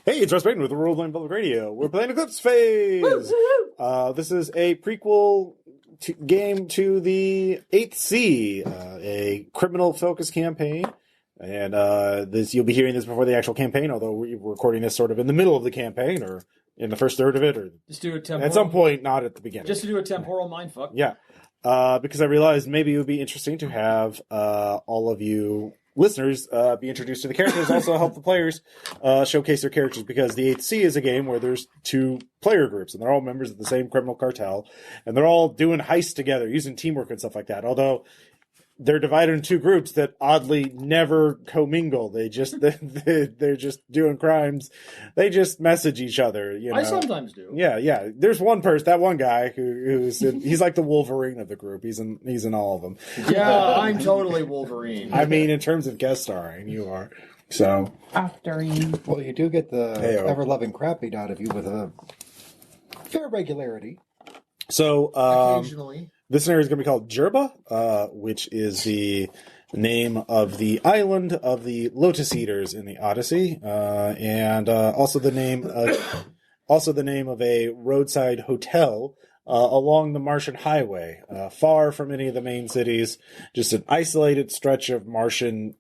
Hey, it's Russ Payton with the World Line Public Radio. We're playing Eclipse Phase! This is a prequel game to the 8th Sea, a criminal-focused campaign. And you'll be hearing this before the actual campaign, although we're recording this sort of in the middle of the campaign, or in the first third of it, or just do a temporal, at some point, not at the beginning. Just to do a temporal mindfuck. Yeah. Because I realized maybe it would be interesting to have all of you listeners be introduced to the characters, also help the players showcase their characters, because the 8th Sea is a game where there's 2 player groups, and they're all members of the same criminal cartel, and they're all doing heists together, using teamwork and stuff like that, although they're divided in 2 groups that oddly never commingle. They're just doing crimes. They just message each other. You know? I sometimes do. Yeah. There's one person, that one guy he's like the Wolverine of the group. He's in all of them. Yeah, I'm totally Wolverine. I mean, in terms of guest starring, you are. So After you. Well, you do get the ever-loving crap beat out of you with a fair regularity. So occasionally. This scenario is going to be called Djerba, which is the name of the island of the Lotus Eaters in the Odyssey, and also the name of a roadside hotel along the Martian highway, far from any of the main cities, just an isolated stretch of Martian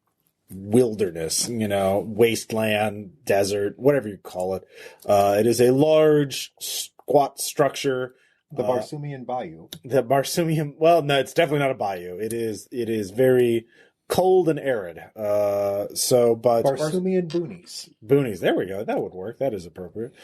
wilderness, wasteland, desert, whatever you call it. It is a large, squat structure. The Barsoomian Bayou. The Barsoomian, well, no, it's definitely not a bayou. It is very cold and arid. But Barsoomian boonies. Boonies, there we go. That would work. That is appropriate.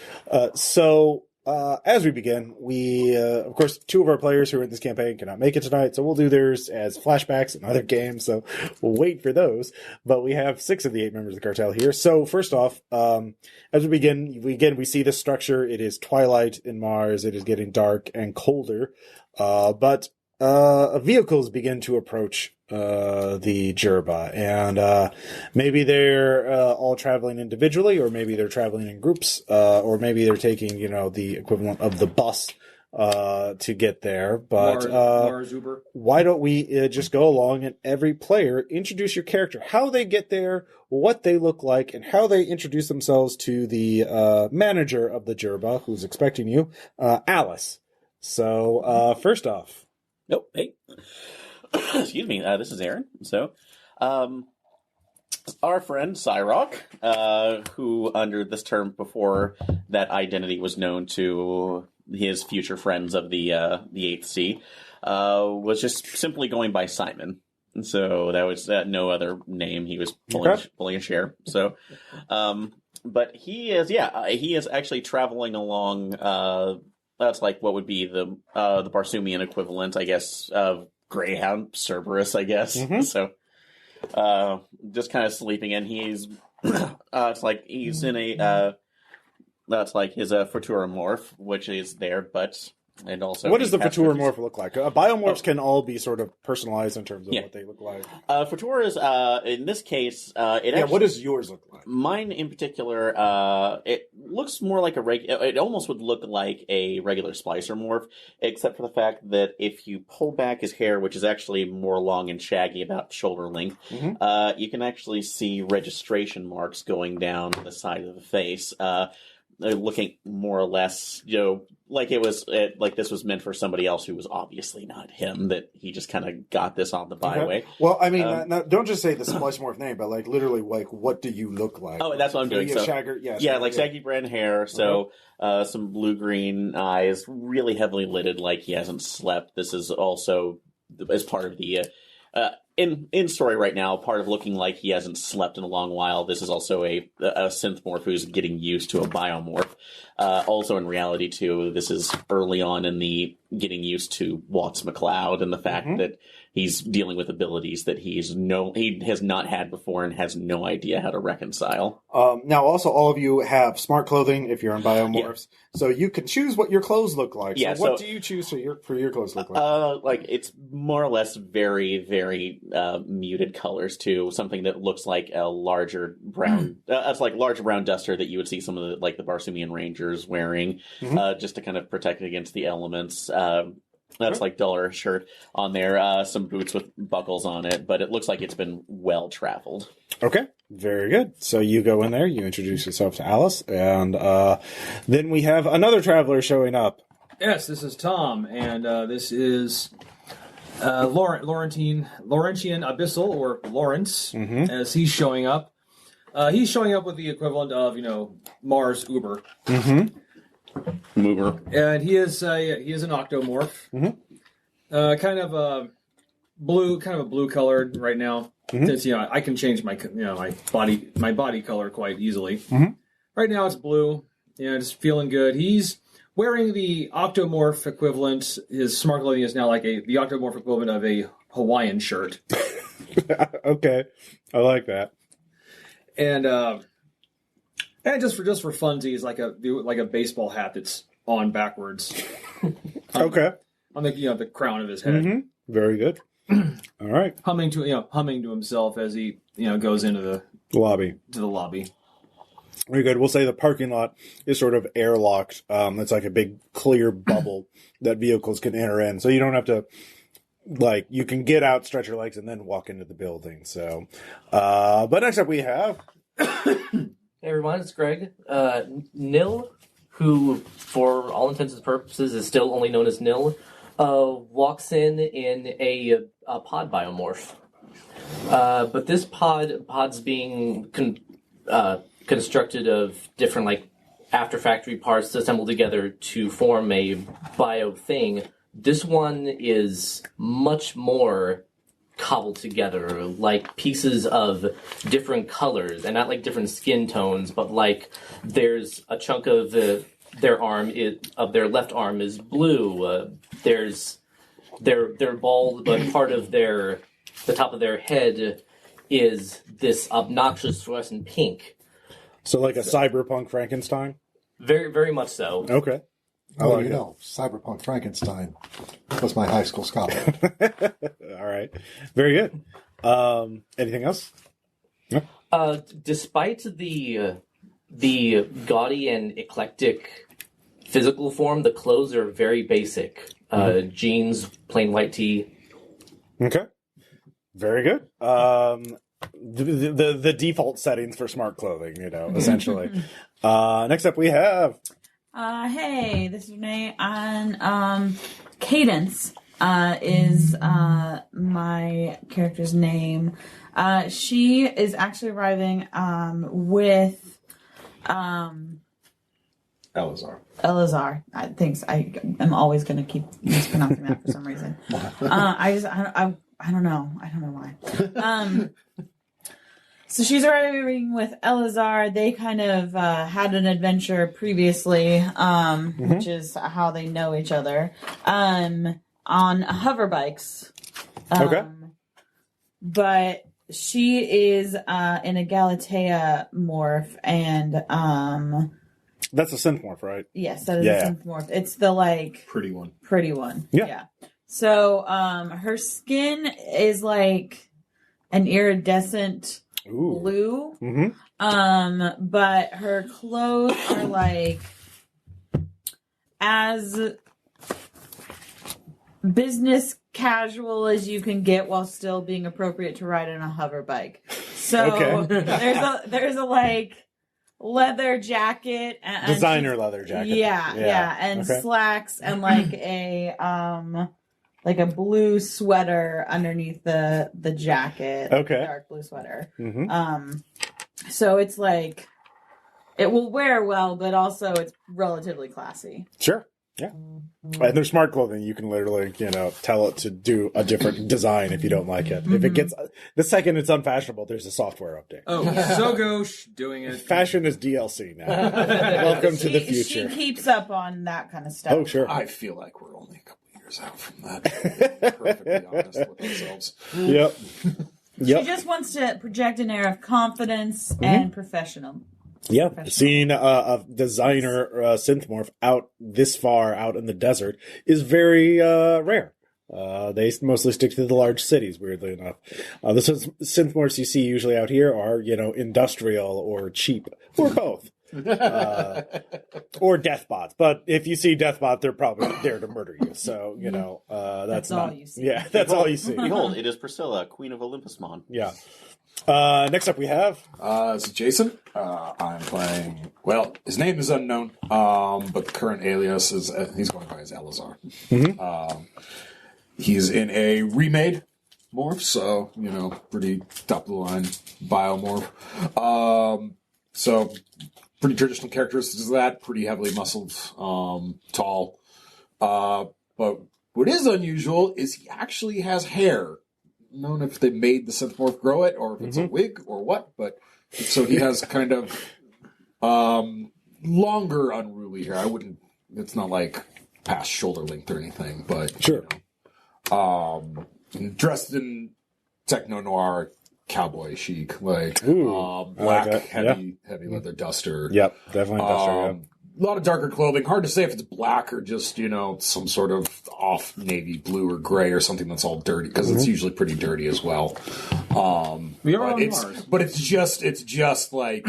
As we begin, we, of course, 2 of our players who are in this campaign cannot make it tonight, so we'll do theirs as flashbacks in other games, so we'll wait for those. But we have 6 of the 8 members of the cartel here. So, first off, as we begin, we see this structure. It is twilight in Mars. It is getting dark and colder. But vehicles begin to approach the Djerba, and maybe they're all traveling individually, or maybe they're traveling in groups, or maybe they're taking the equivalent of the bus to get there. But Mars Uber. Why don't we just go along and every player introduce your character, how they get there, what they look like, and how they introduce themselves to the manager of the Djerba, who's expecting you, Alice. So first off. Nope. Hey. Excuse me. This is Aaron. So, our friend SAIRC, who under this term before that identity was known to his future friends of the 8th Sea, was just simply going by Simon. And so that was no other name. He was pulling a share. So, but he is actually traveling along. That's like what would be the Barsoomian equivalent, I guess, of Greyhound, Cerberus, I guess. Mm-hmm. So, just kind of sleeping in. He's, it's like he's in a, that's like his Futuromorph, which is there, but, and also. What does the Futuromorph look like? Biomorphs can all be sort of personalized in terms of what they look like. Futura is, in this case, it actually. What does yours look like? Mine in particular, it looks more like it almost would look like a regular Splicer morph, except for the fact that if you pull back his hair, which is actually more long and shaggy, about shoulder length, you can actually see registration marks going down the side of the face, looking more or less, like like this was meant for somebody else who was obviously not him, that he just kind of got this on the byway. Okay. Well, I mean, don't just say the Splice Morph name, but like literally, like what do you look like? Oh, that's what I'm doing. So, saggy brown hair, so some blue-green eyes, really heavily lidded, like he hasn't slept. This is also as part of the in story right now, part of looking like he hasn't slept in a long while. This is also a synth morph who's getting used to a biomorph. Also in reality too, this is early on in the getting used to Watts McCloud and the fact that he's dealing with abilities that he has not had before and has no idea how to reconcile. Now also all of you have smart clothing if you're in biomorphs. So you can choose what your clothes look like. Yeah, so what do you choose for your clothes to look like? Like it's more or less very, very muted colors too. Something that looks like a larger brown, it's like large brown duster that you would see some of the Barsoomian Rangers wearing, just to kind of protect against the elements. That's like duller shirt on there. Some boots with buckles on it, but it looks like it's been well traveled. Okay, Very good. So you go in there, you introduce yourself to Alice, and then we have another traveler showing up. Yes, this is Tom, and this is Laurentian Abyssal, or Lawrence, as he's showing up. He's showing up with the equivalent of, Mars Uber. Mover. And he is an octomorph. Kind of a blue colored right now. Since I can change my my body color quite easily. Right now it's blue. Just feeling good. He's wearing the octomorph equivalent. His smart clothing is now like the octomorph equivalent of a Hawaiian shirt. Okay, I like that. And just for funsies, like a baseball hat that's on backwards. Okay. On the crown of his head. Very good. All right. Humming to himself as he goes into the Lobby. lobby. Very good. We'll say the parking lot is sort of airlocked. It's like a big clear bubble that vehicles can enter in. So you don't have to, you can get out, stretch your legs, and then walk into the building. So, but next up we have... Hey everyone, it's Greg. Nil, who for all intents and purposes is still only known as Nil, walks in a pod biomorph. But this pod's being constructed of different after factory parts assembled together to form a bio thing. This one is much more cobbled together, like pieces of different colors, and not like different skin tones, but there's a chunk of their left arm is blue. They're bald, but part of the top of their head is this obnoxious fluorescent pink. So like a cyberpunk Frankenstein? Very, very much so. Okay. Cyberpunk Frankenstein was my high school scholar. All right. Very good. Anything else? No? Despite the gaudy and eclectic physical form, the clothes are very basic. Jeans, plain white tee. Okay. Very good. The default settings for smart clothing, essentially. Next up we have... Hey, this is Renee, and Cadence is my character's name. She is actually arriving with Eleazar. Eleazar. I'm always going to keep mispronouncing that for some reason. I don't know. I don't know why. So she's arriving with Eleazar. They kind of had an adventure previously, which is how they know each other, on hover bikes. Okay. But she is in a Galatea morph, and that's a synth morph, right? yes, that is a synth morph. It's the Pretty one. pretty one. Yeah. So her skin is like an iridescent Ooh. blue. But her clothes are as business casual as you can get while still being appropriate to ride on a hover bike. So there's a leather jacket and designer leather jacket. Yeah, and slacks and a blue sweater underneath the jacket. Okay. Dark blue sweater. So it's it will wear well, but also it's relatively classy. Sure. Yeah. And their smart clothing, you can literally, tell it to do a different design if you don't like it. If it gets, the second it's unfashionable, there's a software update. Oh, Zogosh doing it. Fashion is DLC now. Welcome to the future. She keeps up on that kind of stuff. Oh, sure. I feel like we're only a couple years out from that. Perfectly honest with ourselves. Yep. She just wants to project an air of confidence and professional. Yeah, seeing a designer synthmorph out this far out in the desert is very rare. They mostly stick to the large cities, weirdly enough. The synthmorphs you see usually out here are, industrial or cheap, or both. Or deathbots. But if you see deathbot, they're probably there to murder you. So, that's all not... you see. Yeah, that's all you see. Behold, it is Priscilla, Queen of Olympus Mon. Yeah. Next up we have... This is Jason. I'm playing... Well, his name is unknown, but current alias is... he's going by as Eleazar. He's in a remade morph, so, pretty top-of-the-line biomorph. So, pretty traditional characteristics of that. Pretty heavily muscled, tall. But what is unusual is he actually has hair. I don't know if they made the synthmorph grow it, or if it's a wig, or what, but... So he has kind of longer, unruly hair. It's not like past shoulder length or anything, but... Sure. Dressed in techno-noir cowboy chic, like Ooh, black, like heavy leather duster. Yep, definitely duster, A lot of darker clothing. Hard to say if it's black or just, some sort of off navy blue or gray or something that's all dirty, because it's usually pretty dirty as well. We are on Mars. But it's just like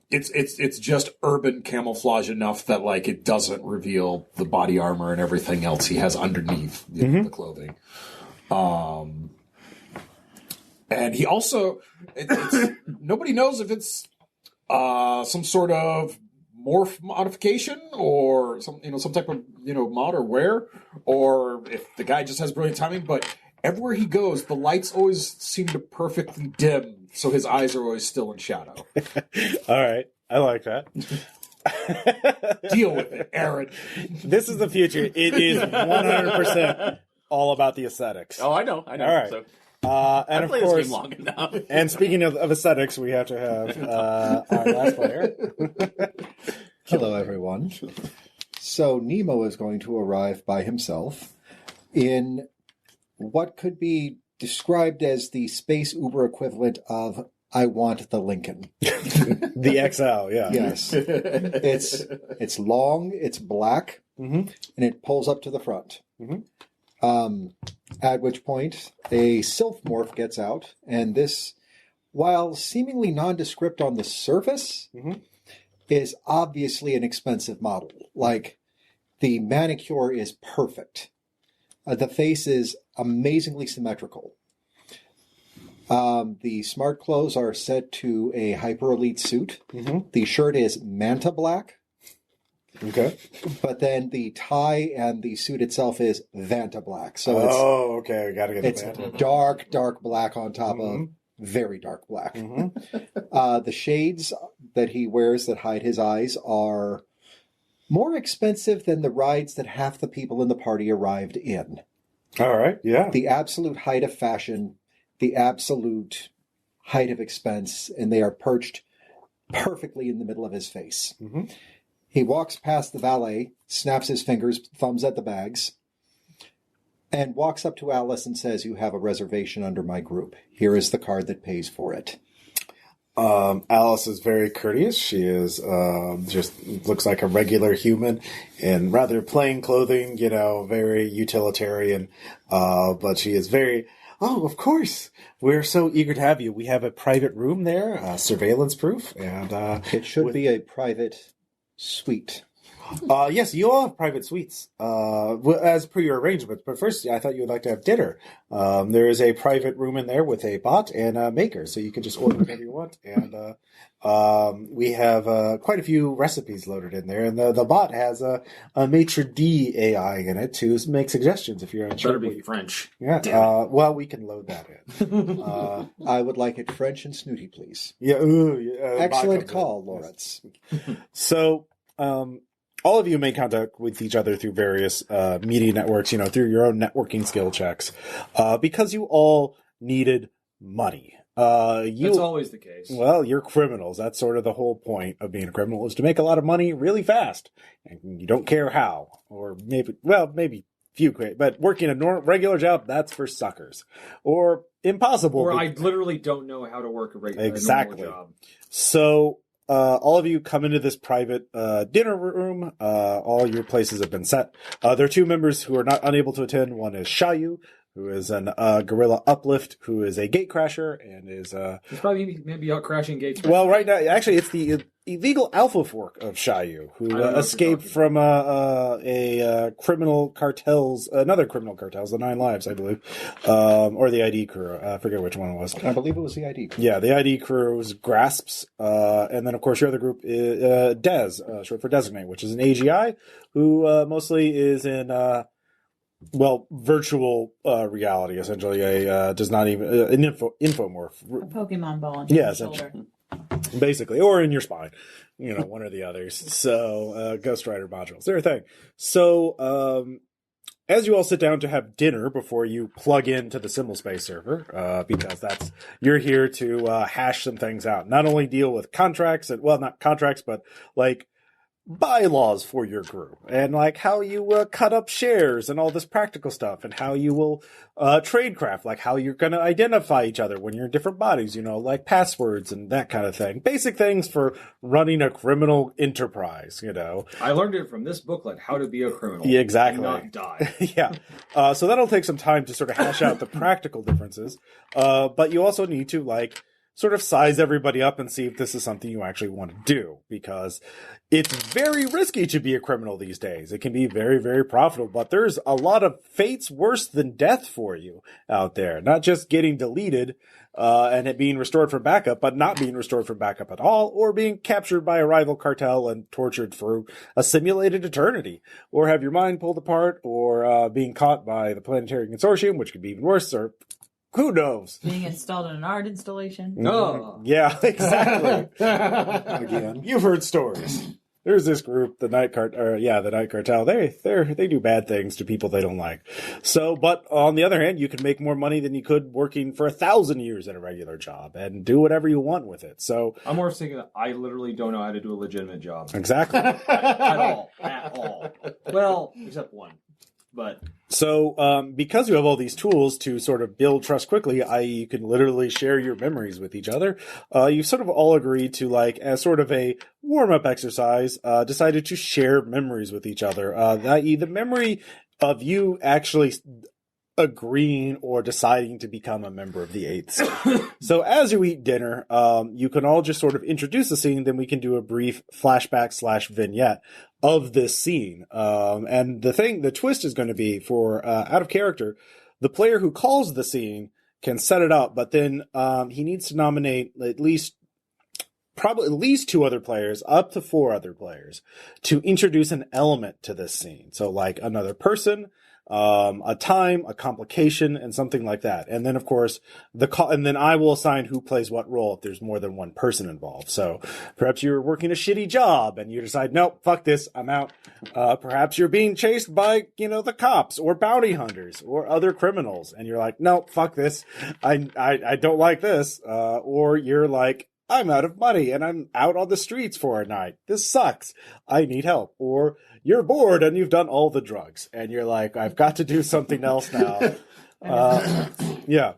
it's just urban camouflage enough that like it doesn't reveal the body armor and everything else he has underneath the clothing. And he also nobody knows if it's some sort of morph modification or some type of mod or wear, or if the guy just has brilliant timing. But everywhere he goes, the lights always seem to perfectly dim, so his eyes are always still in shadow. All right, I like that. Deal with it, Aaron. This is the future. It is 100% all about the aesthetics. Oh, I know. All right. So, and of played course, this game long enough. and speaking of aesthetics, we have to have our last player. Hello, everyone. So Nemo is going to arrive by himself in what could be described as the space Uber equivalent of I want the Lincoln. The XL, yeah. Yes. It's long, it's black, and it pulls up to the front. At which point, a sylph morph gets out, and this, while seemingly nondescript on the surface, is obviously an expensive model. Like, the manicure is perfect. The face is amazingly symmetrical. The smart clothes are set to a hyperelite suit. The shirt is manta black. Okay. But then the tie and the suit itself is Vanta black. So okay. Got to get it's dark black on top of very dark black. The shades that he wears that hide his eyes are more expensive than the rides that half the people in the party arrived in. All right, yeah. The absolute height of fashion, the absolute height of expense, and they are perched perfectly in the middle of his face. He walks past the valet, snaps his fingers, thumbs at the bags, and walks up to Alice and says, "You have a reservation under my group. Here is the card that pays for it." Alice is very courteous. She is just looks like a regular human in rather plain clothing, very utilitarian. But she is very, of course. We're so eager to have you. We have a private room there, surveillance proof. And it should be a private suite. Yes, you all have private suites, as per your arrangement. But first, I thought you would like to have dinner. There is a private room in there with a bot and a maker, so you can just order whatever you want. And we have quite a few recipes loaded in there. And the bot has a maitre d' AI in it to make suggestions if you're unsure. Better be French. Yeah. Well, we can load that in. I would like it French and snooty, please. Yeah. Excellent call, Lawrence. So, all of you made contact with each other through various media networks, through your own networking skill checks, because you all needed money. That's always the case. Well, you're criminals. That's sort of the whole point of being a criminal, is to make a lot of money really fast. And you don't care how. Or maybe few, but working a regular job, that's for suckers. Or impossible. Or I literally don't know how to work a regular normal job. So... all of you come into this private dinner room. All your places have been set. There are two members who are not unable to attend. One is Shayu, who is an gorilla uplift, who is a gatecrasher and is He's probably maybe out crashing gates. well, right now, actually, it's the illegal alpha fork of Shayu, who I don't know what escaped you're from criminal cartels, another criminal cartels, the Nine Lives, I believe, or the ID crew. I forget which one it was. I believe it was the ID crew. Yeah, the ID crew's grasps, and then of course your other group is Des, short for designate, which is an AGI who mostly is in virtual reality, essentially does not even an infomorph. A Pokemon ball on Yeah, your essentially. shoulder. Basically, or in your spine, one or the others. So, Ghost Rider modules, they're a thing. So, as you all sit down to have dinner before you plug into the Symbol Space server, because you're here to hash some things out. Not only deal with contracts, not contracts, but like bylaws for your group, and like how you cut up shares and all this practical stuff, and how you will tradecraft, like how you're going to identify each other when you're in different bodies, like passwords and that kind of thing. Basic things for running a criminal enterprise, I learned it from this booklet, How to Be a Criminal. Yeah, exactly. And not die. Yeah. So that'll take some time to sort of hash out the practical differences. But you also need to sort of size everybody up and see if this is something you actually want to do, because it's very risky to be a criminal these days. It can be very, very profitable, but there's a lot of fates worse than death for you out there. Not just getting deleted and it being restored from backup, but not being restored from backup at all, or being captured by a rival cartel and tortured for a simulated eternity, or have your mind pulled apart, or being caught by the Planetary Consortium, which could be even worse, or who knows? Being installed in an art installation. Oh. Yeah, exactly. Again, you've heard stories. There's this group, the Night Cartel. They do bad things to people they don't like. So, but on the other hand, you can make more money than you could working for 1,000 years at a regular job and do whatever you want with it. So, I'm more thinking that I literally don't know how to do a legitimate job. Exactly. At all. Well, except one. But so, because you have all these tools to sort of build trust quickly, i.e. you can literally share your memories with each other, you've sort of all agreed to, as sort of a warm-up exercise, decided to share memories with each other, i.e. the memory of you actually agreeing or deciding to become a member of the 8th. So as you eat dinner, you can all just sort of introduce the scene, then we can do a brief flashback / vignette of this scene. And the twist is going to be for out of character, the player who calls the scene can set it up, but then he needs to nominate at least 2 other players, up to 4 other players, to introduce an element to this scene. So like another person, a time, a complication, and something like that. And then, of course, and then I will assign who plays what role if there's more than one person involved. So perhaps you're working a shitty job and you decide, nope, fuck this, I'm out. Perhaps you're being chased by, the cops or bounty hunters or other criminals. And you're like, nope, fuck this. I don't like this. Or you're like, I'm out of money and I'm out on the streets for a night. This sucks. I need help. Or you're bored and you've done all the drugs and you're like, I've got to do something else now. Yeah.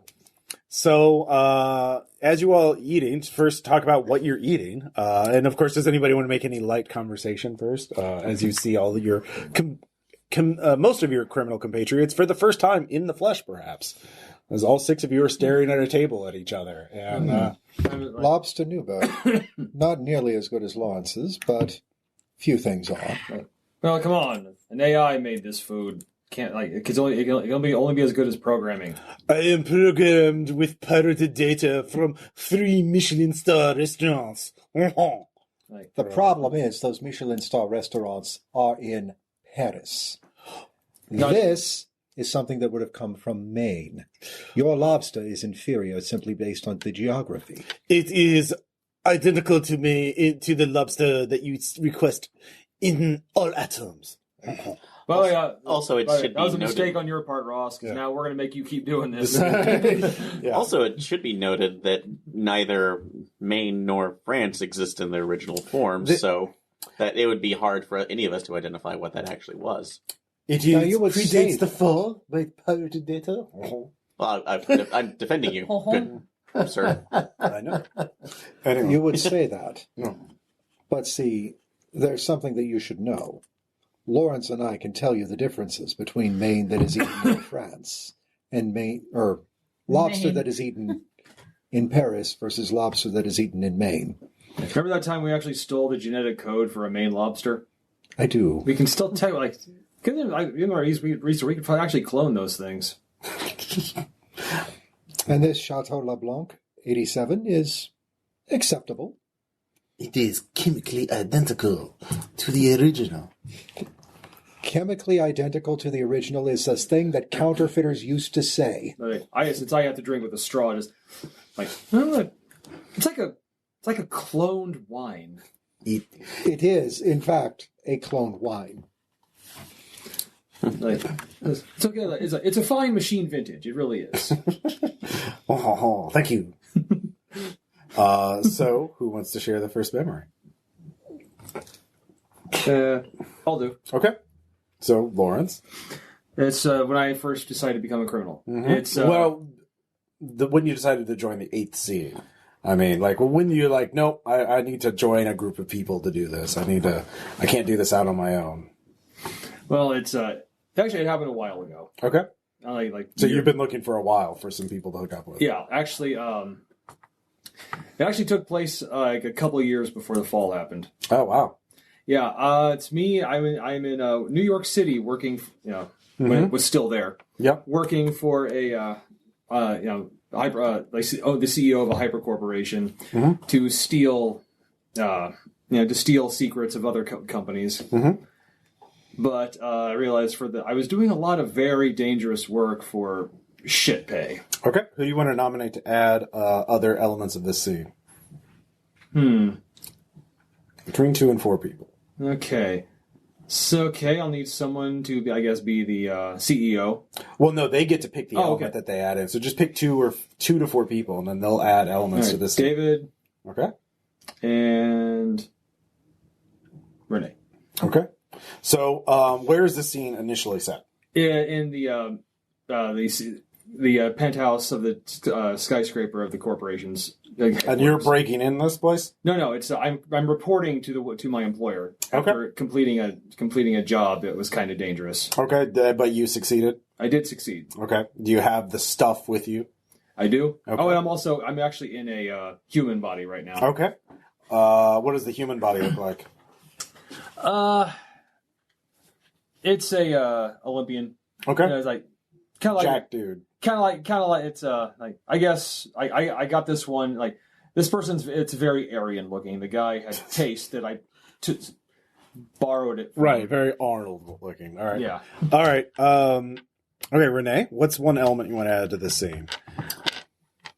So, as you all eating, first talk about what you're eating. And of course, does anybody want to make any light conversation first? As you see all of your, most of your criminal compatriots for the first time in the flesh, perhaps. As all 6 of you are staring at a table at each other. And, Lobster Nuba, not nearly as good as Lawrence's, but few things are. well, come on, an AI made this food. Can't it can only be as good as programming. I am programmed with pirated data from 3 Michelin star restaurants. The problem is those Michelin star restaurants are in Paris. This is something that would have come from Maine. Your lobster is inferior simply based on the geography. It is identical to the lobster that you request in all atoms. Well, yeah. Also, it should be that was a noted. mistake on your part, Ross, because now we're going to make you keep doing this. Yeah. Also, it should be noted that neither Maine nor France exist in their original forms, so that it would be hard for any of us to identify what that actually was. It Now, you would say predates the fall by pirated data. Well, I'm defending you, good sir. I know. Anyway. You would say that. No. But see, there's something that you should know. Lawrence and I can tell you the differences between Maine that is eaten in France in Maine, or lobster Maine. that is eaten in Paris versus lobster that is eaten in Maine. Remember that time we actually stole the genetic code for a Maine lobster? I do. We can still tell, like, in our research, we could probably actually clone those things. And this Chateau LeBlanc 87 is acceptable. It is chemically identical to the original. Chemically identical to the original is a thing that counterfeiters used to say. Since I have to drink with a straw, it's like a cloned wine. It is, in fact, a cloned wine. Like, it's okay. It's a fine machine vintage. It really is. Oh, thank you. So, who wants to share the first memory? I'll do. Okay. So, Lawrence. It's when I first decided to become a criminal. Mm-hmm. It's when you decided to join the 8th C. I mean, like, when you're like, nope, I need to join a group of people to do this. I can't do this out on my own. Well, it's actually it happened a while ago. Okay. So you've been looking for a while for some people to hook up with. Yeah, actually, it actually took place like a couple of years before the fall happened. Oh wow. Yeah, it's me. I'm in New York City working. When it was still there. Yep. Working for a the CEO of a hyper corporation to steal secrets of other companies. Mm-hmm. But I realized I was doing a lot of very dangerous work for shit pay. Okay. Who do you want to nominate to add other elements of this scene? Between 2 and 4 people. Okay. So, I'll need someone to, be the CEO. Well, no, they get to pick the element okay. that they add in. So just pick 2 to 4 people, and then they'll add elements to this scene. David. Okay. And Renee. Okay. So, where is the scene initially set? In the penthouse of the skyscraper of the corporation's. And you're breaking in this place? No. It's I'm reporting to my employer after completing a job that was kind of dangerous. Okay, but you succeeded. I did succeed. Okay. Do you have the stuff with you? I do. Okay. Oh, and I'm actually in a human body right now. Okay. What does the human body look like? It's a Olympian. Okay. It's like kind of like Jack dude. Kind of like it's like I guess I got this one like this person's it's very Aryan looking. The guy had taste that I borrowed it from. Right, very Arnold looking. All right. Yeah. All right. Okay, Renee, what's one element you want to add to this scene?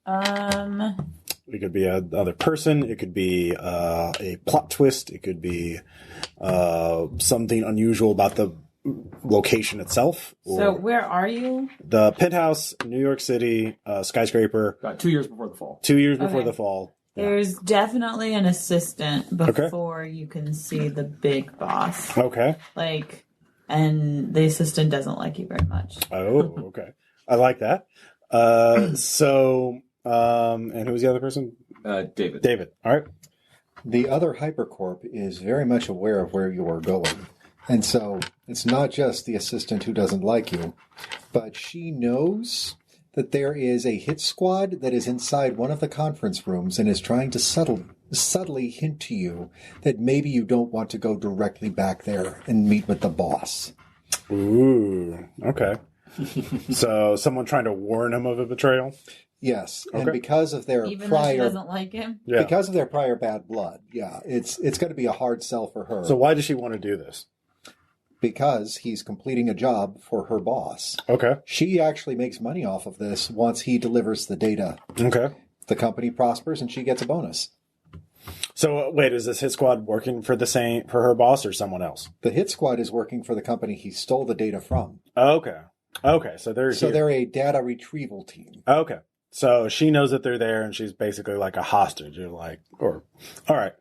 It could be another person. It could be a plot twist. It could be something unusual about the location itself. So where are you? The penthouse, New York City, skyscraper. About 2 years before the fall. 2 years before Okay. the fall. Yeah. There's definitely an assistant before you can see the big boss. Okay. And the assistant doesn't like you very much. Oh, okay. I like that. And who's the other person? David. David. All right. The other hypercorp is very much aware of where you are going. And so it's not just the assistant who doesn't like you, but she knows that there is a hit squad that is inside one of the conference rooms and is trying to subtly hint to you that maybe you don't want to go directly back there and meet with the boss. Ooh. Okay. So someone trying to warn him of a betrayal? Yes, Okay. and because of their Even though she doesn't like him? Yeah. because of their prior bad blood, it's going to be a hard sell for her. So why does she want to do this? Because he's completing a job for her boss. Okay. She actually makes money off of this once he delivers the data. Okay. The company prospers and she gets a bonus. So wait, is this hit squad working for her boss or someone else? The hit squad is working for the company he stole the data from. Okay. Okay. So they're a data retrieval team. Okay. So she knows that they're there and she's basically like a hostage. All right.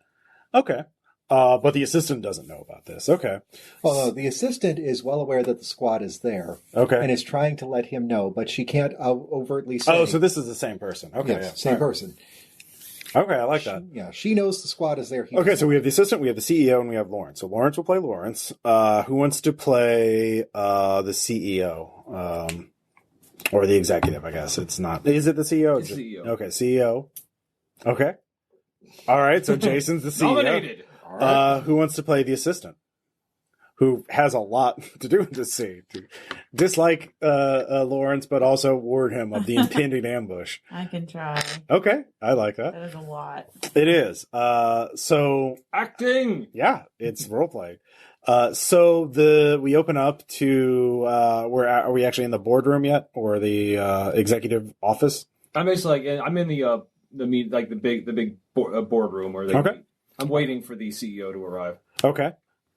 Okay. But the assistant doesn't know about this. Okay. Well, the assistant is well aware that the squad is there. Okay. And is trying to let him know, but she can't overtly say. Oh, so this is the same person. Okay. Yes, Yeah. same person. Okay, I like that. She knows the squad is there. Okay, so we have the assistant, we have the CEO, and we have Lawrence. So Lawrence will play Lawrence. Who wants to play the CEO? Or the executive, I guess. It's not. Is it the CEO? It's CEO. Okay, CEO. Okay. All right, so Jason's the CEO. Nominated. All right. Who wants to play the assistant? Who has a lot to do with this scene. Dislike Lawrence, but also warn him of the impending ambush. I can try. Okay, I like that. That is a lot. It is. So Acting. yeah, it's roleplay. So we open up to are we actually in the boardroom yet, or the executive office? I'm basically I'm in the big boardroom where they. Okay. meet. I'm waiting for the CEO to arrive. Okay.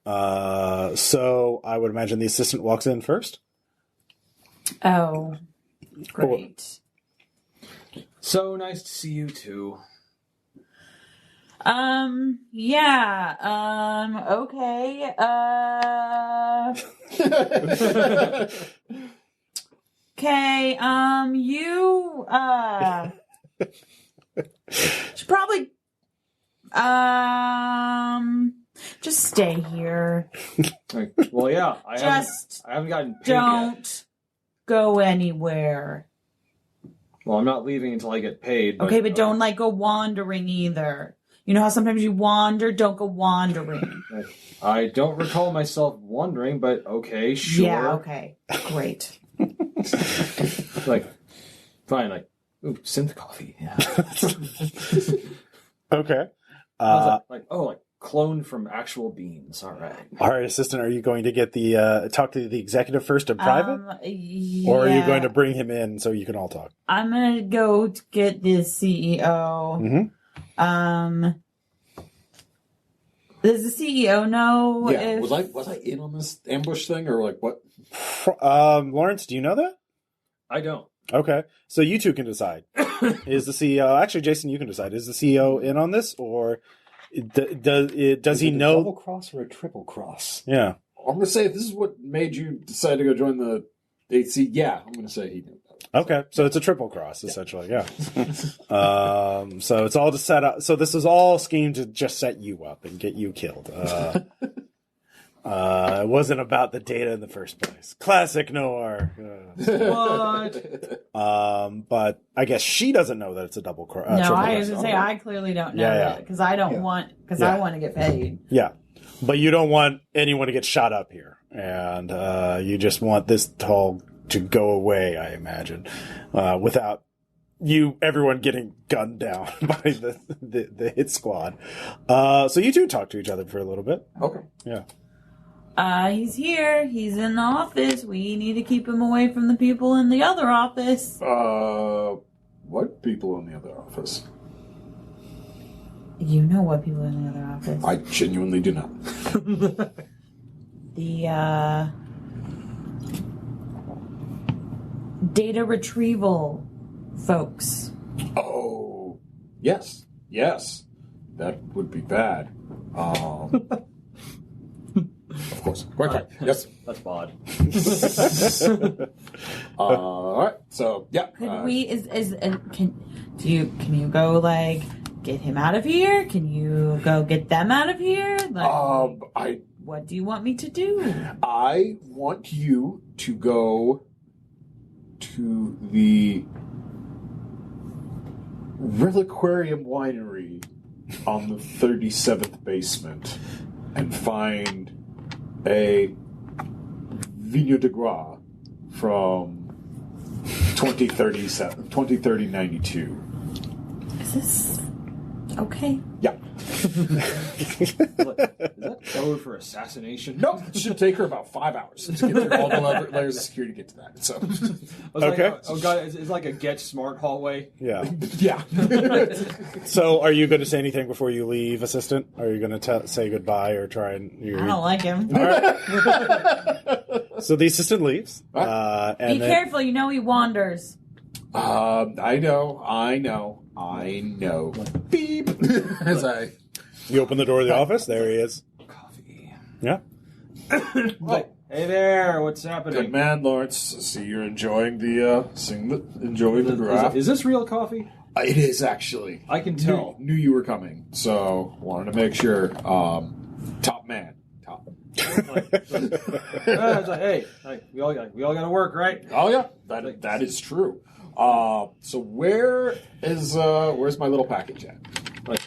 So I would imagine the assistant walks in first. Oh, great. So nice to see you too. Yeah, okay, okay, you, should probably, just stay here. Well, yeah, I haven't gotten paid yet. Don't go anywhere. Well, I'm not leaving until I get paid. Okay, but don't, go wandering either. You know how sometimes you wander? Don't go wandering. I don't recall myself wandering, but okay, sure. Yeah, okay. Great. Fine, ooh, synth coffee. Yeah. Okay. Cloned from actual beans. All right. All right, assistant, are you going to get the talk to the executive first in private? Yeah. Or are you going to bring him in so you can all talk? I'm going to go to get the CEO. Mm-hmm. Does the CEO know Yeah, if... was I in on this ambush thing, or what? Lawrence, do you know that? I don't. Okay, so you two can decide. Is the CEO... Actually, Jason, you can decide. Is the CEO in on this, or does he know... a double cross or a triple cross? Yeah. I'm going to say, if this is what made you decide to go join the 8C, yeah, I'm going to say he knew. Okay, so it's a triple cross, essentially, yeah. So it's all to set up... So this is all schemed to just set you up and get you killed. It wasn't about the data in the first place. Classic noir. What? But I guess she doesn't know that it's a double cross. No, I was going to say, I clearly don't know that, because I don't want... Because I want to get paid. Yeah, but you don't want anyone to get shot up here. And you just want this all to go away, I imagine, without everyone getting gunned down by the hit squad. So you two talk to each other for a little bit. Okay. Yeah. He's here. He's in the office. We need to keep him away from the people in the other office. What people in the other office? You know what people in the other office. I genuinely do not. The, data retrieval folks. Oh, yes. That would be bad. Of course. Right. Yes. That's odd. All right. So yeah. Could we? Can you go get him out of here? Can you go get them out of here? What do you want me to do? I want you to go to the Reliquarium Winery on the 37th basement and find a Vigno de Gras from 2030-92. Is this okay? Yeah. Is that code for assassination? Nope. It should take her about 5 hours to get through all the layers of security to get to that. So, okay. Oh god, it's like a Get Smart hallway. Yeah. Yeah. So, are you going to say anything before you leave, assistant? Are you going to say goodbye or try and? I don't like him. All right. So the assistant leaves. Be careful. You know he wanders. I know. Beep. As you open the door of the office. There he is. Coffee. Yeah. Hey there, what's happening? Good man, Lawrence. See, you're enjoying the graph. Is this real coffee? It is actually. I can tell. Knew you were coming, so wanted to make sure. Top man. It's like, hey, we all got to work, right? Oh yeah, that is true. So where's my little package at? Right.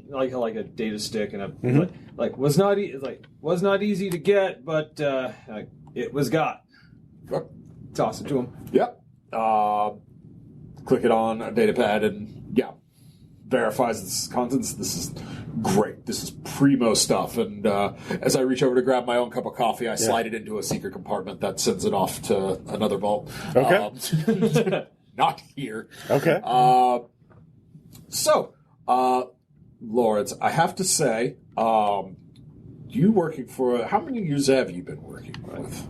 Like a data stick and a was not easy to get, but it was got. Yep. Toss it to him. Yep. Click it on a data pad and verifies its contents. This is great. This is primo stuff. And as I reach over to grab my own cup of coffee, I slide it into a secret compartment that sends it off to another vault. Okay. Not here. Okay. So, Lawrence, I have to say, you working for how many years have you been working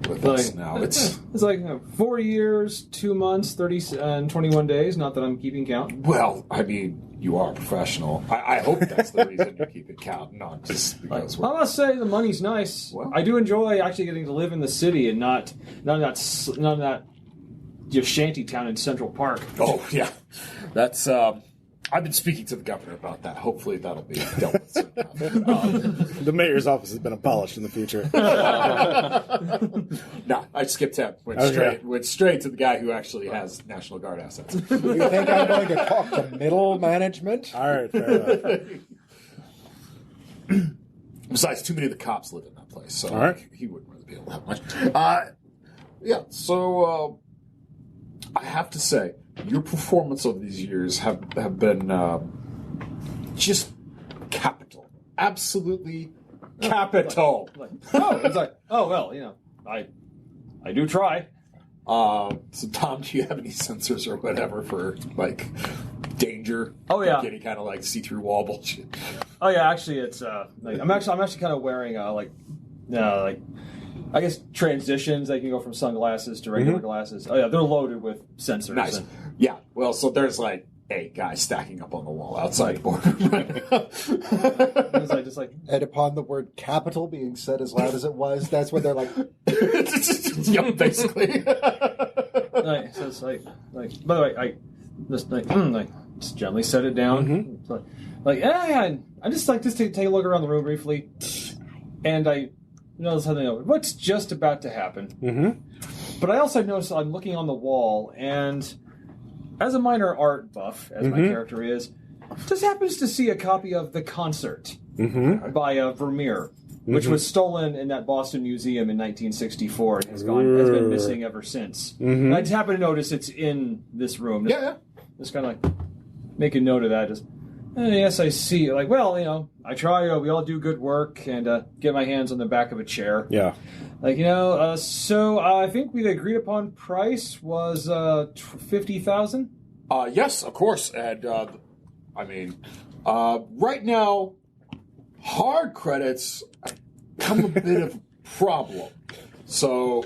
with us now? It's like 4 years, 2 months, 30 and 21 days. Not that I'm keeping count. Well, I mean, you are a professional. I hope that's the reason you keep it count, not just because. I must say the money's nice. Well, I do enjoy actually getting to live in the city and not that just shanty town in Central Park. Oh yeah, that's. I've been speaking to the governor about that. Hopefully that'll be dealt with soon. The mayor's office has been abolished in the future. No, I skipped him. Went straight to the guy who actually has National Guard assets. You think I'm going to talk to middle management? All right, fair enough. Besides, too many of the cops live in that place, so all right. He wouldn't really be able to have much. So I have to say, your performance over these years have been just capital. Absolutely capital. I do try. So, Tom, do you have any sensors or whatever for, danger? Oh, yeah. Any kind of, see-through wall bullshit? Oh, yeah, actually, it's, I'm actually kind of wearing, I guess transitions. They can go from sunglasses to regular glasses. Oh, yeah, they're loaded with sensors. Nice. Yeah, well, so there's, 8 guys stacking up on the wall outside the boardroom right now. Just and upon the word capital being said as loud as it was, that's when they're like... Yep, basically. So it's by the way, I just just gently set it down. I just take a look around the room briefly, and I notice something. What's just about to happen? Mm-hmm. But I also notice I'm looking on the wall, and as a minor art buff, as my character is, just happens to see a copy of The Concert by Vermeer, which was stolen in that Boston museum in 1964 and has been missing ever since. And I just happen to notice it's in this room. Just kind of make a note of that. Just, yes, I see. I try. We all do good work, and get my hands on the back of a chair. Yeah. So I think we agreed upon price was $50,000. Yes, of course. And right now, hard credits come a bit of a problem. So,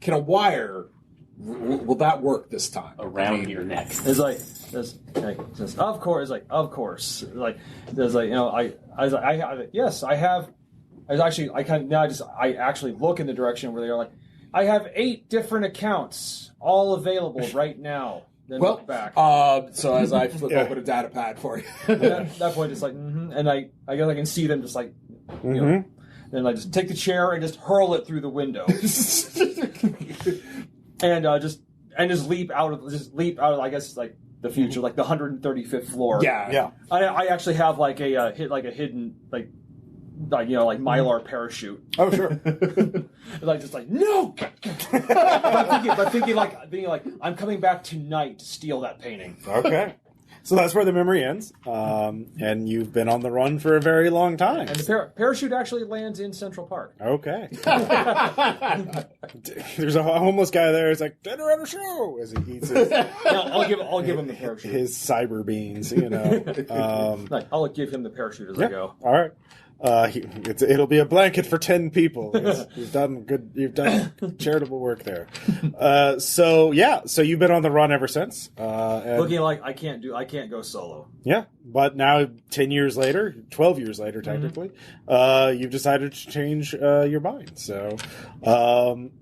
can a wire? Will that work this time? Around your neck. It's of course. Yes, I have. I actually look in the direction where they are I have 8 different accounts all available right now. Then look back. So as I flip open a data pad for you, at that point it's and I guess I can see them just then I just take the chair and just hurl it through the window, and just leap out of I guess the future, the 135th floor. Yeah. I actually have a hidden Mylar parachute. Oh, sure. No. but thinking I'm coming back tonight to steal that painting. Okay. So that's where the memory ends. And you've been on the run for a very long time. And the parachute actually lands in Central Park. Okay. There's a homeless guy there. He's like, dinner and a show, as he eats his... I'll give him the parachute. His cyber beans, I'll give him the parachute as I go. All right. It'll be a blanket for 10 people. You've done good. You've done charitable work there. So you've been on the run ever since. Looking like I can't go solo. Yeah, but now 10 years later, 12 years later, technically, you've decided to change your mind. So,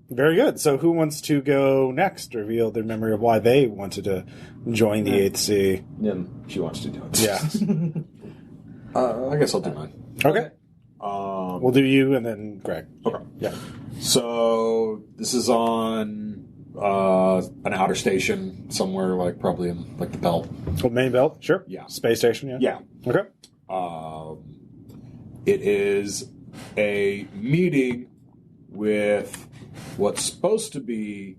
very good. So, who wants to go next? Reveal their memory of why they wanted to join the 8th C. Nim, she wants to do it. Yeah. I guess I'll do mine. Okay. We'll do you and then Greg. Okay. Yeah. So this is on an outer station somewhere, like probably in like the belt. Well, main belt, sure. Yeah. Space station, yeah. Yeah. Okay. It is a meeting with what's supposed to be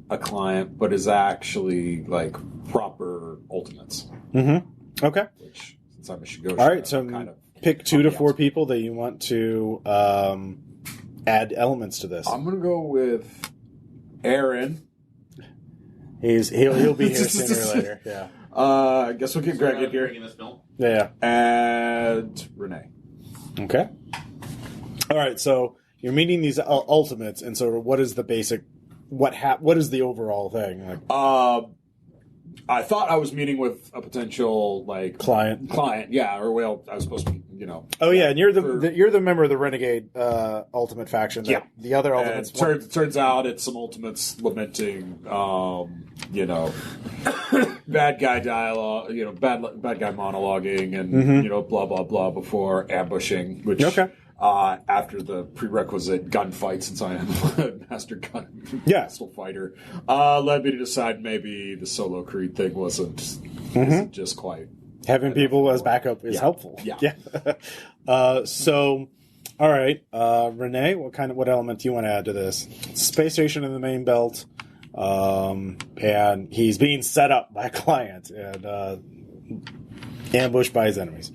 a client, but is actually like proper ultimates. Mm-hmm. Okay. Which, since I'm a Shugyosha, All right, so kind of pick 2 to 4 people that you want to add elements to this. I'm gonna go with Aaron. He'll be here sooner or later. Yeah. I guess we'll get Greg in here. In this film. Yeah. And Renee. Okay. All right. So you're meeting these ultimates, and so what is the basic? What is the overall thing? Like, I thought I was meeting with a potential like client, yeah, or well, I was supposed to be, you know. Oh yeah, and you're the member of the Renegade Ultimate faction. Yeah, the other Ultimates. Turns out it's some Ultimates lamenting, you know, bad guy dialogue, you know, bad guy monologuing, and you know, blah blah blah before ambushing. Which after the prerequisite gunfight, since I am a master pistol fighter, led me to decide maybe the solo Creed thing wasn't just quite. Having people as backup is helpful. Yeah. So, all right, Renee, what element do you want to add to this? Space station in the main belt, and he's being set up by a client and ambushed by his enemies.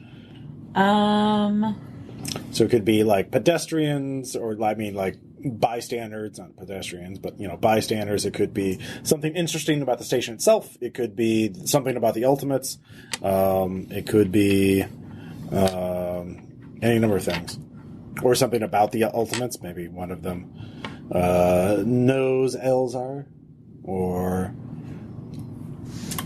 So it could be like pedestrians, or I mean like bystanders, not pedestrians, but you know, bystanders. It could be something interesting about the station itself. It could be something about the Ultimates. It could be any number of things, or something about the Ultimates. Maybe one of them knows Eleazar, or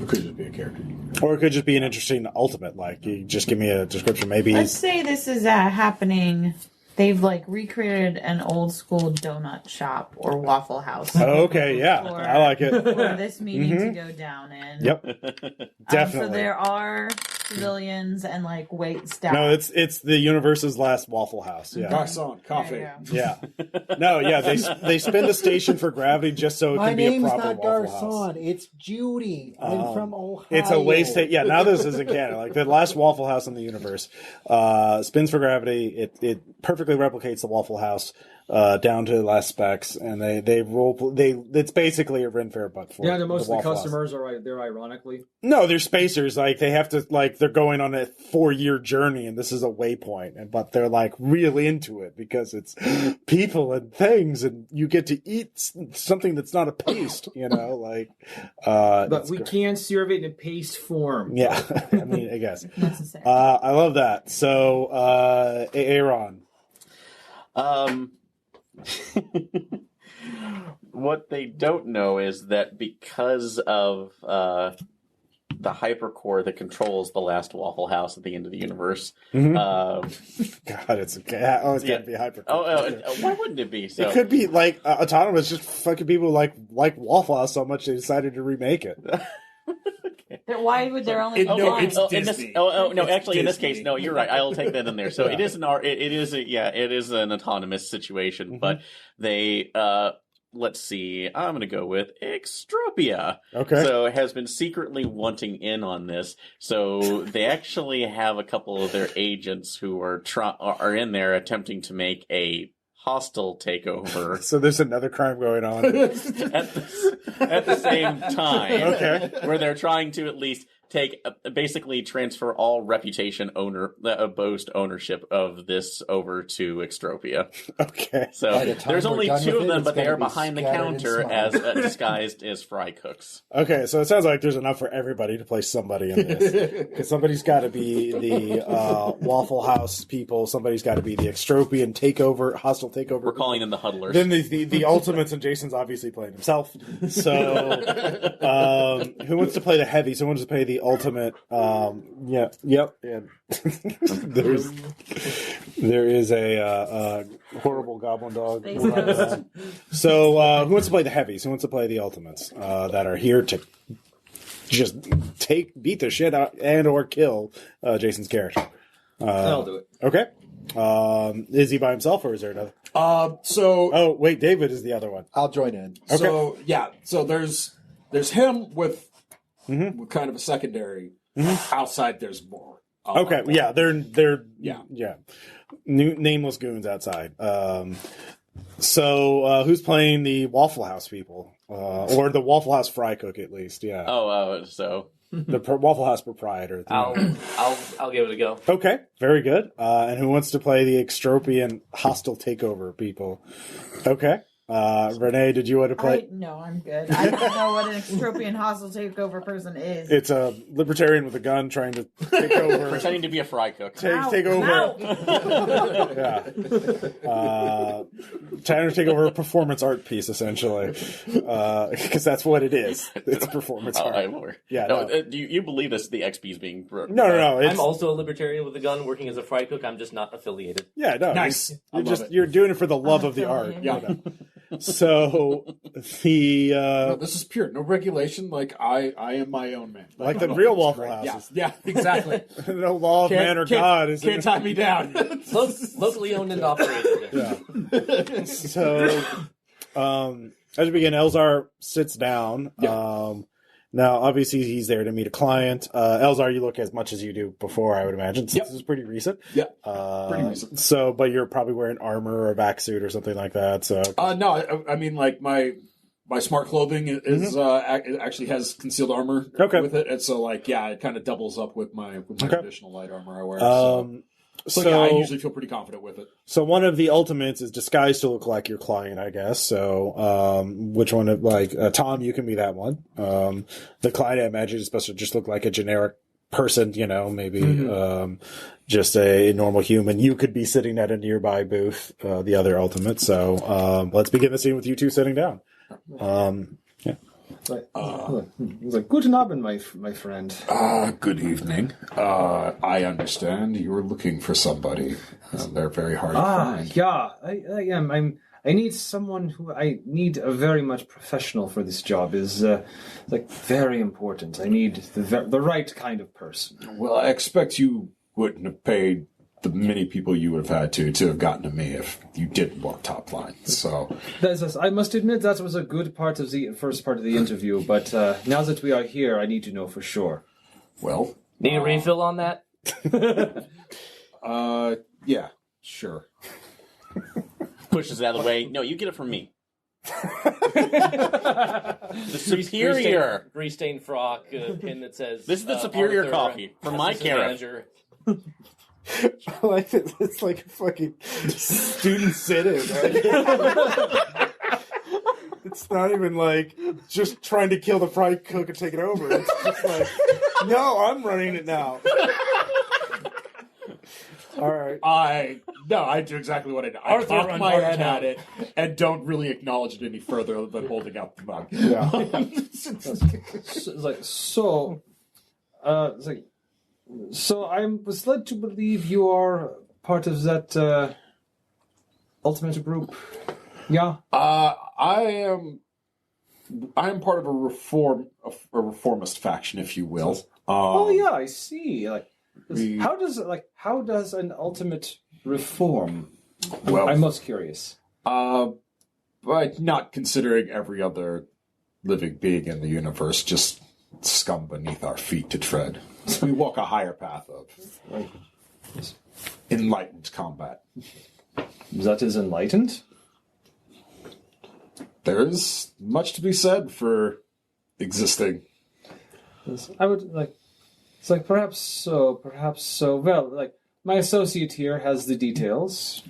it could just be a character. Or it could just be an interesting ultimate. Like, you just give me a description. Maybe. Let's say this is happening. They've like recreated an old school donut shop or Waffle House. Okay, yeah, I like it. For this meeting to go down in. Yep, definitely. So there are civilians and like wait staff. No, it's the universe's last Waffle House. Yeah, Garçon, coffee. Yeah, no, yeah. They spin the station for gravity just so it can be a proper not Waffle Garçon. House. It's Judy. I'm from Ohio. It's a way station. Yeah, now this isn't canon. Like the last Waffle House in the universe spins for gravity. It perfectly replicates the Waffle House down to the last specs, and it's basically a Ren Fair, but for most of the Waffle customers are they're ironically. No, they're spacers. Like they have to they're going on a 4-year journey, and this is a waypoint, but they're like really into it because it's people and things, and you get to eat something that's not a paste, you know, like. But we can serve it in a paste form. Yeah, I mean, I guess. I love that. So, Aaron. What they don't know is that because of the hypercore that controls the last Waffle House at the end of the universe. God, it's always got to be hypercore. Why wouldn't it be? So it could be like autonomous. Just fucking people like Waffle House so much they decided to remake it. Why would there only be one? No, actually, in this case, no, you're right. I'll take that in there. So it is an autonomous situation, but they let's see. I'm going to go with Extropia. Okay. So has been secretly wanting in on this. So they actually have a couple of their agents who are in there attempting to make a hostile takeover. So there's another crime going on at the same time. Okay. Where they're trying to at least basically transfer all reputation boast ownership of this over to Extropia. Okay. So there's only 2 of them, but they are behind the counter as disguised as fry cooks. Okay, so it sounds like there's enough for everybody to play somebody in this. Because somebody's got to be the Waffle House people. Somebody's got to be the Extropian hostile takeover. We're calling them the huddlers. Then the Ultimates, and Jason's obviously playing himself. So who wants to play the heavies? Who wants to play the ultimate? Yep. And there is a horrible goblin dog. So who wants to play the heavies? Who wants to play the ultimates that are here to just beat the shit out and or kill Jason's character? I'll do it. Okay. Is he by himself or is there another? Oh, wait, David is the other one. I'll join in. Okay. So yeah, so there's him with kind of a secondary. Outside, there's more. Okay, yeah, they're Yeah. Nameless goons outside. So who's playing the Waffle House people, or the Waffle House fry cook at least? Yeah. So The Waffle House proprietor. I'll give it a go. Okay, very good. And who wants to play the extropian hostile takeover people? Okay. Renee, did you want to play? No, I'm good. I don't know what an extropian hostile takeover person is. It's a libertarian with a gun trying to take over. Pretending to be a fry cook. Take over. Yeah. Trying to take over a performance art piece, essentially. Because that's what it is. It's performance art. Yeah. No. Do you believe this? The XP is being No. I'm also a libertarian with a gun working as a fry cook. I'm just not affiliated. Yeah, no. Nice. You're doing it for the love of the art. Yeah. So the No, this is pure. No regulation. Like I am my own man. like the real Waffle Houses. Yeah, exactly. No law of man or God is can't tie me down. Locally owned and operated. Yeah. So, as we begin, Eleazar sits down. Yeah. Now, obviously, he's there to meet a client. Eleazar, you look as much as you do before, I would imagine. Since This is pretty recent. Yeah, pretty recent. So, but you're probably wearing armor or a vac suit or something like that. So, no, I mean, like my smart clothing is it actually has concealed armor with it, and so like it kind of doubles up with my traditional light armor I wear. So I usually feel pretty confident with it. So one of the ultimates is disguised to look like your client, I guess. So which one? Tom, you can be that one. The client, I imagine, is supposed to just look like a generic person, maybe just a normal human. You could be sitting at a nearby booth, the other ultimate. So let's begin the scene with you two sitting down. He's like, "Guten Abend, my friend." Good evening. I understand you were looking for somebody. They're very hard to find. Yeah, I am. I need someone who I need a very much professional for this job. Is very important. I need the right kind of person. Well, I expect you wouldn't have paid the many people you would have had to have gotten to me if you didn't want top line. So I must admit that was a good part of the first part of the interview. But now that we are here, I need to know for sure. Well, need a refill on that? Yeah, sure. Pushes it out of the way. No, you get it from me. The superior grease-stained frock pin that says this is the superior Arthur, coffee from my character. I like it. It's like a fucking student sit-in. Right? It's not even like just trying to kill the fry cook and take it over. It's just like, no, I'm running it now. All right. I do exactly what I do. I cock my head at it and don't really acknowledge it any further than holding out the mug. Yeah. So I was led to believe you are part of that ultimate group. Yeah. I am part of a reformist faction, if you will. I see. How does an ultimate reform? Well, I'm most curious. But not considering every other living being in the universe just scum beneath our feet to tread. We walk a higher path of enlightened combat. That is enlightened? There is much to be said for existing. I would it's perhaps so. Well, my associate here has the details.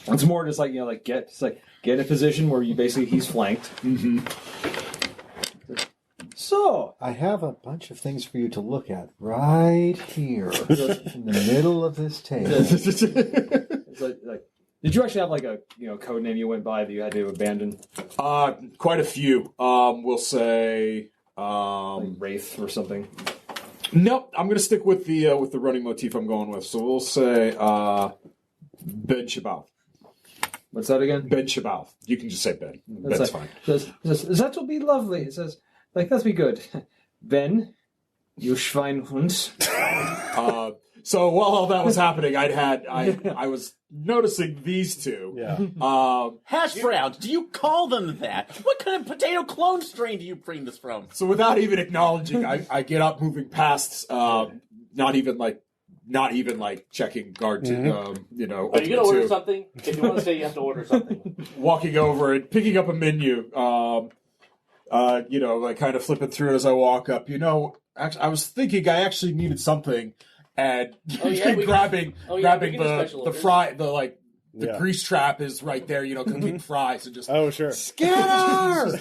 It's more just get in a position where he's flanked. Mm-hmm. So I have a bunch of things for you to look at right here in the middle of this table. It's did you actually have a code name you went by that you had to abandon? Quite a few. We'll say Wraith or something. Nope, I'm going to stick with the running motif I'm going with. So we'll say Ben Shabath. What's that again? Ben Shabath. You can just say Ben. Ben's fine. That will be lovely. It says, that'll be good. Ben, you Schweinhund. So while all that was happening, I was noticing these two. Yeah. Hash browns. Do you call them that? What kind of potato clone strain do you bring this from? So without even acknowledging, I get up, moving past, not even checking guard to, you know. Are you gonna order something? If you want to say you have to order something. Walking over and picking up a menu, you know, like kind of flipping through it as I walk up. You know, actually, I was thinking I actually needed something, and grabbing the fry, the grease trap is right there. You know, cooking fries and just Sure. Skinner!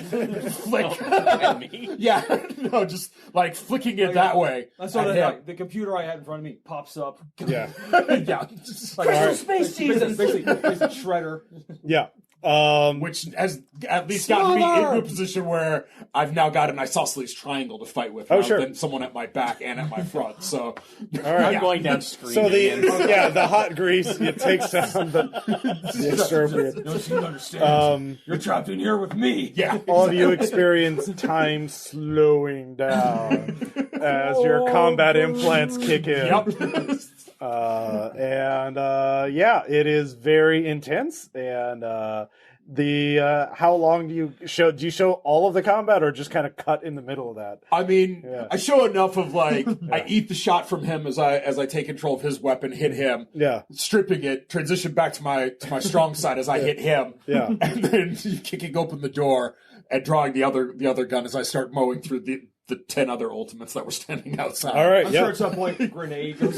flick. Yeah, no, just like flicking it that way. That's what the computer I had in front of me pops up. Yeah. Yeah, Like, Space Jesus! Basically shredder. Yeah. Which has at least gotten me into a position where I've now got an isosceles triangle to fight with, rather than someone at my back and at my front. So, I'm going down screen. So the hot grease, it takes down the exterminate. Don't you understand? You're trapped in here with me. Yeah, All of you experience time slowing down as your combat implants kick in. Yep. It is very intense. And how long do you show? Do you show all of the combat, or just kind of cut in the middle of that? I mean, I show enough of like I eat the shot from him as I take control of his weapon, hit him, stripping it, transition back to my strong side as I hit him, and then kicking open the door and drawing the other gun as I start mowing through the 10 other ultimates that were standing outside. All right, I'm sure at some point grenade goes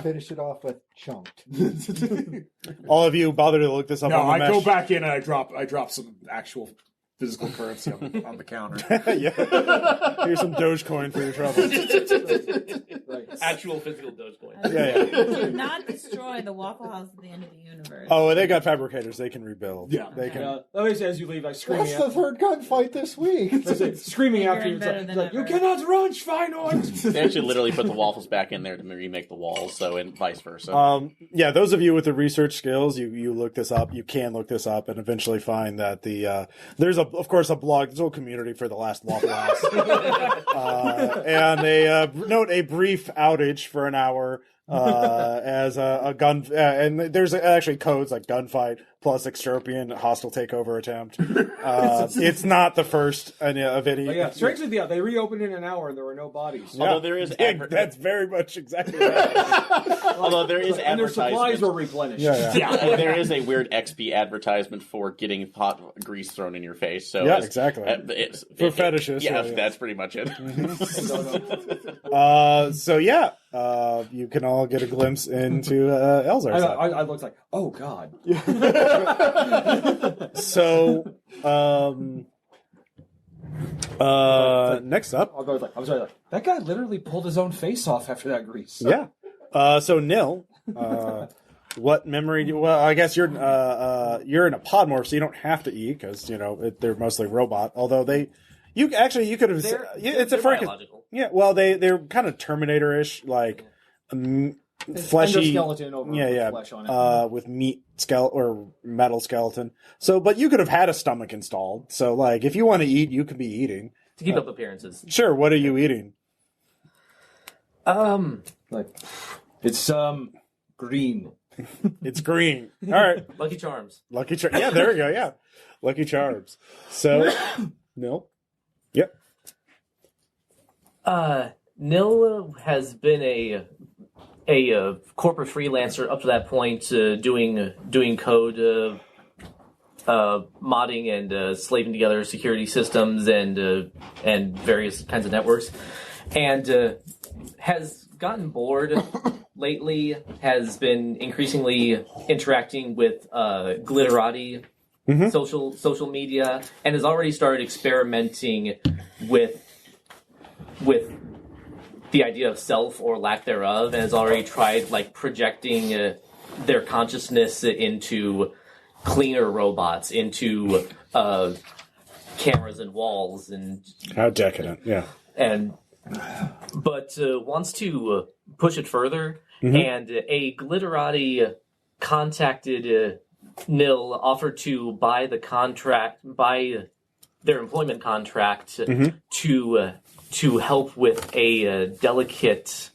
Finish it off with chunked. All of you bother to look this up No, on the mesh? go back in and I drop some actual physical currency on the counter. Here's some Dogecoin for your trouble. Actual physical Dogecoin. Do not destroy the Waffle House at the end of the universe. Oh, they got fabricators. They can rebuild. Yeah. They can. Let me say, as you leave, I scream That's the third gunfight this week. screaming Bigger after you. and It's better like, than you ever. cannot run, Schweinoid! They actually literally put the waffles back in there to remake the walls, so and vice versa. Those of you with the research skills, you look this up. You can look this up and eventually find that there's of course a blog. There's a whole community for the last Waffle House, and they note a brief outage for an hour as a gun, and there's actually codes like gunfight plus extirpian hostile takeover attempt. It's not the first of any. But strangely, they reopened in an hour and there were no bodies. Although there is that's very much exactly that. although there is And their supplies advertisement. were replenished. And there is a weird XP advertisement for getting hot grease thrown in your face. So exactly. For fetishists. That's pretty much it. You can all get a glimpse into Eleazar's side. I looked like, oh god. So, next up, I was like, that guy literally pulled his own face off after that grease. yeah. So Nil, what memory? I guess you're in a podmorph, so you don't have to eat because they're mostly robot. Although you could have. It's a freaking biological. Yeah. Well, they're kind of Terminator-ish, like fleshy skeleton over flesh on it. with meat or metal skeleton. So, but you could have had a stomach installed. So, like, if you want to eat, you could be eating To keep up appearances. Sure. What are you eating? It's green. It's green. All right. Lucky Charms. Lucky Charms. Yeah, there we go. Yeah. Lucky Charms. So, no. Yep. Nil has been a corporate freelancer up to that point, doing code, modding and slaving together security systems and various kinds of networks, and has gotten bored lately. Has been increasingly interacting with glitterati social media, and has already started experimenting with the idea of self or lack thereof, and has already tried projecting their consciousness into cleaner robots, into cameras and walls, and how decadent, yeah. But wants to push it further, and a glitterati contacted Nil, offered to buy the their employment contract to help with a delicate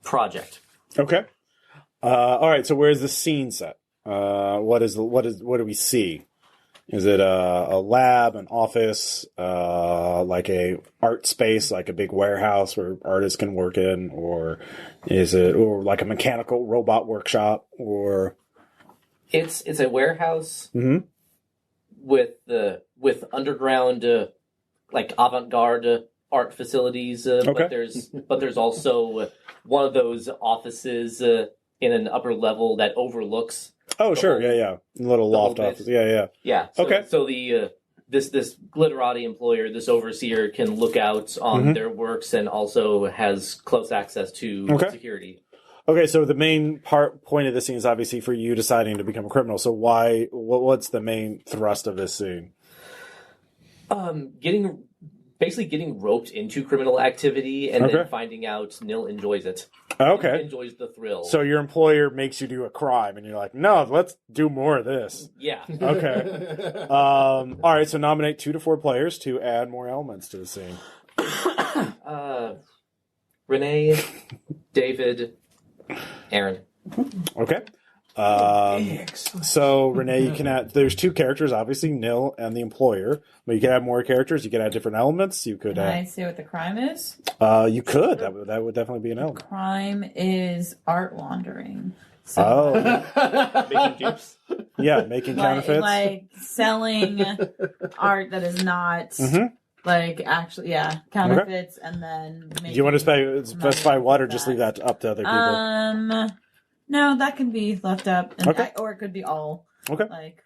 project. Okay. All right. So where's the scene set? What do we see? Is it a lab, an office, like a art space, like a big warehouse where artists can work in, or is it like a mechanical robot workshop, or? It's a warehouse with underground like avant-garde art facilities, Okay. but there's also one of those offices in an upper level that overlooks. Oh, sure, whole- yeah. Little loft whole office, bit. yeah. Yeah. So, Okay. So the this glitterati employer, this overseer, can look out on their works and also has close access to security. Okay, so the main point of this scene is obviously for you deciding to become a criminal. So what's the main thrust of this scene? Getting roped into criminal activity and then finding out Nil enjoys it. Okay. He enjoys the thrill. So your employer makes you do a crime, and you're like, no, let's do more of this. Yeah. Okay. All right, so nominate 2 to 4 players to add more elements to the scene. Renee, David, Aaron. Okay. So Renee, you can add. There's 2 characters, obviously Nil and the employer. But you can add more characters. You can add different elements. You could. Can I say what the crime is? You could. That would definitely be an element. Crime is art laundering. So, Making dupes. Yeah, making counterfeits. like selling art that is not like actually, counterfeits, and then. Do you want to specify what, or just leave that up to other people? No, that can be left up, or it could be all. Okay. Like.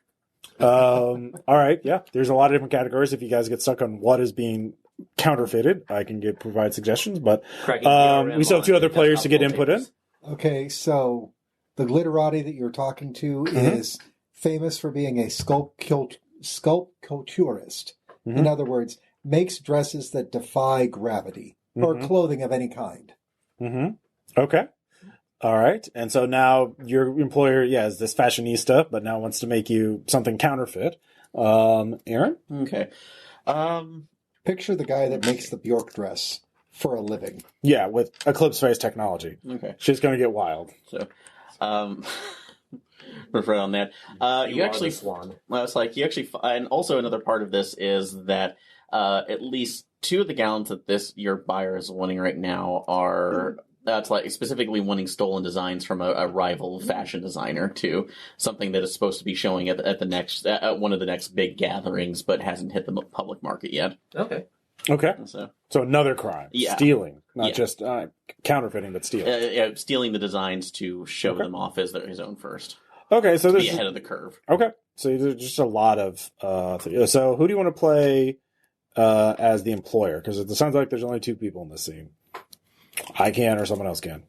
All right. Yeah. There's a lot of different categories. If you guys get stuck on what is being counterfeited, I can provide suggestions. But we still have 2 other players to get input in. Okay, so the glitterati that you're talking to is famous for being a sculpturist. In other words, makes dresses that defy gravity or clothing of any kind. Okay. All right. And so now your employer, is this fashionista, but now wants to make you something counterfeit. Aaron? Okay. Picture the guy that makes the Bjork dress for a living. Yeah, with Eclipse face technology. Okay. She's going to get wild. So, refer on that. You actually, swan. well, it's like you actually, and also another part of this is that at least 2 of the gowns that your buyer is wanting right now are. That's like specifically wanting stolen designs from a rival fashion designer to something that is supposed to be showing at the next one of the next big gatherings, but hasn't hit the public market yet. Okay. So another crime. Yeah. Stealing. Not just counterfeiting, but stealing. Stealing the designs to show them off as his own first. Okay, so be ahead of the curve. Okay, so there's just a lot of. So who do you want to play as the employer? Because it sounds like there's only 2 people in this scene. I can, or someone else can.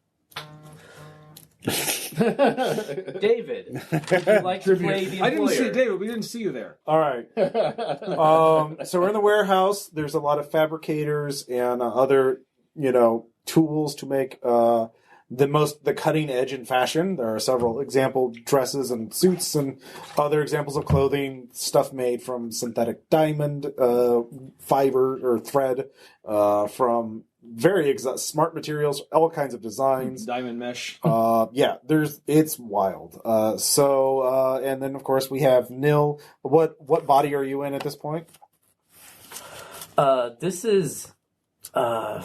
David, would you like to play the employer? I didn't see David. We didn't see you there. All right. So we're in the warehouse. There's a lot of fabricators and other, tools to make the cutting edge in fashion. There are several example dresses and suits and other examples of clothing, stuff made from synthetic diamond, fiber or thread, from very smart materials, all kinds of designs. Diamond mesh. It's wild. And then of course we have Nil. What body are you in at this point? This is. Or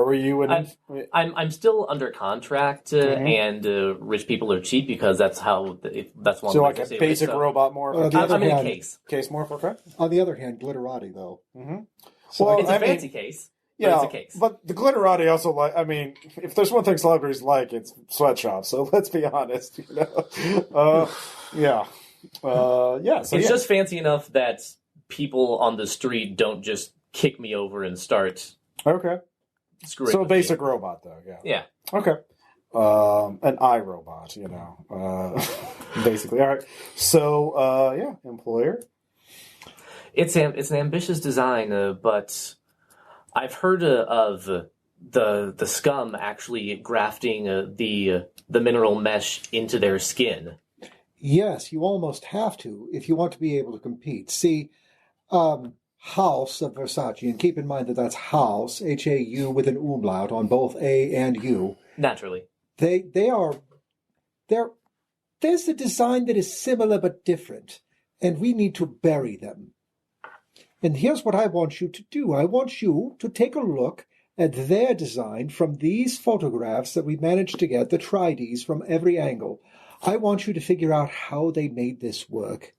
were you in? I'm still under contract, and rich people are cheap because that's how that's one. So like a basic robot morph. I'm in a case. Case morph, okay. On the other hand, glitterati though. So It's a fancy case. Yeah, but it's a case. But the glitterati also if there's one thing celebrities like, it's sweatshops. So let's be honest, So it's just fancy enough that people on the street don't just kick me over and start. Okay. Screwing so with basic me. robot though, yeah. Yeah. Okay. An iRobot, basically. All right. So employer. It's an ambitious design, but I've heard of the scum actually grafting the mineral mesh into their skin. Yes, you almost have to if you want to be able to compete. See, House of Versace, and keep in mind that that's House, H-A-U with an umlaut on both A and U. Naturally. There's a design that is similar but different, and we need to bury them. And here's what I want you to do. I want you to take a look at their design from these photographs that we managed to get, the trids from every angle. I want you to figure out how they made this work.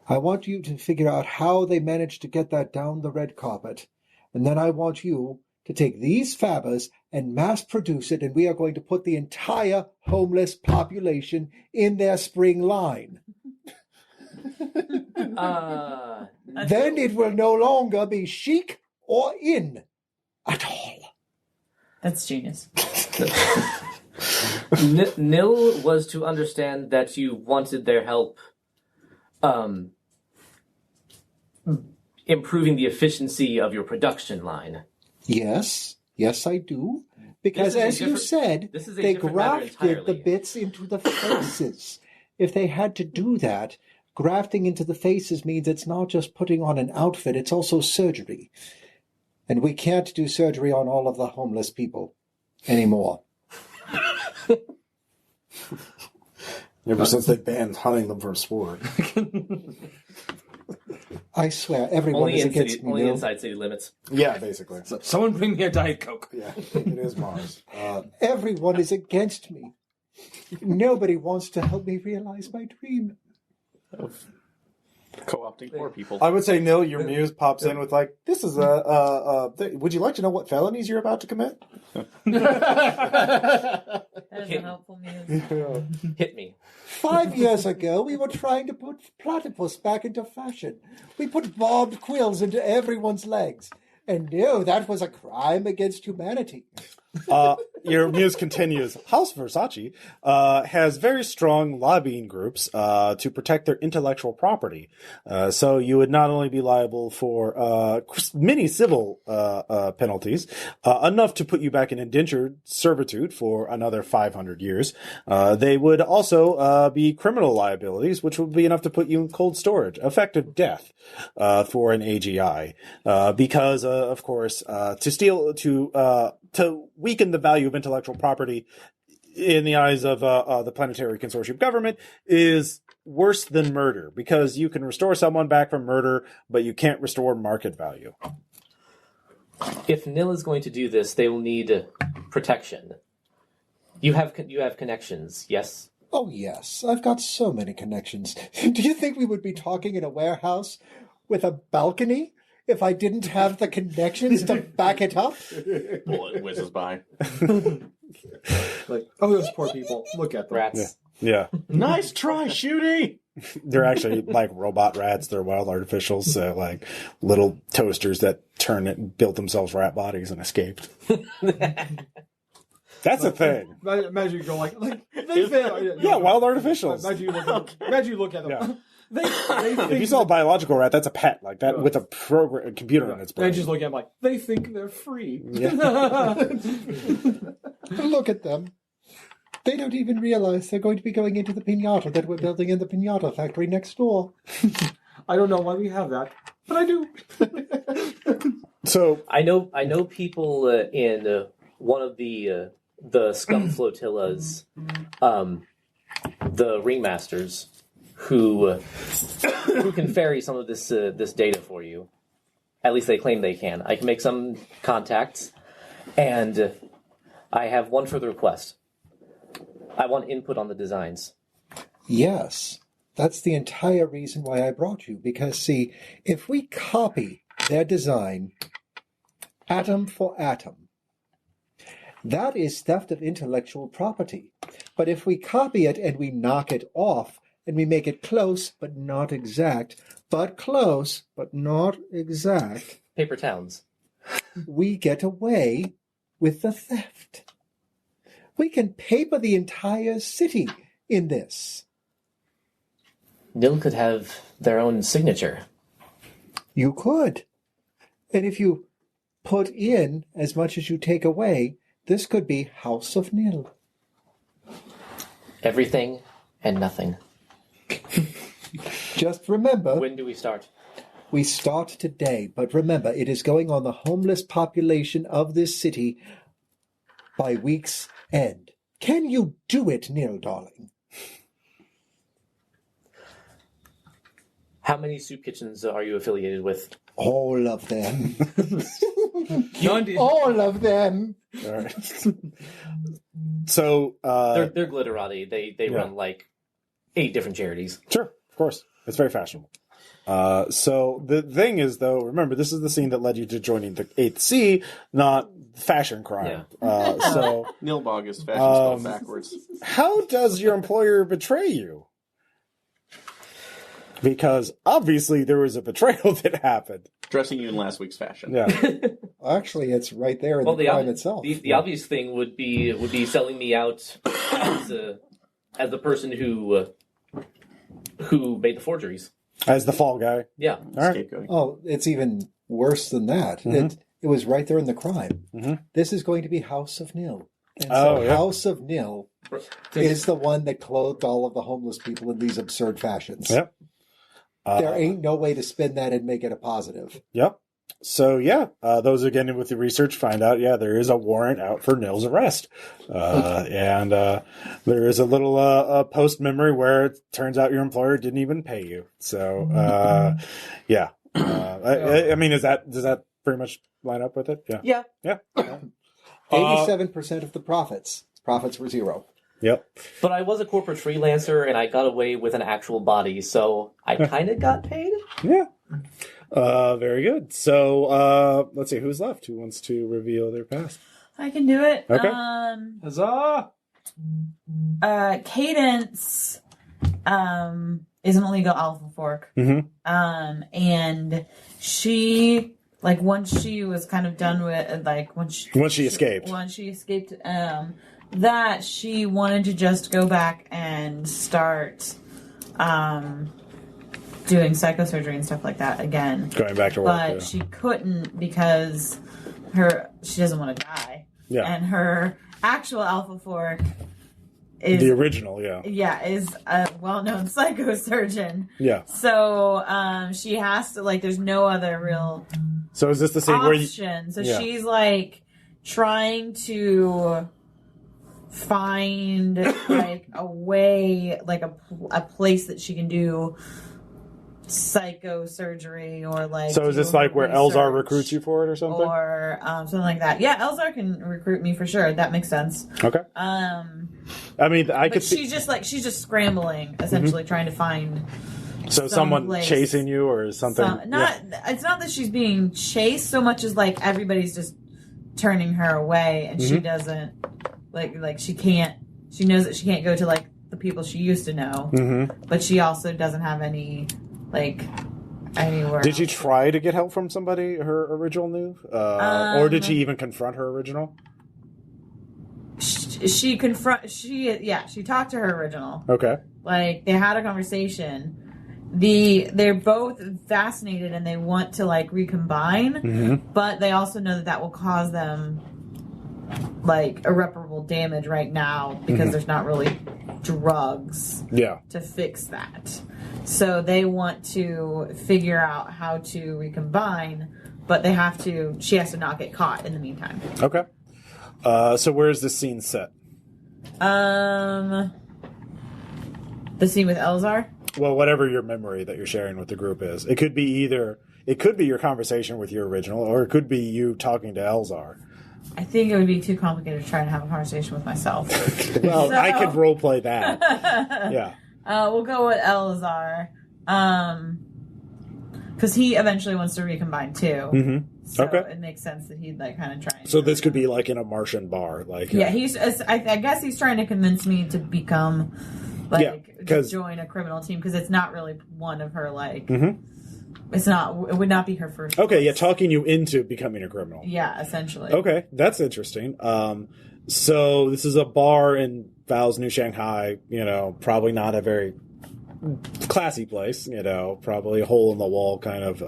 I want you to figure out how they managed to get that down the red carpet. And then I want you to take these fabbers and mass produce it, and we are going to put the entire homeless population in their spring line. Then it will no longer be chic or in at all. That's genius. Nil was to understand that you wanted their help improving the efficiency of your production line. Yes, I do. Because as you said, they grafted the bits into the faces. If they had to do that, grafting into the faces means it's not just putting on an outfit, it's also surgery. And we can't do surgery on all of the homeless people anymore. Ever since they banned hunting them for a sport. I swear, everyone is against me. Only inside city limits. Yeah, basically. So, someone bring me a Diet Coke. Yeah, it is Mars. Everyone is against me. Nobody wants to help me realize my dream. Co-opting poor people. I would say, Nil, your muse pops in with like, this is would you like to know what felonies you're about to commit? That is a helpful muse. Hit me. 5 years ago, we were trying to put platypus back into fashion. We put bobbed quills into everyone's legs. And no, that was a crime against humanity. Your muse continues. House Versace has very strong lobbying groups to protect their intellectual property. So you would not only be liable for many civil penalties, enough to put you back in indentured servitude for another 500 years. They would also be criminal liabilities, which would be enough to put you in cold storage, effective death for an AGI. Because, of course, to weaken the value of intellectual property in the eyes of the Planetary Consortium government is worse than murder, because you can restore someone back from murder, but you can't restore market value. If Nil is going to do this, they will need protection. You have connections, yes? Oh, yes. I've got so many connections. Do you think we would be talking in a warehouse with a balcony if I didn't have the connections to back it up? Bullet whizzes by. Like, oh, those poor people. Look at them. Rats. Yeah. Nice try, Shooty! They're actually like robot rats. They're wild artificials. So like little toasters that built themselves rat bodies and escaped. That's a thing. Imagine you go like they fail. Yeah, wild artificials. Imagine you look at them. Imagine you look at them. Yeah. They think If you saw a biological rat, that's a pet, like that, with a computer in its brain. They just look at them like, they think they're free. Yeah. Look at them. They don't even realize they're going to be going into the piñata that we're building in the piñata factory next door. I don't know why we have that, but I do. So I know people in one of the scum flotillas, the ringmasters, who can ferry some of this data for you. At least they claim they can. I can make some contacts, and I have one further request. I want input on the designs. Yes, that's the entire reason why I brought you. Because, see, if we copy their design atom for atom, that is theft of intellectual property. But if we copy it and we knock it off, and we make it close but not exact, but close but not exact, Paper towns. we get away with the theft. We can paper the entire city in this. Nil could have their own signature. You could. And if you put in as much as you take away, this could be House of Nil. Everything And nothing. Just remember, When do we start? we start today, but remember, it is going on the homeless population of this city by week's end. Can you do it, Neil, darling? How many soup kitchens are you affiliated with? All of them. None. All of them. All right. So, They're glitterati. They run like 8 different charities. sure, of course. It's very fashionable. So the thing is, though, remember, this is the scene that led you to joining the 8th C, not fashion crime. So Nilbog is fashion spelled backwards. how does your employer betray you? Because obviously there was a betrayal that happened. Dressing you in last week's fashion. Yeah. Actually, it's right there in the crime itself. The obvious thing would be selling me out as the person who made the forgeries. As the fall guy. Yeah. All right. Scapegoating. Oh, it's even worse than that. Mhm. It was right there in the crime. Mhm. This is going to be House of Nil. And Oh, so yeah. House of Nil is the one that clothed all of the homeless people in these absurd fashions. Yep. There ain't no way to spin that and make it a positive. Yep. So, yeah, those again with the research find out, there is a warrant out for Nil's arrest. And there is a little post memory where it turns out your employer didn't even pay you. So, yeah. I mean, does that pretty much line up with it? Yeah. Yeah. Yeah. 87% of the profits. Profits were zero. Yep. But I was a corporate freelancer and I got away with an actual body, so I kind of got paid. Yeah. Very good. So, let's see, who's left? Who wants to reveal their past? I can do it. Okay. Huzzah! Cadence is an illegal alpha fork. Mm-hmm. And she, like, once she was kind of done with, like, once she escaped, that she wanted to just go back and start doing psychosurgery and stuff like that again. Going back to work. But she couldn't because she doesn't want to die. Yeah. And her actual alpha fork is the original, yeah. Yeah, is a well-known psychosurgeon. Yeah. So she has to, like, there's no other real So is this the scene where you... option. So Yeah. she's like trying to find like a way, like a place that she can do psychosurgery or like. So is this do like where research Eleazar recruits you for it or something? or something like that? Yeah, Eleazar can recruit me for sure. That makes sense. Okay. I mean, I But could see... she's just scrambling, essentially trying to find. So someone someplace. chasing you or something? It's not that she's being chased so much as like everybody's just turning her away, and she doesn't like she can't. She knows that she can't go to like the people she used to know, but she also doesn't have any like anywhere. Did she try to get help from somebody her original knew, or did she even confront her original? She talked to her original. Okay. Like they had a conversation. They're both fascinated and they want to like recombine, but they also know that will cause them like irreparable damage right now because there's not really drugs to fix that. So they want to figure out how to recombine, but she has to not get caught in the meantime. Okay. So where is this scene set? The scene with Eleazar? Well, whatever your memory that you're sharing with the group is. It could be your conversation with your original, or it could be you talking to Eleazar. I think it would be too complicated to try and have a conversation with myself. Well, I could roleplay that. Yeah. We'll go with Eleazar. Because he eventually wants to recombine too. So Okay. it makes sense that he'd like kind of try. So this could be like in a Martian bar, like Yeah, I guess he's trying to convince me to become to join a criminal team because it's not really one of her like. It's not. It would not be her first. Okay, choice. yeah, talking you into becoming a criminal. Yeah, essentially. Okay, that's interesting. So this is a bar in Val's New Shanghai. Probably not a very classy place. Probably a hole in the wall kind of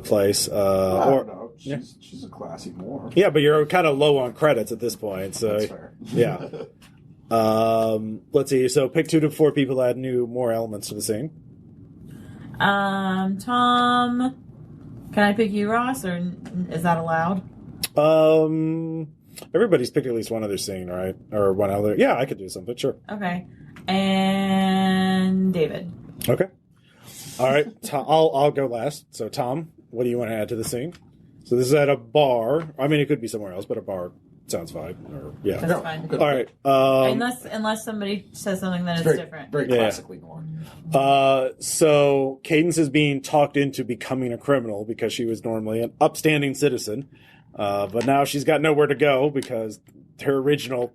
place. I don't know. She's a classy morph. Yeah, but you're kind of low on credits at this point. So That's fair. yeah. Let's see. So pick 2 to 4 people that add more elements to the scene. Tom, can I pick you, Ross, or is that allowed? Everybody's picked at least one other scene, right? Or one other. Yeah, I could do something. Sure. Okay. And David. Okay. All right. I'll go last. So Tom, what do you want to add to the scene? So this is at a bar. I mean, it could be somewhere else, but a bar sounds fine. Or, yeah. That's fine. All right. Unless somebody says something that is different. Very classically normal. So Cadence is being talked into becoming a criminal because she was normally an upstanding citizen. But now she's got nowhere to go because her original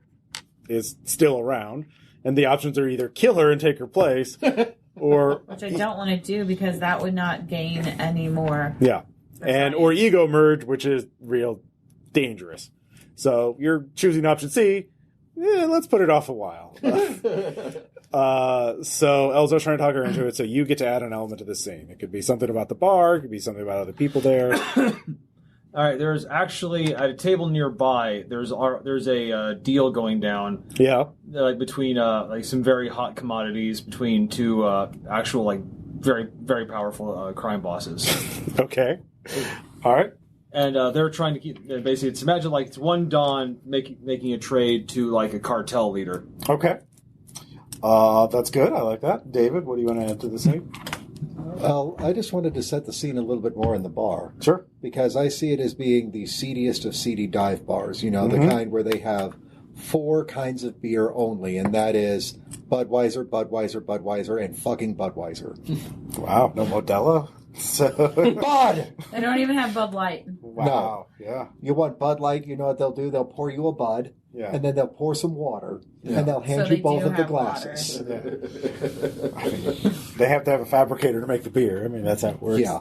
is still around. And the options are either kill her and take her place or... Which I don't want to do because that would not gain any more. Yeah. Or ego merge, which is real dangerous. So you're choosing option C. Let's put it off a while. So Eleazar's trying to talk her into it, so you get to add an element to the scene. It could be something about the bar, it could be something about other people there. All right, there's actually at a table nearby. There's a deal going down. Yeah, like between like some very hot commodities between 2 actual like very very powerful crime bosses. Okay, all right. And they're trying to keep basically. Imagine like it's one Don making a trade to like a cartel leader. Okay, that's good. I like that. David, what do you want to add to the scene? Well, I just wanted to set the scene a little bit more in the bar. Sure. Because I see it as being the seediest of seedy dive bars, you know, the kind where they have 4 kinds of beer only, and that is Budweiser, Budweiser, Budweiser, and fucking Budweiser. Wow, no Modelo? Bud! They don't even have Bud Light. Wow, no. Yeah. You want Bud Light, you know what they'll do? They'll pour you a Bud, and then they'll pour some water, and they'll hand you both of the glasses. I mean, they have to have a fabricator to make the beer. I mean, that's how it works. Yeah.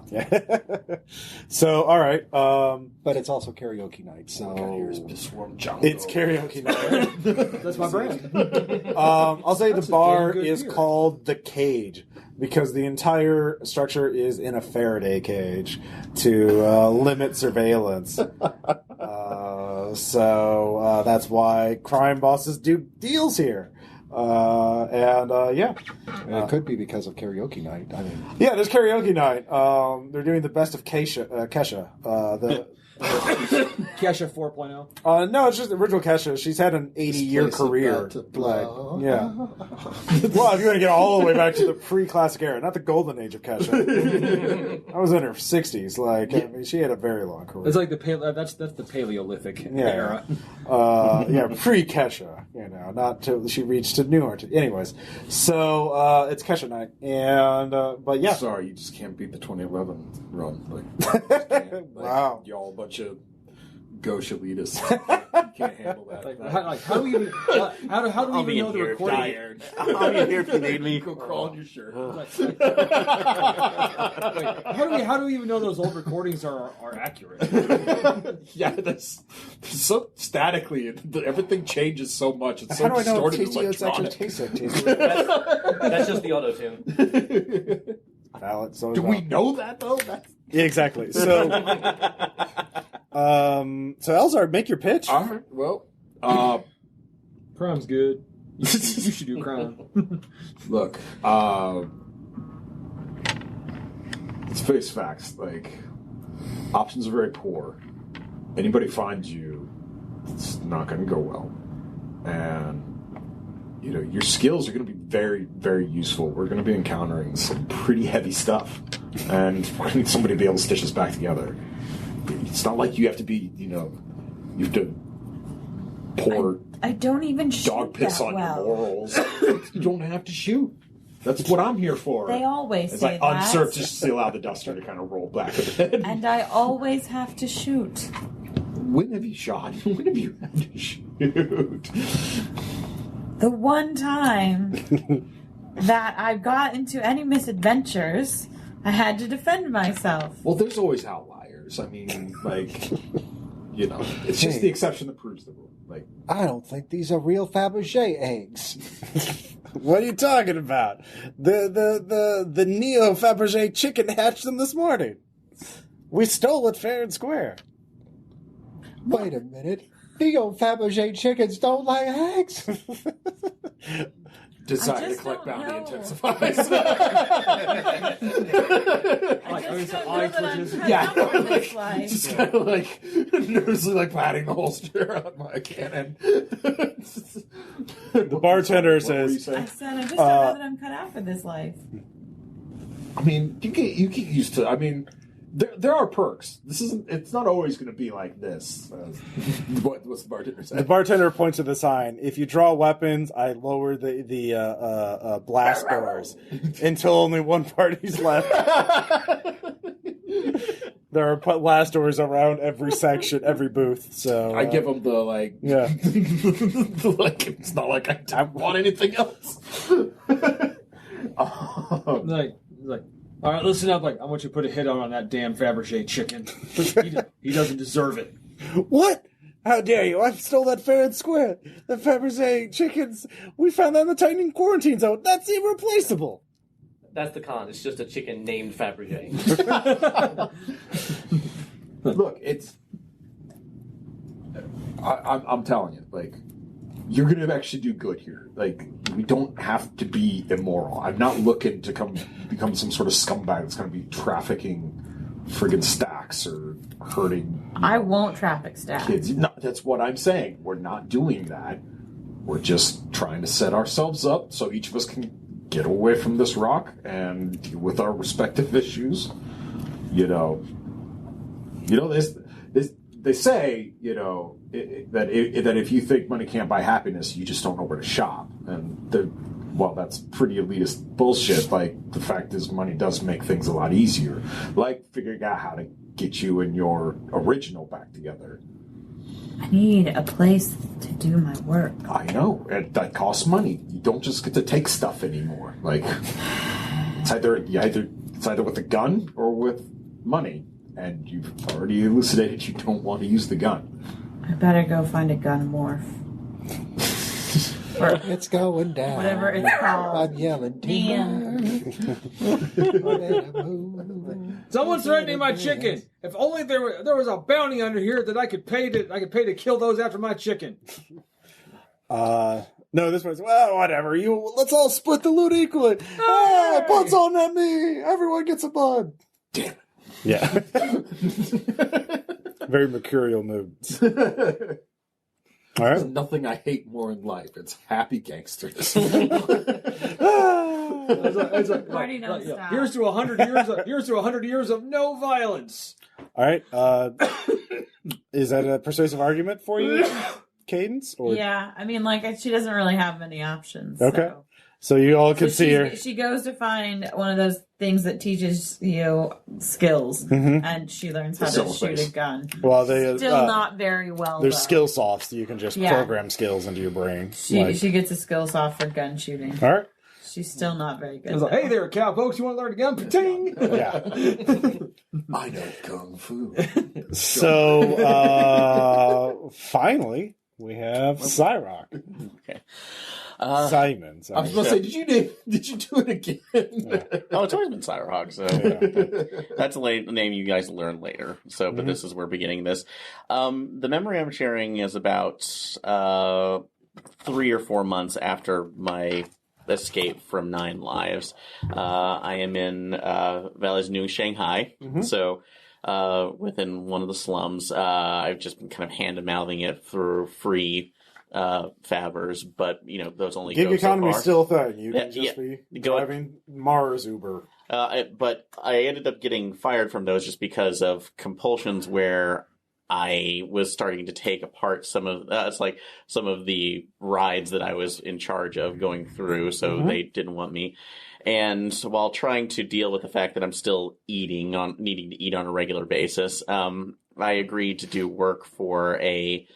So, all right. But it's also karaoke night, so... It's karaoke night. That's my brand. I'll say That's the bar is is called The Cage because the entire structure is in a Faraday cage to limit surveillance. So that's why crime bosses do deals here. It could be because of karaoke night. I mean, yeah, there's karaoke night. They're doing the best of Kesha. Kesha 4.0. No, it's just the original Kesha. She's had an 80-year career. Yeah. Well, if you want to get all the way back to the pre-classic era, not the golden age of Kesha. I was in her 60s. Like, I mean, she had a very long career. It's like that's the Paleolithic era. Pre-Kesha. You know, not till she reached to New Orleans. Anyways, so it's Kesha night, and but yeah. Sorry, you just can't beat the 2011 run. Wow, y'all a bunch of gauche elitists. You can't handle that. How do we even know the recording? I'll be here if you need me. Go crawl in your shirt. How do we even know those old recordings are accurate? Yeah, that's so statically. Everything changes so much. It's so how do I know distorted it's actually tastes like? That's just the auto tune. Valid. So do we know that though? Yeah, exactly. So, so Eleazar, make your pitch. All right. Well, Crime's good. You should do crime. Look, let's face facts. Like, options are very poor. Anybody finds you, it's not going to go well. And, you know, your skills are going to be very, very useful. We're going to be encountering some pretty heavy stuff. And we're going to need somebody to be able to stitch us back together. It's not like you have to be, you know, you have to pour I don't even shoot dog piss that on well. your morals. You don't have to shoot. That's what I'm here for. They always it's say like that. unserved, just allow the duster to kind of roll back a bit. And I always have to shoot. When have you shot? When have you had to shoot? The one time that I got into any misadventures, I had to defend myself. Well, there's always outliers. I mean, like, you know, it's just the exception that proves the rule. Like, I don't think these are real Fabergé eggs. What are you talking about? The Neo Fabergé chicken hatched them this morning. We stole it fair and square. Wait a minute. The old Fabergé chickens don't like eggs. Desire to just collect don't bounty know. intensifies. Just kind of like nervously like patting the holster on my cannon. The bartender What were you says, saying? I said, I just don't know that I'm cut out for this life. I mean, you get used to. I mean, there are perks. It's not always going to be like this. What's the bartender say? the bartender points to the sign. If you draw weapons, I lower the blast doors until only one party's left. There are blast doors around every section, every booth. So I give them the like. Yeah. Like it's not like I don't want anything else. Like, all right, listen up. Like, I want you to put a hit on that damn Fabergé chicken. He doesn't deserve it. What? How dare you? I stole that fair and square. The Fabergé chickens. We found that in the Titan quarantine zone. That's irreplaceable. That's the con. It's just a chicken named Fabergé. Look, it's. I'm telling you, like, you're going to actually do good here. Like, we don't have to be immoral. I'm not looking to become some sort of scumbag that's going to be trafficking friggin' stacks or hurting. I won't traffic staff. Kids. No, that's what I'm saying. We're not doing that. We're just trying to set ourselves up so each of us can get away from this rock and deal with our respective issues. They say, that if you think money can't buy happiness, you just don't know where to shop. And that's pretty elitist bullshit. Like, the fact is, money does make things a lot easier. Like figuring out how to get you and your original back together. I need a place to do my work. I know. That costs money. You don't just get to take stuff anymore. Like, it's either with a gun or with money. And you've already elucidated you don't want to use the gun. I better go find a gun morph. Or It's going down. whatever it's called. I'm yelling. Damn. Someone's threatening my chicken. If only there was a bounty under here that I could pay to kill those after my chicken. No, this one's, well, whatever. Let's all split the loot equally. Hey, blood's on at me. Everyone gets a bud. Damn it. Yeah. Very mercurial moods. All There's right. nothing I hate more in life. It's happy gangsters. Party don't stop. Here's to 100 years. Here's to 100 years of no violence. All right. Is that a persuasive argument for you, Cadence? Or... Yeah, I mean, like, she doesn't really have many options. Okay. So you all can see her. She goes to find one of those things that teaches you skills, and she learns how to shoot a gun. Well, they Still not very well. There's though. skill softs. You can just program skills into your brain. She gets a skill soft for gun shooting. All right. She's still not very good. It's like, hey there, cowpokes, you want to learn a gun? Ting! Yeah. I know kung fu. So finally, we have SAIRC. Okay. Simon. I was going to say, did you do it again? Oh, it's always been SAIRC, so that's a name you guys learn later. So, but this is where we're beginning this. The memory I'm sharing is about 3 or 4 months after my escape from 9 Lives. I am in Valley's New Shanghai, so within one of the slums. I've just been kind of hand-to-mouthing it through free Fabbers, but those only Gig go economy so far. is still a thing. You can just be driving Mars Uber. But I ended up getting fired from those just because of compulsions where I was starting to take apart some of the rides that I was in charge of going through, so they didn't want me. And while trying to deal with the fact that I'm still needing to eat on a regular basis, I agreed to do work for a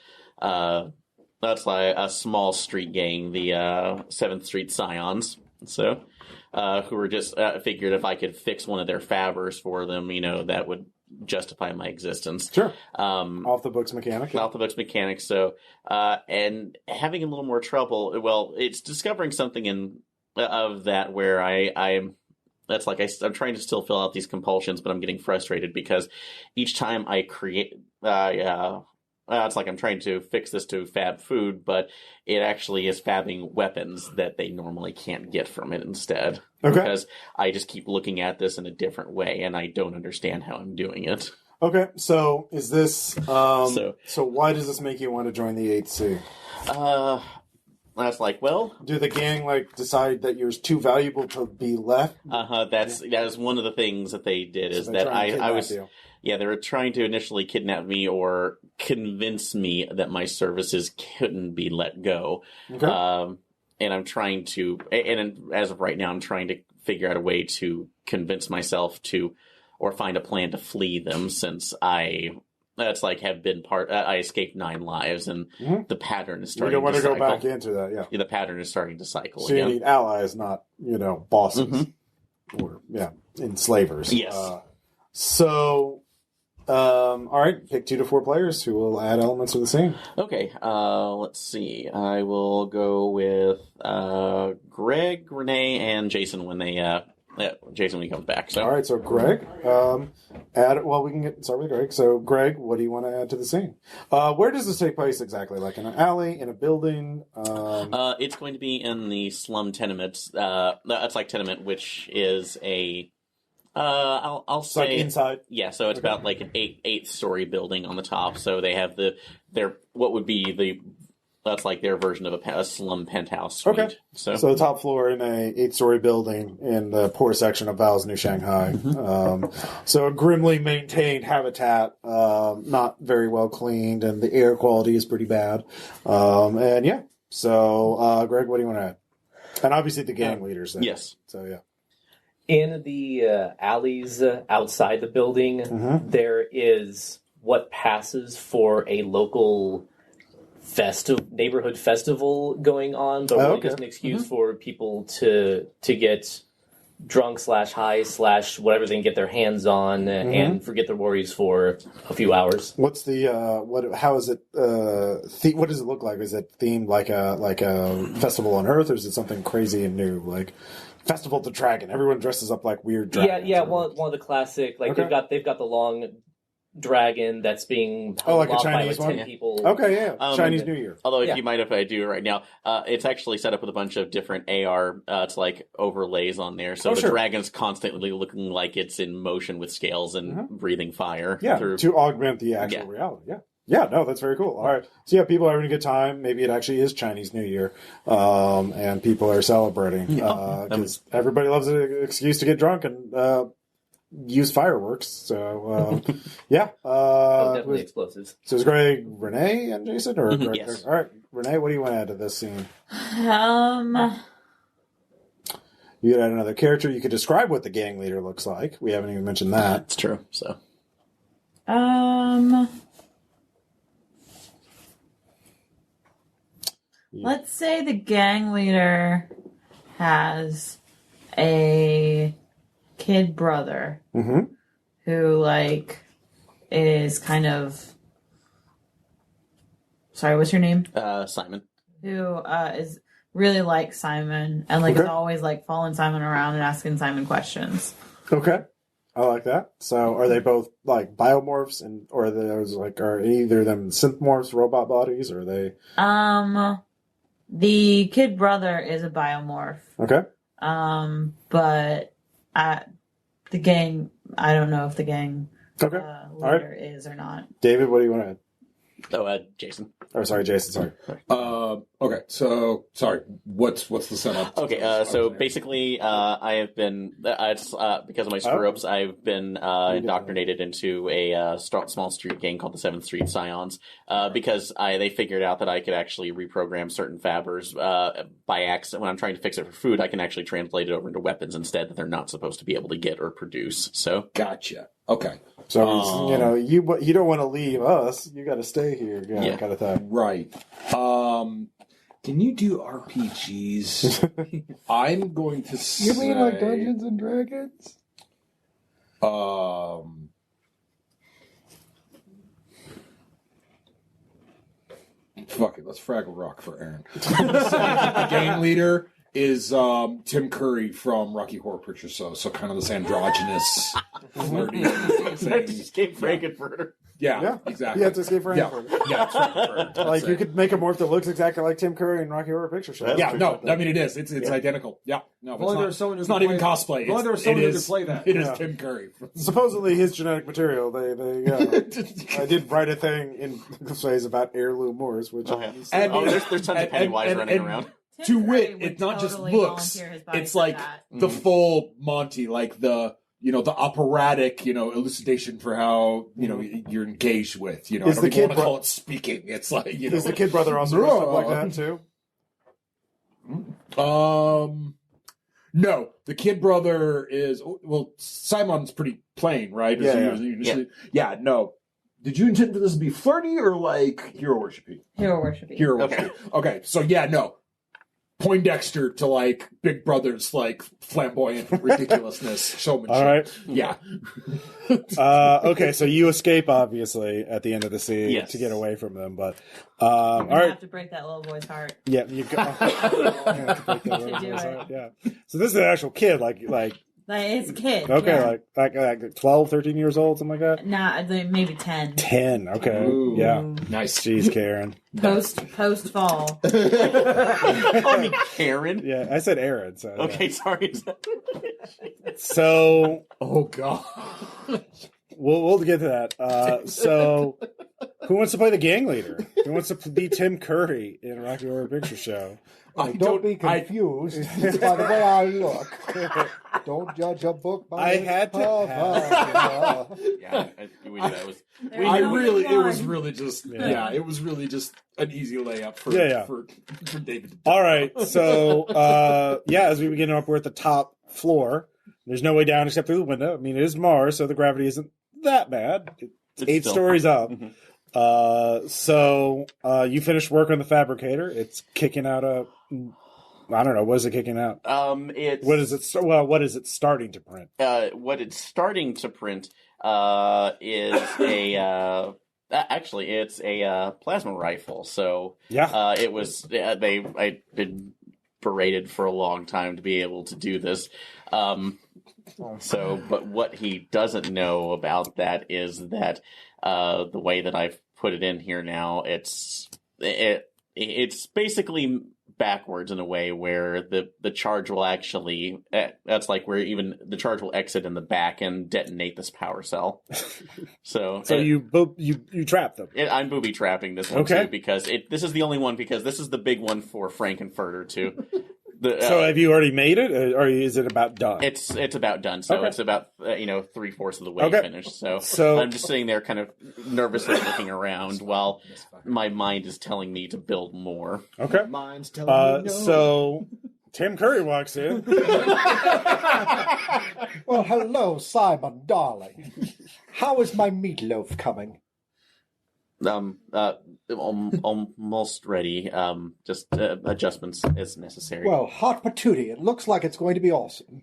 small street gang, the 7th Street Scions. So, who were just figured if I could fix one of their Fabbers for them, that would justify my existence. Sure. Off the books mechanic. Off the books mechanic. So, and having a little more trouble. Well, it's discovering something of that where I'm trying to still fill out these compulsions, but I'm getting frustrated because each time I create, it's like I'm trying to fix this to fab food, but it actually is fabbing weapons that they normally can't get from it instead. Okay. Because I just keep looking at this in a different way, and I don't understand how I'm doing it. Okay, so is this... so why does this make you want to join the 8th C? That's like, well... Do the gang, decide that you're too valuable to be left? That is one of the things that they did, is that I was... You. Yeah, they were trying to initially kidnap me or convince me that my services couldn't be let go. Okay. And I'm trying to... And as of right now, I'm trying to figure out a way to convince myself to... Or find a plan to flee them, since I escaped 9 lives, and the pattern is starting to cycle. You don't want to go back into that, yeah. The pattern is starting to cycle so again. You need allies, not, bosses. Or, enslavers. Yes. All right, pick 2 to 4 players who will add elements to the scene. Okay, let's see. I will go with Greg, Renee, and Jason when he comes back. So. All right, so Greg, we can start with Greg. So, Greg, what do you want to add to the scene? Where does this take place exactly? Like in an alley, in a building? It's going to be in the slum tenements. That's like tenement, which is a... I'll say like inside. Yeah, so it's about like an 8th-story building on the top. So they have what would be that's like their version of a slum penthouse suite. Okay. So the top floor in a 8th-story building in the poor section of Val's New Shanghai. So a grimly maintained habitat, not very well cleaned, and the air quality is pretty bad. So Greg, what do you want to add? And obviously the gang leaders there. Yes. So yeah. In the alleys outside the building, there is what passes for a local neighborhood festival going on, but really just an excuse for people to get drunk / high / whatever they can get their hands on and forget their worries for a few hours. What's the how is it what does it look like? Is it themed like a festival on Earth, or is it something crazy and new, like Festival of the Dragon? Everyone dresses up like weird dragons. Yeah, one of the classic, they've got the long dragon that's being held like a Chinese by 10 people. Okay, yeah. Chinese New Year. Although, if you mind if I do it right now, it's actually set up with a bunch of different AR, it's like overlays on there. So the dragon's constantly looking like it's in motion with scales and breathing fire. Yeah, to augment the actual reality. Yeah. Yeah, no, that's very cool. All right. So, people are having a good time. Maybe it actually is Chinese New Year, and people are celebrating. Because everybody loves an excuse to get drunk and use fireworks. So, definitely explosives. So, is Greg, Renee, and Jason? Or Greg, yes. All right. Renee, what do you want to add to this scene? You could add another character. You could describe what the gang leader looks like. We haven't even mentioned that. It's true. So. Let's say the gang leader has a kid brother who is kind of... Sorry, what's your name? Simon. Who is really like Simon and is always following Simon around and asking Simon questions. Okay. I like that. So are they both biomorphs, or are those are either of them synthmorphs, robot bodies, or are they... The kid brother is a biomorph. Okay. But the gang, I don't know if the gang leader is or not. David, what do you want to add? Jason. Oh, sorry, Jason. Sorry. Okay. So, sorry. What's the setup? Okay. So basically, I have been because of my screw-ups, I've been indoctrinated into a small street gang called the 7th Street Scions. Because they figured out that I could actually reprogram certain fabbers by accident. When I'm trying to fix it for food, I can actually translate it over into weapons instead that they're not supposed to be able to get or produce. So gotcha. Okay. So you don't want to leave us. You got to stay here, kind of thing. Right. Can you do RPGs? I'm going to say... You mean like Dungeons and Dragons? Fuck it. Let's Fraggle Rock for Aaron. I'm gonna say the gang leader is Tim Curry from Rocky Horror Picture Show. So kind of this androgynous, flirty thing. Escape Frankenfurter. Yeah, exactly. You have to escape Frankfurt. Yeah, it's Frankfurt. Like you could make a morph that looks exactly like Tim Curry in Rocky Horror Picture Show. Yeah, no, I mean it is. It's identical. Yeah, no, Only there was someone who it's could not even play- cosplay. Only there was someone who could play that. It is Tim Curry. Supposedly his genetic material. I did write a thing in Eclipse about heirloom Moors, which And there's tons of Pennywise running around. Tim To Curry wit, would it's not just totally looks. volunteer his body It's for like that. the full Monty, like the operatic, elucidation for how you're engaged with. I Is don't the even kid want to call it speaking. It's like is the kid brother also dressed up like that too? No, the kid brother is Simon's pretty plain, right? Yeah. No. Did you intend for this to be flirty or like hero worshipy? Hero worshiping. Hero worshipy. Okay, so no. Poindexter to like Big Brother's like flamboyant ridiculousness showmanship. All right. Yeah. Okay, so you escape obviously at the end of the scene Yes. to get away from them, but You're all gonna right. have to break that little boy's heart. Yeah, you go. Yeah. So this is an actual kid, like Like, it's a kid. okay, yeah. like 12, 13 years old, something like that. Nah, maybe 10. 10. Okay. Ooh. Yeah. Nice. Jeez, Karen. Post fall. Call me Karen. Yeah, I said Aaron. So, Okay, sorry. So Oh god. we'll get to that. So who wants to play the gang leader? Who wants to be Tim Curry in Rocky Horror Picture Show? Don't be confused by the way I look. Don't judge a book by I its had to cover. Yeah, we knew that was. It was really just it was really just an easy layup for for David to do. All right. So as we begin up, we're at the top floor. There's no way down except through the window. I mean, it is Mars, so the gravity isn't that bad. It's 8 still- stories up. Mhm. So you finished work on the fabricator. It's kicking out I don't know. What is it kicking out? It's What is it? Well, what is it starting to print? what it's starting to print is a actually it's a plasma rifle. So Yeah. it was I'd been berated for a long time to be able to do this. But what he doesn't know about that is that the way that I've put it in here now, it's basically backwards in a way where the charge will actually that's like where even the charge will exit in the back and detonate this power cell. So you trap them. I'm booby trapping this one Okay. too because this is the only one because this is the big one for Frankenfurter too. So have you already made it, or is it about done? It's about done. So Okay. it's about 3/4 of the way Okay. finished. So So- I'm just sitting there, kind of nervously looking around while my mind is telling me to build more. Okay. Mine's telling me no. So Tim Curry walks in. Well, hello, Simon, darling. How is my meatloaf coming? Almost ready. Just adjustments as necessary. Well, hot patootie. It looks like it's going to be awesome.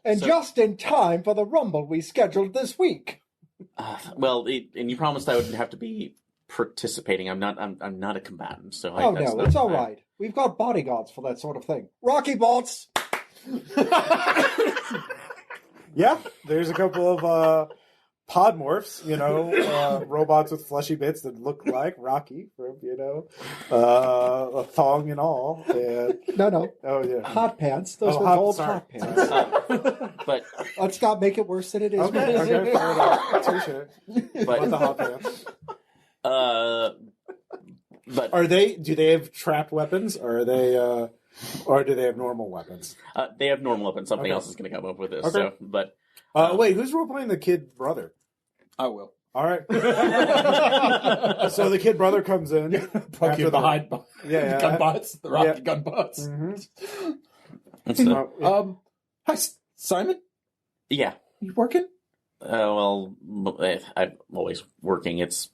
And So- just in time for the rumble we scheduled this week. and you promised I would have to be participating. I'm not a combatant, so Oh, no, it's all right. We've got bodyguards for that sort of thing. Rocky Bolts! Yeah, there's a couple of podmorphs, robots with fleshy bits that look like Rocky from, a thong and all. And, No. oh, yeah. Hot pants. Those were hot- old sorry. hot pants. But Let's not make it worse than it is. Okay, fair enough. Touche. but About the hot pants. but Do they have trapped weapons, or are they, or do they have normal weapons? they have normal weapons. Something Okay. else is going to come up with this. Okay. So, but Wait, who's role playing the kid brother? I will. All right. So the kid brother comes in. Poke after you behind gun butts, the Rocky Yeah. gun butts. so, Hi, Simon. yeah. You working? Well, I'm always working. It's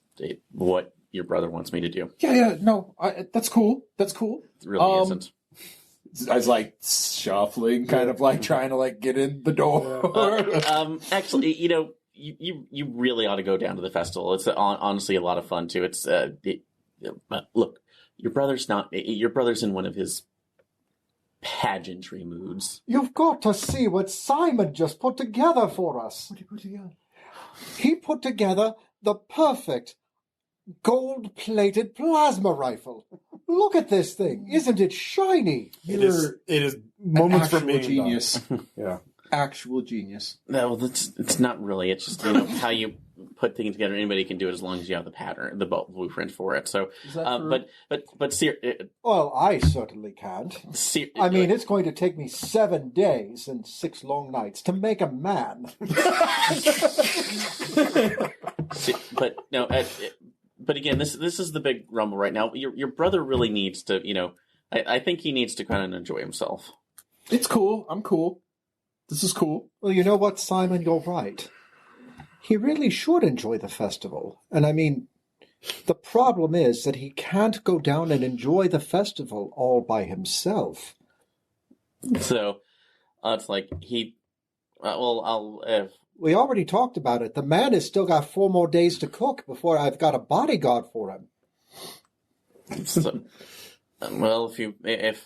what your brother wants me to do. Yeah. No, that's cool. That's cool. It really isn't. I was like shuffling, kind of like trying to like get in the door. Actually, you really ought to go down to the festival. It's honestly a lot of fun too. It's look, your brother's in one of his pageantry moods. You've got to see what Simon just put together for us. What do you put together? He put together the perfect gold-plated plasma rifle. Look at this thing. Isn't it shiny? It is moments from being genius. Yeah. Actual genius. No, it's not really. It's just, you know, how you put things together. Anybody can do it as long as you have the pattern, the blueprint for it. So, Is that true? Well, I certainly can't. I mean, it's going to take me 7 days and 6 long nights to make a man. but no, but again, this is the big rumble right now. Your brother really needs to, you know, I think he needs to kind of enjoy himself. It's cool. I'm cool. This is cool. Well, you know what, Simon? You're right. He really should enjoy the festival. And I mean, the problem is that he can't go down and enjoy the festival all by himself. So, it's like he... We already talked about it. The man has still got 4 more days to cook before I've got a bodyguard for him. So, well, if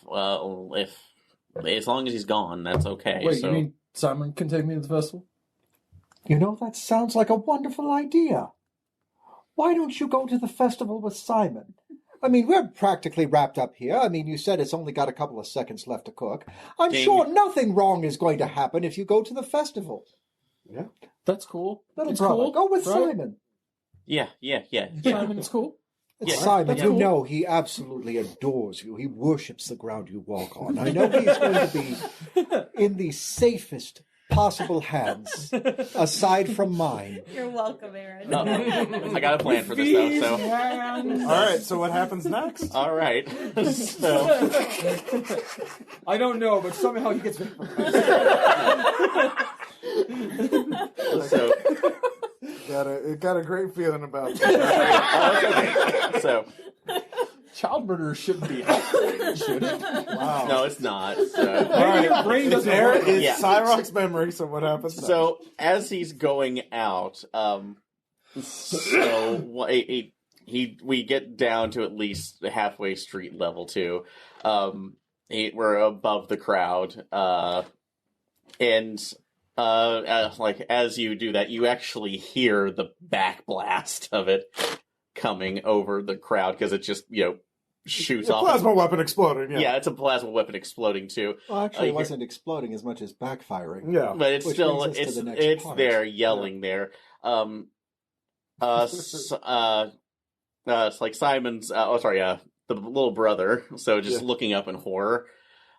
as long as he's gone, that's okay. Wait, so. you mean Simon can take me to the festival? You know, that sounds like a wonderful idea. Why don't you go to the festival with Simon? I mean, we're practically wrapped up here. I mean, you said it's only got a couple of seconds left to cook. I'm sure nothing wrong is going to happen if you go to the festival. Yeah. That's cool. Little It's brother, cool, go with right? Simon. Yeah. Simon, it's cool. Yeah. Simon, Yeah. you know he absolutely adores you. He worships the ground you walk on. I know he's going to be in the safest possible hands, aside from mine. You're welcome, Aaron. I got a plan for this, though. So. All right, so what happens next? All right. So. I don't know, but somehow he gets So. Got a great feeling about that. Okay. So. Child murder shouldn't be happening, should it? Wow. No, it's not. So. All right. Your brain doesn't There work. is Yeah. SAIRC's memory, so what happens next? So as he's going out, we get down to at least halfway street level too. We're above the crowd, and like as you do that, you actually hear the back blast of it coming over the crowd because it just shoots a off. plasma weapon exploding. Yeah, it's a plasma weapon exploding too. Well, actually, it you wasn't exploding as much as backfiring. Yeah. But it's Which still brings us to the next it's part. there yelling there. It's like Simon's. The little brother. So just looking up in horror,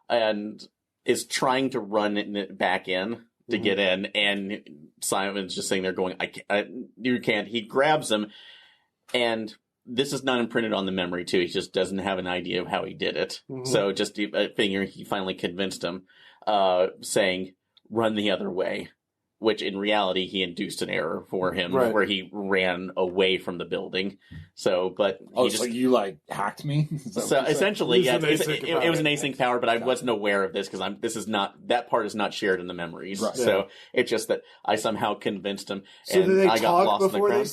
and is trying to run it back in to get in, and Simon's just sitting there going, "You can't." He grabs him, and this is not imprinted on the memory too. He just doesn't have an idea of how he did it. Mhm. So just figuring he finally convinced him, saying, "Run the other way," which in reality he induced an error for him, Right. where he ran away from the building. So, but he So you hacked me? Is that so what you're essentially, It was yeah, an async it was an power. async power, but I wasn't aware of this because that part is not shared in the memories. Right. So it's just that I somehow convinced him, So and did they I got talk lost in the before they crowd.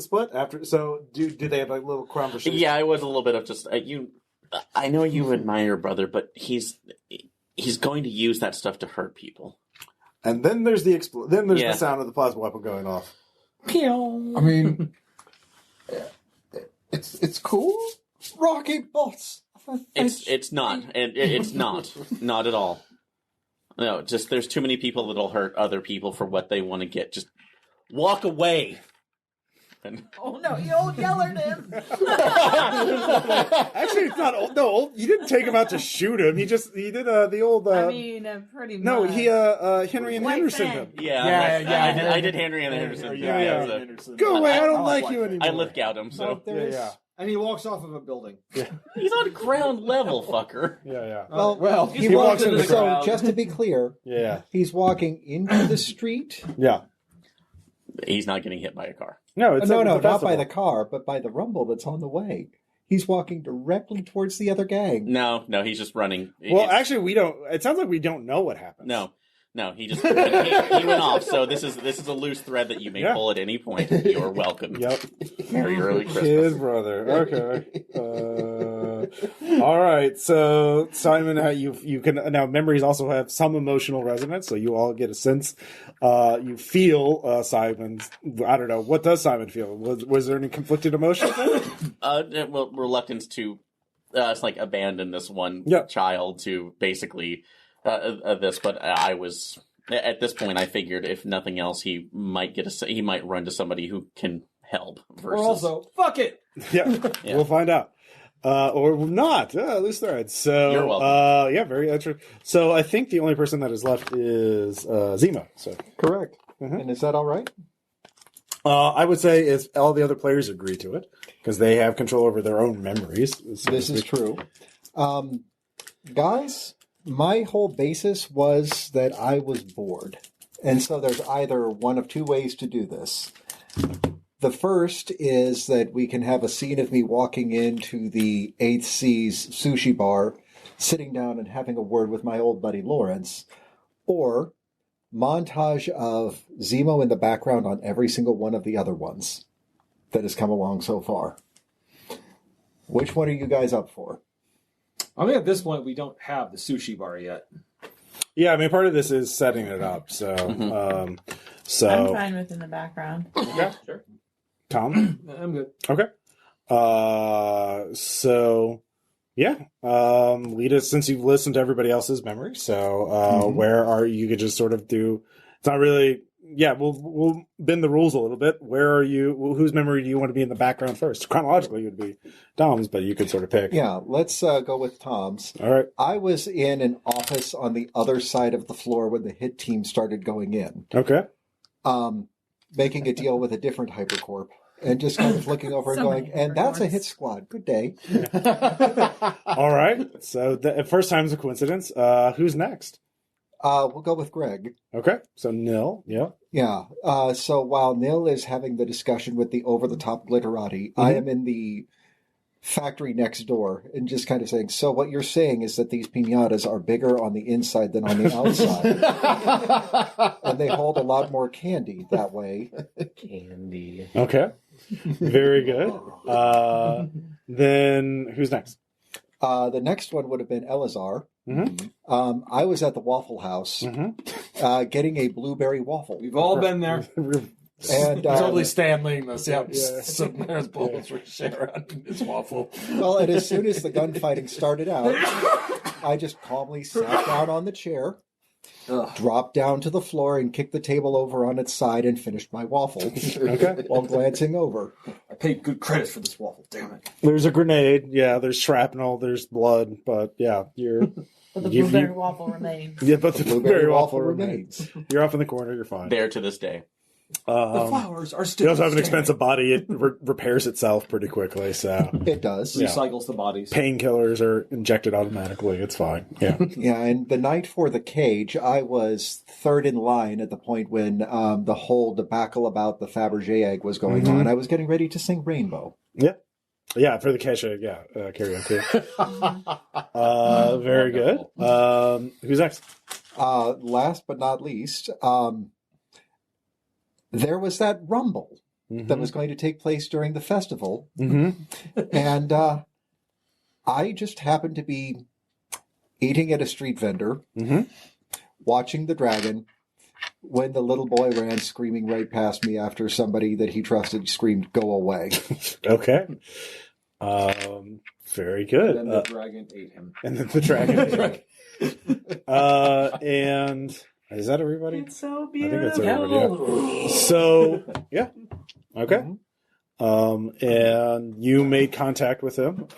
split after? So do they have like little conversation? Yeah, it was a little bit of just I know you admire your brother, but he's going to use that stuff to hurt people. And then there's the Yeah. the sound of the plasma weapon going off. I mean, it's cool. Rocky Bots. It's not, and it's not at all. No, just there's too many people that'll hurt other people for what they want to get. Just walk away. And Oh no, you yell at him. Actually, it's not old. No, old. You didn't take him out to shoot him. He did the old. I mean, pretty much. no, he Henry and White Henderson fan. him. yeah, I did Henry and Henderson. Yeah. So Go away! I don't like like you White anymore. I lip gouged him. So Yeah. And he walks off of a building. he's on ground level, fucker. Yeah. Well, he walks into the so crowd. just to be clear, Yeah. he's walking into the street. Yeah. He's not getting hit by a car. No, it's No, it's a not by festival. the car, but by the rumble that's on the way. He's walking directly towards the other gang. No, he's just running. Well, It's- actually, we don't. It sounds like we don't know what happened. no, he just he went off. So this is a loose thread that you may pull at any point. You're welcome. Yep. Merry early Christmas. His brother. Okay. All right. So Simon, you can now memories also have some emotional resonance, so you all get a sense. You feel Simon's. I don't know. What does Simon feel? Was there any conflicted emotions? Well, reluctance to it's like abandon this one child to basically this, but I was at this point. I figured if nothing else, he might run to somebody who can help. Versus... Or also, fuck it. Yeah, we'll find out. Or not. Loose threads. So you're welcome. Yeah, very interesting. So I think the only person that is left is Zemo. So correct. And is that all right? I would say is all the other players agree to it because they have control over their own memories. This is true. Guys, my whole basis was that I was bored. And so there's either one of two ways to do this. The first is that we can have a scene of me walking into the 8th C's sushi bar, sitting down and having a word with my old buddy Lawrence, or montage of Zemo in the background on every single one of the other ones that has come along so far. Which one are you guys up for? I think at this point we don't have the sushi bar yet. Yeah, I mean, part of this is setting it up. So, so I'm fine with in the background. Okay, sure. Tom, I'm good. Okay. So yeah, lead us since you've listened to everybody else's memory. So, where are you? Could just sort of do. It's not really. Yeah, we'll bend the rules a little bit. Where are you? Whose memory do you want to be in the background first? Chronologically, it would be Tom's, but you could sort of pick. Yeah, let's go with Tom's. All right. I was in an office on the other side of the floor when the hit team started going in. Okay. Making a deal with a different hypercorp. And just kind of looking over and going, and that's a hit squad. Good day. All right. So the first time's a coincidence. Who's next? We'll go with Greg. Okay. So Nil. Yeah. Yeah. So while Nil is having the discussion with the over-the-top glitterati, I am in the factory next door and just kind of saying, so what you're saying is that these piñatas are bigger on the inside than on the outside. And they hold a lot more candy that way. Candy. Okay. Very good. Then who's next? The next one would have been Eleazar. I was at the Waffle House getting a blueberry waffle. We've all been there. And totally Stanley this. Sitting there as bowls for Sharon and his waffle. Well, and as soon as the gunfighting started out, I just calmly sat down on the chair, dropped down to the floor, and kicked the table over on its side and finished my waffle. Okay. While glancing over. I paid good credit for this waffle. Damn it. There's a grenade. Yeah. There's shrapnel. There's blood. But yeah, you're. But the blueberry waffle remains. Yeah, but the Blueberry waffle remains. You're off in the corner. You're fine. There to this day. The flowers are still. You also have an expensive body. It repairs itself pretty quickly. So it does. Recycles the bodies. Painkillers are injected automatically. It's fine. Yeah. Yeah, and the night for the cage, I was third in line at the point when the whole debacle about the Fabergé egg was going on. I was getting ready to sing Rainbow. Yeah. Yeah, for the Kesha, carry on too. Very good. Who's next? Last but not least, there was that rumble that was going to take place during the festival. And I just happened to be eating at a street vendor, watching the dragon, when the little boy ran screaming right past me after somebody that he trusted screamed, "Go away." Okay. Very good. And then the dragon ate him. And then the dragon ate him. And is that everybody? It's so I think beautiful. that's everybody. Yeah. So, yeah. Okay. And you made contact with him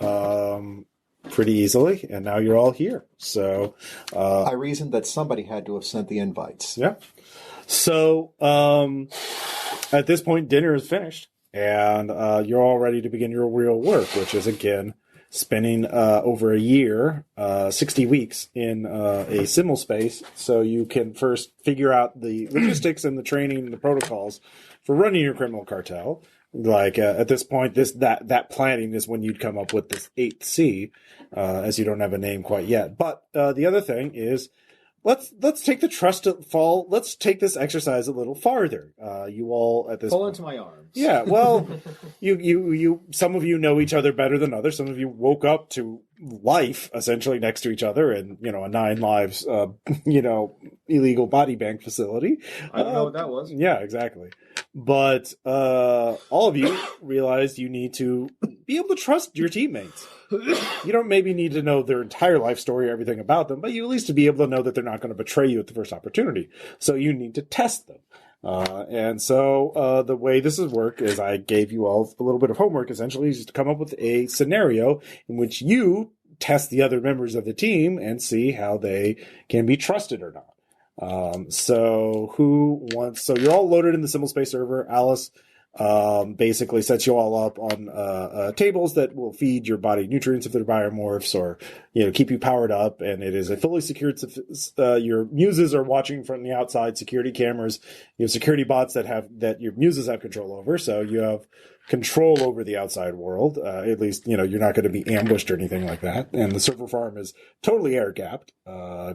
pretty easily, and now you're all here. So I reasoned that somebody had to have sent the invites. Yeah. So at this point, dinner is finished, and you're all ready to begin your real work, which is, again, spending over a year, 60 weeks in a simul space, so you can first figure out the logistics and the training and the protocols for running your criminal cartel. Like at this point, that planning is when you'd come up with this 8C, as you don't have a name quite yet. But the other thing is, let's take the trust fall. Let's take this exercise a little farther. You all at this Pull point. into my arms. Yeah, well, you some of you know each other better than others. Some of you woke up to life essentially next to each other in, a 9 lives, illegal body bank facility. I don't know what that was. Yeah, exactly. But all of you realized you need to be able to trust your teammates. You don't maybe need to know their entire life story, everything about them, but you at least to be able to know that they're not going to betray you at the first opportunity. So you need to test them. And so the way this would work is I gave you all a little bit of homework, essentially, just to come up with a scenario in which you test the other members of the team and see how they can be trusted or not. So you're all loaded in the Symbol Space server. Alice basically sets you all up on tables that will feed your body nutrients if they're biomorphs, or keep you powered up. And it is a fully secured. Your muses are watching from the outside. Security cameras. You have security bots that your muses have control over. So you have control over the outside world. At least you're not going to be ambushed or anything like that. And the server farm is totally air gapped.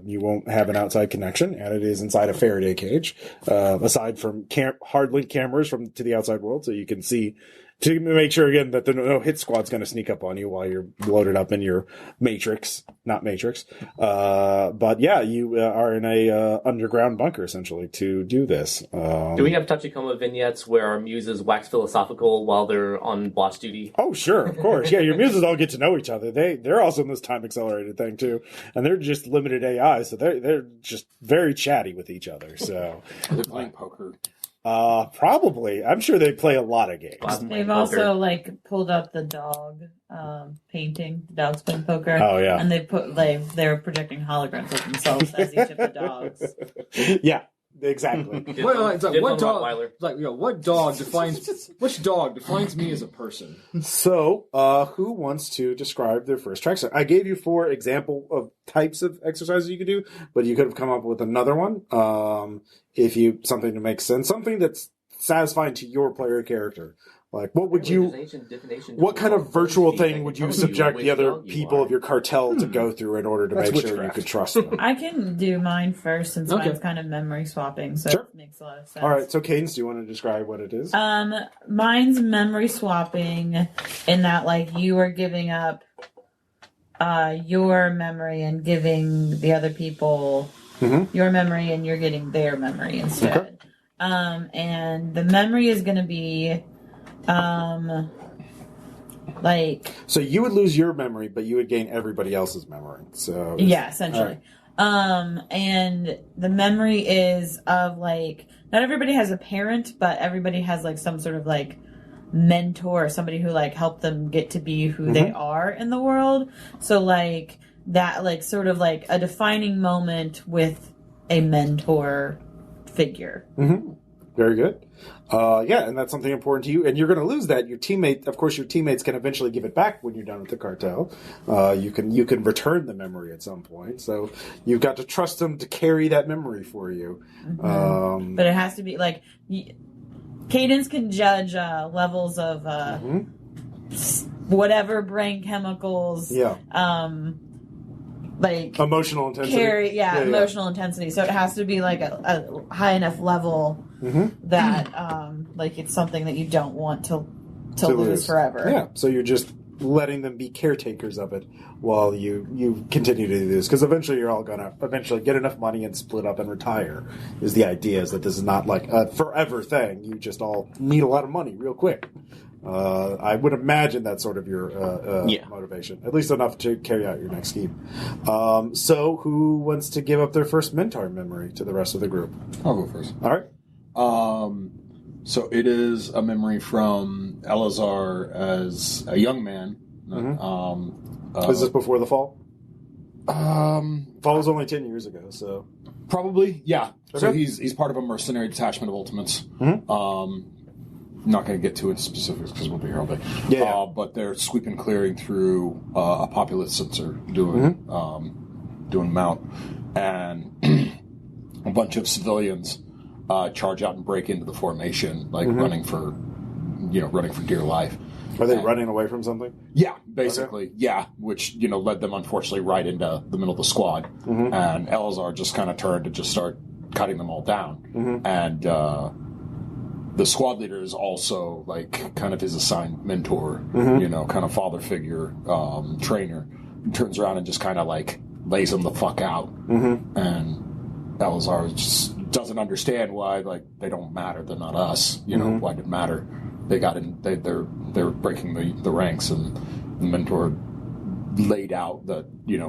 You won't have an outside connection, and it is inside a Faraday cage. Aside from hard link cameras to the outside world, so you can see to make sure again that no hit squad's going to sneak up on you while you're loaded up in your not matrix. But yeah, you are in a underground bunker essentially to do this. Do we have Tachikoma vignettes where our muses wax philosophical while they're on watch duty? Oh, sure, of course. Yeah, your muses all get to know each other. They're also in this time accelerated thing too, and they're just limited AI, so they're just very chatty with each other. So they're playing poker. Probably. I'm sure they play a lot of games. They've also pulled up the dog painting. The dog's playing poker. Oh yeah. And they're projecting holograms of themselves as each of the dogs. Yeah, exactly. What dog defines which dog defines me as a person? So, who wants to describe their first track? So I gave you 4 example of types of exercises you could do, but you could have come up with another one. Something to make sense, something that's satisfying to your player character. Like, what would what kind of virtual thing would you subject the other people of your cartel to go through in order to make sure you could trust them? I can do mine first since mine's kind of memory swapping, so it makes a lot of sense. All right, so Cadence, do you want to describe what it is? Mine's memory swapping in that, you are giving up your memory and giving the other people your memory, and you're getting their memory instead. Okay. And the memory is going to be so you would lose your memory, but you would gain everybody else's memory. So yeah, essentially. Right. And the memory is of not everybody has a parent, but everybody has some sort of mentor, somebody who helped them get to be who they are in the world. So that sort of a defining moment with a mentor figure. Mm-hmm. Very good. And that's something important to you. And you're going to lose that. Your teammates can eventually give it back when you're done with the cartel. You can return the memory at some point. So you've got to trust them to carry that memory for you. Mm-hmm. But it has to be Cadence can judge levels of whatever brain chemicals. Yeah. Emotional intensity. Emotional intensity. So it has to be a high enough level that it's something that you don't want to lose forever. Yeah. So you're just letting them be caretakers of it while you continue to do this, because eventually you're all gonna get enough money and split up and retire. Is the idea is that this is not a forever thing. You just all need a lot of money real quick. I would imagine that's sort of your motivation, at least enough to carry out your next scheme. So who wants to give up their first mentor memory to the rest of the group? I'll go first. All right. So it is a memory from Eleazar as a young man. Is this before the fall? Fall was only 10 years ago, so probably, yeah. Okay. So he's part of a mercenary detachment of Ultimates. Not going to get too into specifics because we'll be here all day. Yeah. But they're sweeping, clearing through a populace sensor doing mount, and a bunch of civilians charge out and break into the formation, running for dear life. Are they running away from something? Yeah, basically, yeah. Which led them unfortunately right into the middle of the squad, and Eleazar just kind of turned to just start cutting them all down, and the squad leader is also like kind of his assigned mentor, kind of father figure, trainer. He turns around and just kind of like lays them the fuck out, and Eleazar just doesn't understand why they don't matter. They're not us. Why did it matter? They got in. They're breaking the ranks, and the mentor laid out that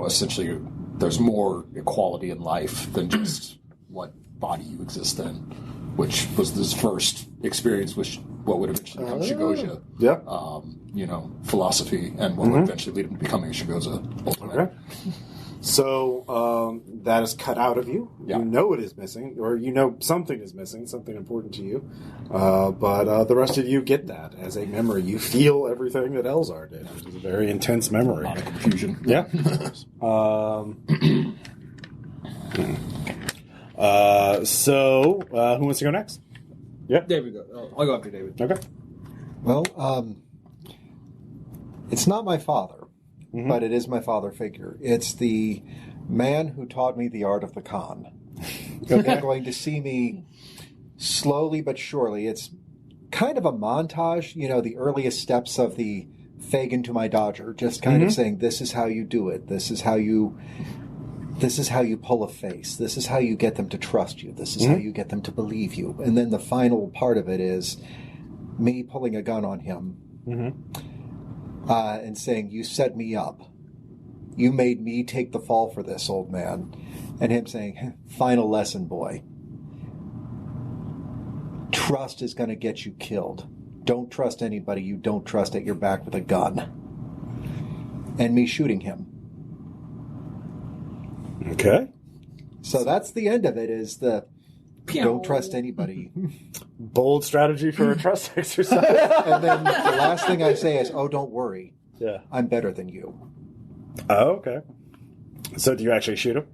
essentially there's more equality in life than just what body you exist in, which was his first experience with what would eventually become Shugyosha. Philosophy, and what would eventually lead him to becoming Shugyosha ultimately. Okay. So that is cut out of you. Yeah. You know it is missing, or something is missing, something important to you. But the rest of you get that as a memory. You feel everything that Eleazar did. It was a very intense memory. A lot of confusion. Yeah. So who wants to go next? Yeah. David, go. I'll go after David. Okay. Well, it's not my father, but it is my father figure. It's the man who taught me the art of the con. They're going to see me slowly but surely. It's kind of a montage, the earliest steps of the Fagin to my Dodger, just kind of saying, this is how you do it. This is how you pull a face. This is how you get them to trust you. This is how you get them to believe you. And then the final part of it is me pulling a gun on him and saying, you set me up. You made me take the fall for this, old man. And him saying, final lesson, boy. Trust is going to get you killed. Don't trust anybody you don't trust at your back with a gun. And me shooting him. Okay. So that's the end of it, is the don't trust anybody. Bold strategy for a trust exercise. And then the last thing I say is, oh, don't worry. Yeah. I'm better than you. Oh, okay. So do you actually shoot him?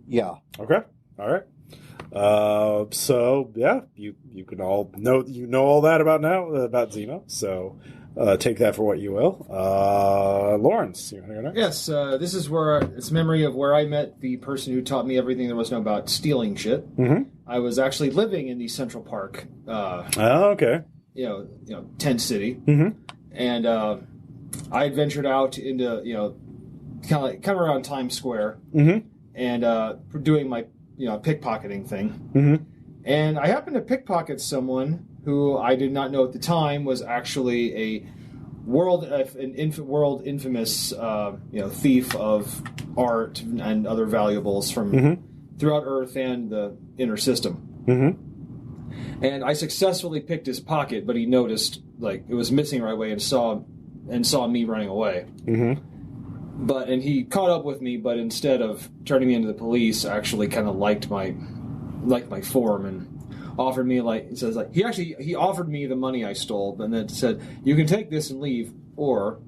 Yeah. Okay. All right. So yeah, you can all know all that about Zemo. So take that for what you will. Lawrence, you want to go next? Yes, this is where it's memory of where I met the person who taught me everything there was to know about stealing shit. I was actually living in the Central Park. Okay. Tent City, and I ventured out into kind of around Times Square, and doing my pickpocketing thing. And I happened to pickpocket someone who I did not know at the time was actually a world infamous thief of art and other valuables from throughout Earth and the inner system. And I successfully picked his pocket, but he noticed it was missing right away and saw me running away. And he caught up with me, but instead of turning me into the police, actually kind of liked my form and offered me he offered me the money I stole, and then said, you can take this and leave, or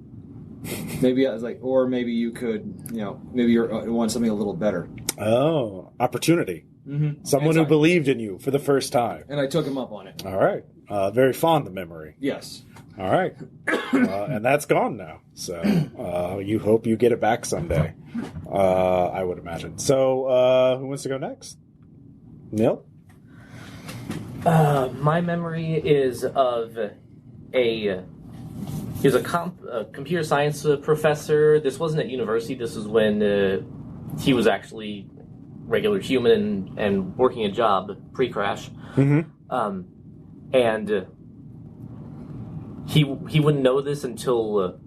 maybe maybe you could, maybe you want something a little better. Oh, opportunity. Someone who believed in you for the first time. And I took him up on it. All right. Very fond of memory. Yes. All right. And that's gone now. So you hope you get it back someday, I would imagine. So who wants to go next? Neil? My memory is of he was a computer science professor. This wasn't at university. This was when he was actually regular human and working a job pre-crash. And he wouldn't know this until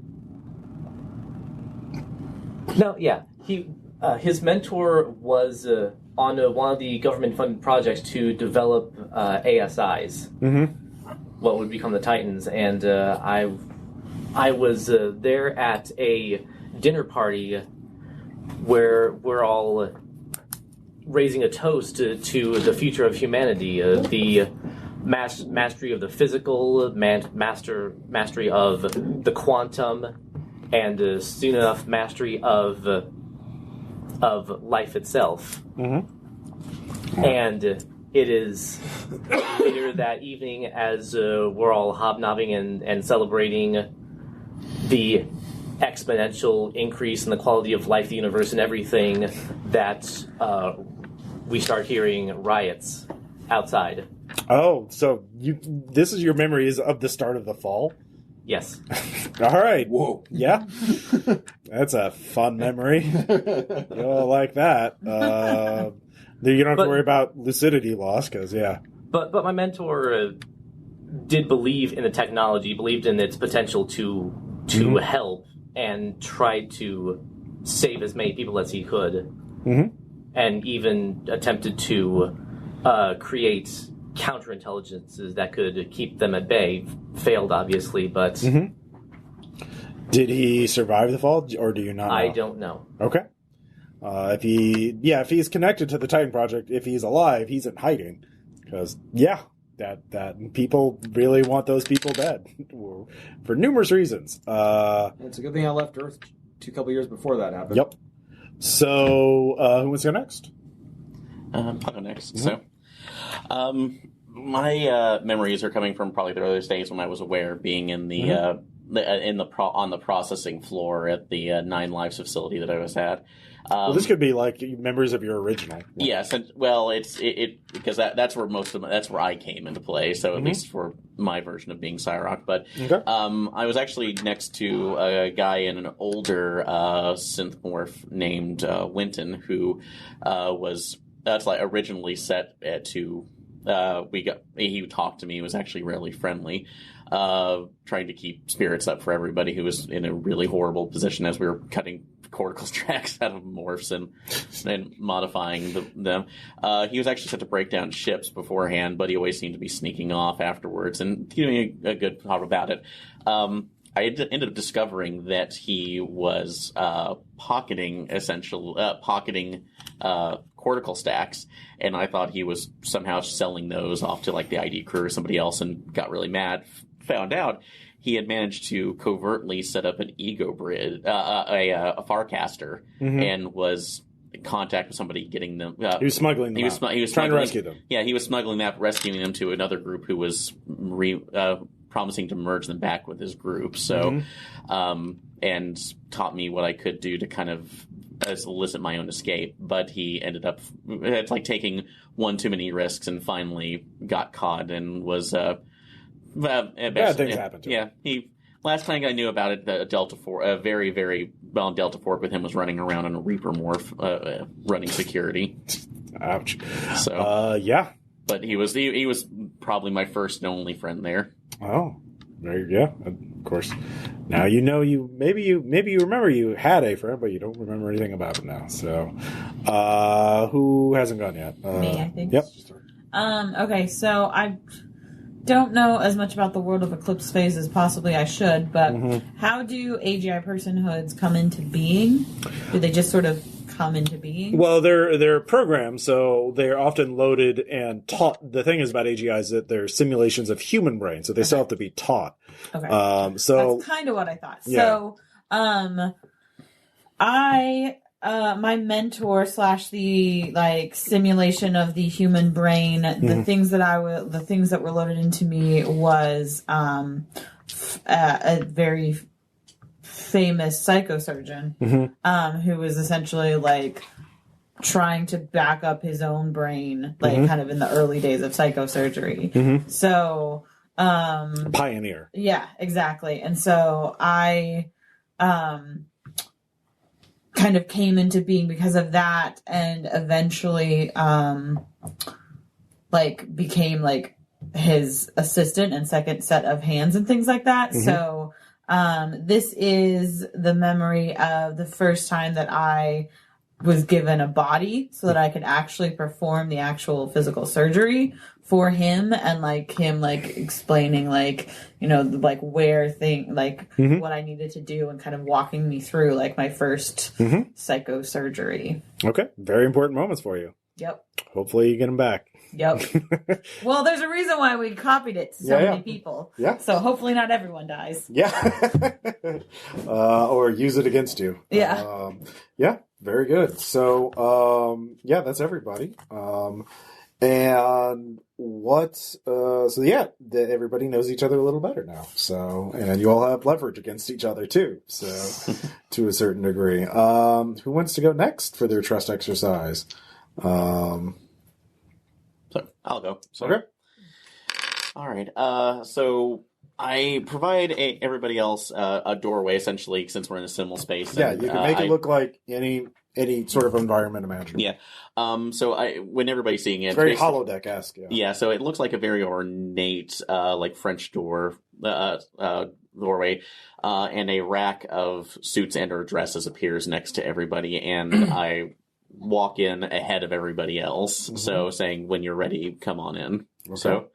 his mentor was on one of the government-funded projects to develop ASIs, what would become the Titans, and I was there at a dinner party where we're all raising a toast to the future of humanity, the mastery of the physical, mastery of the quantum, and soon enough mastery of life itself. And it is later that evening, as we're all hobnobbing and celebrating the exponential increase in the quality of life, the universe, and everything, that we start hearing riots outside. Oh, so this is your memories of the start of the fall? Yes. All right. Whoa. Yeah. That's a fun memory. You'll like that. You don't have to worry about lucidity loss, because, yeah. But my mentor did believe in the technology, believed in its potential to help, and tried to save as many people as he could. And even attempted to create counterintelligences that could keep them at bay. Failed, obviously, but... Did he survive the fall, or do you not know? I don't know. Okay. If he's connected to the Titan Project, if he's alive, he's in hiding. Because, that people really want those people dead. For numerous reasons. It's a good thing I left Earth a couple years before that happened. Yep. So, who wants to go next? I'll go next. So, my memories are coming from probably the earliest days when I was aware, being in the on the processing floor at the Nine Lives facility that I was at. This could be like members of your original. Yes, and well, it's because that's where that's where I came into play. So at least for my version of being SAIRC, but I was actually next to a guy in an older synthmorph named Winton, who was originally set to. He talked to me. He was actually really friendly, trying to keep spirits up for everybody who was in a really horrible position as we were cutting cortical tracks out of morphs and modifying them. He was actually set to break down ships beforehand, but he always seemed to be sneaking off afterwards and doing a good job about it. I ended up discovering that he was pocketing cortical stacks, and I thought he was somehow selling those off to like the ID crew or somebody else, and got really mad. Found out he had managed to covertly set up an ego bridge, a Farcaster, and was in contact with somebody getting them. He was smuggling them. He was trying to rescue them. Yeah, he was smuggling them, rescuing them to another group who was promising to merge them back with his group. So, and taught me what I could do to kind of elicit my own escape. But he ended up taking one too many risks, and finally got caught and was. Bad things happened to him. Yeah, last time I knew about it, the Delta Force, a very, very well Delta Force with him was running around in a Reaper morph, running security. Ouch. So, yeah. But he was probably my first and only friend there. Oh, there you go. Of course. Now maybe you remember you had a friend, but you don't remember anything about it now. So, who hasn't gone yet? Me, I think. Yep. Okay, so I don't know as much about the world of Eclipse phase as possibly I should, but how do AGI personhoods come into being? Do they just sort of come into being? Well, they're programmed, so they're often loaded and taught. The thing is about AGI is that they're simulations of human brains, so they still have to be taught. Okay. So that's kind of what I thought. Yeah. So, my mentor / the simulation of the human brain, the things that were loaded into me was a very famous psychosurgeon who was essentially trying to back up his own brain, kind of in the early days of psychosurgery. So, pioneer. Yeah, exactly. And so I, kind of came into being because of that, and eventually became his assistant and second set of hands and things like that. So this is the memory of the first time that I was given a body so that I could actually perform the actual physical surgery for him, and him explaining where what I needed to do, and kind of walking me through my first psychosurgery. Okay, very important moments for you. Yep. Hopefully you get them back. Yep. Well, there's a reason why we copied it to so many people. Yeah. So hopefully not everyone dies. Yeah. Or use it against you. Yeah. Yeah. Very good. So, that's everybody. And everybody knows each other a little better now. So, and you all have leverage against each other too. So, to a certain degree, who wants to go next for their trust exercise? So I'll go. So, Okay. All right. So I provide everybody else a doorway, essentially, since we're in a symbol space. Yeah, and, you can make it look like any sort of environment imaginable. Yeah. So when everybody's seeing it, It's very holodeck-esque. Yeah. Yeah. So it looks like a very ornate, like French doorway, and a rack of suits and/or dresses appears next to everybody, and I walk in ahead of everybody else. Mm-hmm. So saying, "When you're ready, come on in." Okay.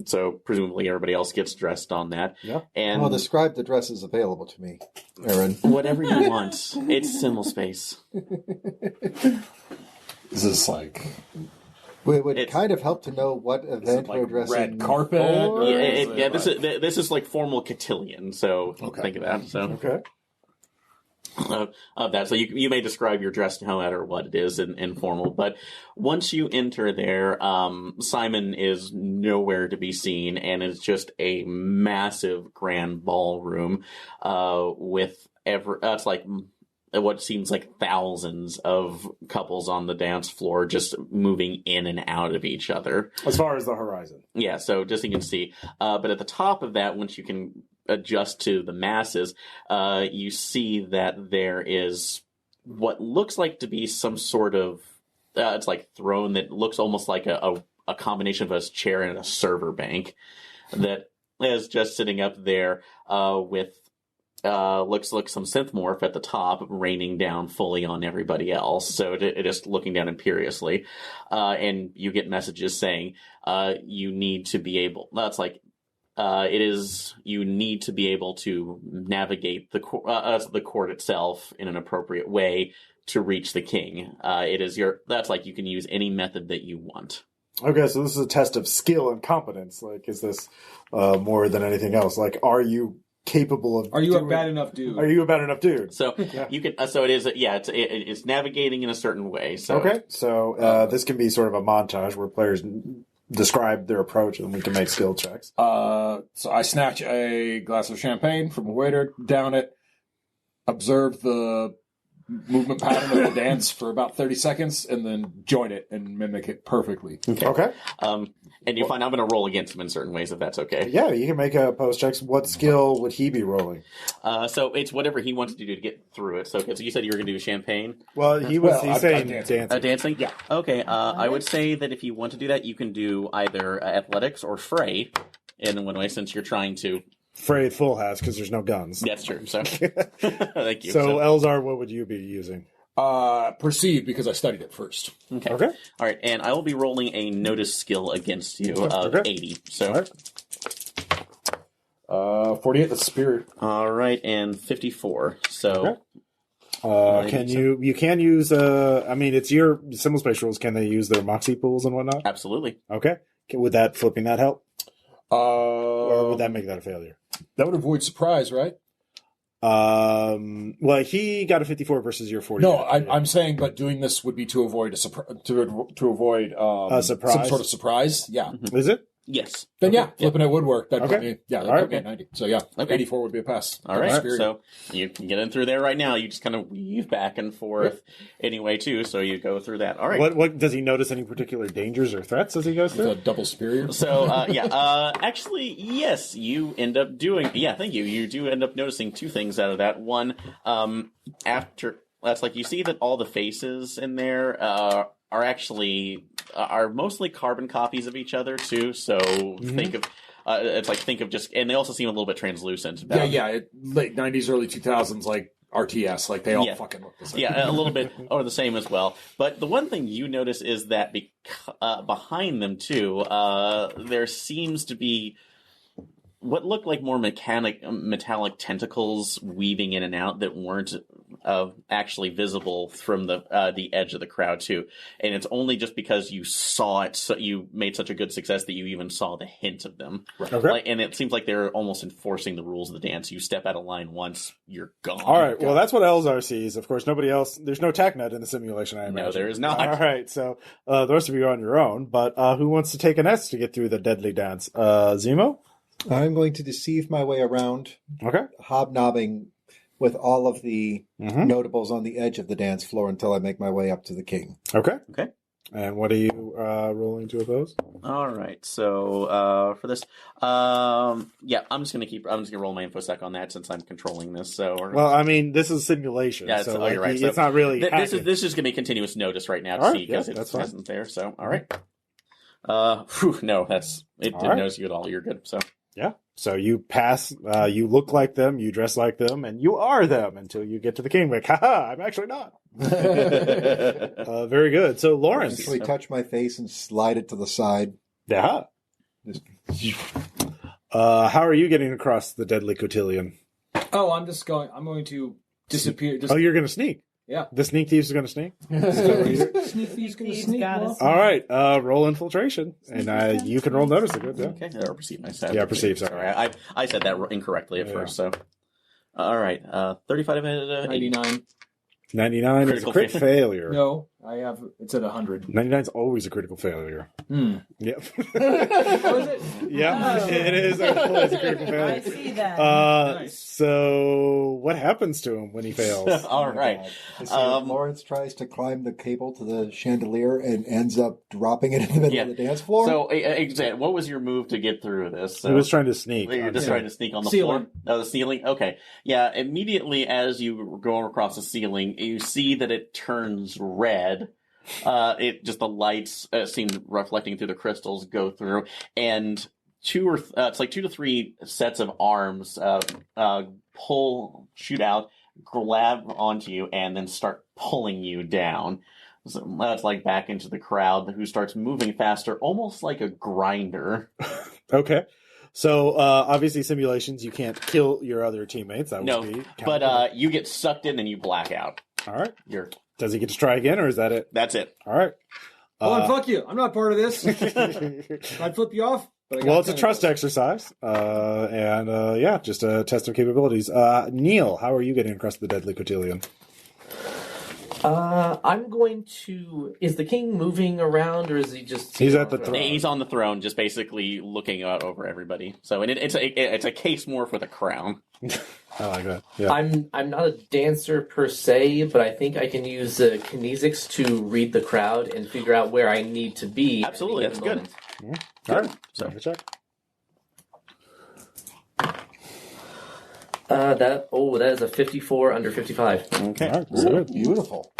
So presumably everybody else gets dressed on that. Yeah. And Well, describe the dresses available to me, Aaron. whatever you want. It's symbol space. Is this like It would It's- kind of help to know what event like we're dressing red carpet? for. Or Yeah, is it this is like formal cotillion. So Okay. think of that. So Okay. of that. So you may describe your dress no matter what it is in formal, but once you enter there, Simon is nowhere to be seen, and it's just a massive grand ballroom with it's like what seems like thousands of couples on the dance floor just moving in and out of each other. As far as the horizon. Yeah, so just so you can see. But at the top of that, once you can adjust to the masses, you see that there is what looks like to be some sort of it's like throne that looks almost like a combination of a chair and a server bank that is just sitting up there with looks like some synthmorph at the top raining down fully on everybody else. So it just looking down imperiously, and you get messages saying you need to be able. That's like. You need to be able to navigate the court itself in an appropriate way to reach the king. That's like you can use any method that you want. Okay, so this is a test of skill and competence. Like, is this more than anything else? Like, are you capable of? Are you a bad enough dude? Are you a bad enough dude? So you can. So it is. Yeah, it's navigating in a certain way. So Okay, so this can be sort of a montage where players describe their approach, and we can make skill checks. So I snatch a glass of champagne from a waiter, down it, observe the movement pattern of the dance for about 30 seconds, and then join it and mimic it perfectly. Okay. And you find I'm going to roll against him in certain ways if that's okay. Yeah, you can make a post checks. What skill would he be rolling? So it's whatever he wants to do to get through it. So you said you were going to do champagne. Well, he's saying dancing. Dancing? Yeah. Okay, I would say that if you want to do that, you can do either athletics or fray in one way, since you're trying to. Fray full has because there's no guns. That's true. So, thank you. So, Eleazar, what would you be using? Perceive, because I studied it first. Okay. Okay. All right, and I will be rolling a notice skill against you of Okay. 80. So, All right. 48, that's spirit. all right, and 54. So, Can you can use it's your symbol space rules. Can they use their moxie pools and whatnot? absolutely. Okay. Would that flipping that help? Or would That that make that a failure? would avoid surprise, right? Well, he got a 54 versus your 40. No, I'm saying, but doing this would be to avoid to avoid A surprise? some sort of surprise. Yeah. Is it? Yes. Then flipping it would work. That Okay. put me, that All right. put me at 90. So yeah, Okay. 84 would be a pass. All right, Spirit. so you can get in through there right now. You just kind of weave back and forth anyway, too, so you go through that. All right. What does he notice any particular dangers or threats as he goes With a through? double superior. So, actually, yes, you end up doing, thank you. You do end up noticing two things out of that. One, that's like you see that all the faces in there are mostly carbon copies of each other, too. So think of just, and they also seem a little bit translucent. Late 90s, early 2000s, like RTS, like they all fucking look the same. Yeah, a little bit, or the same as well. But the one thing you notice is that behind them, too, there seems to be what looked like more metallic tentacles weaving in and out that weren't actually visible from the edge of the crowd too, and it's only just because you saw it, so you made such a good success that you even saw the hint of them. Okay. And it seems like they're almost enforcing the rules of the dance. You step out of line once, you're gone. All right. Well, that's what Eleazar sees. Of course, nobody else. There's no TACnet in the simulation. I imagine. No, there is not. All right. So the rest of you are on your own. But who wants to take an S to get through the deadly dance? Zemo. I'm going to deceive my way around, Okay. hobnobbing with all of the notables on the edge of the dance floor until I make my way up to the king. Okay. Okay. And what are you rolling to oppose? All right. So for this, I'm just gonna roll my infosec on that since I'm controlling this. So Well, I mean, this is simulation. Yeah, so you're right. So it's not really. this is gonna be continuous notice right now to All see right, because yeah, it that's fine. isn't there. So all right. No, it All didn't right. notice you at all. You're good. So Yeah. So you pass, you look like them, you dress like them, and you are them until you get to the king. Like, haha, I'm actually not. Very good. So Lawrence. Actually touch my face and slide it to the side. Yeah. How are you getting across the deadly cotillion? Oh, I'm going to disappear. Oh, you're going to sneak. Yeah. The sneak thieves are going to sneak. Sneak thief's gonna Thieves sneak. got well. us. All right. Roll infiltration, and you can roll notice. Good. Yeah. okay, or perceive. I said. Yeah, perceive, sorry. I said that incorrectly at first. So all right. 35 out of 80. 99. 99 is a Critical crit failure. failure. No, it's at 100. 99 is always a critical failure. Yep. Oh, is it? Yeah, Oh. it is always a critical I failure. see that. Nice. So what happens to him when he fails? All right. I see Lawrence tries to climb the cable to the chandelier and ends up dropping it in the middle Yeah. of the dance floor. So, what was your move to get through this? So, He was trying to sneak. You're just trying to sneak on the Ceiling. floor? Oh, the ceiling? Okay. Yeah, immediately as you go across the ceiling, you see that it turns red. The lights seem reflecting through the crystals go through, and it's like 2 to 3 sets of arms shoot out, grab onto you, and then start pulling you down. So that's like back into the crowd, who starts moving faster, almost like a grinder. Okay. So obviously simulations, you can't kill your other teammates. That would be But you get sucked in and you black out. all right. You're Does he get to try again, or is that it? That's it. All right. Hold on, fuck you. I'm not part of this. I'd flip you off. But I got Well, it's a 10 trust of those. exercise, and just a test of capabilities. Neil, how are you getting across the deadly cotillion? I'm going to. Is the king moving around, or is he just? He's at the throne. He's on the throne, just basically looking out over everybody. So, and it's a case morph with a crown. I like that. Yeah. I'm not a dancer per se, but I think I can use kinesics to read the crowd and figure out where I need to be. at Absolutely, any that's given good. moment. All right. So- So check. That is a 54 under 55. Okay. All right. Very good. Beautiful.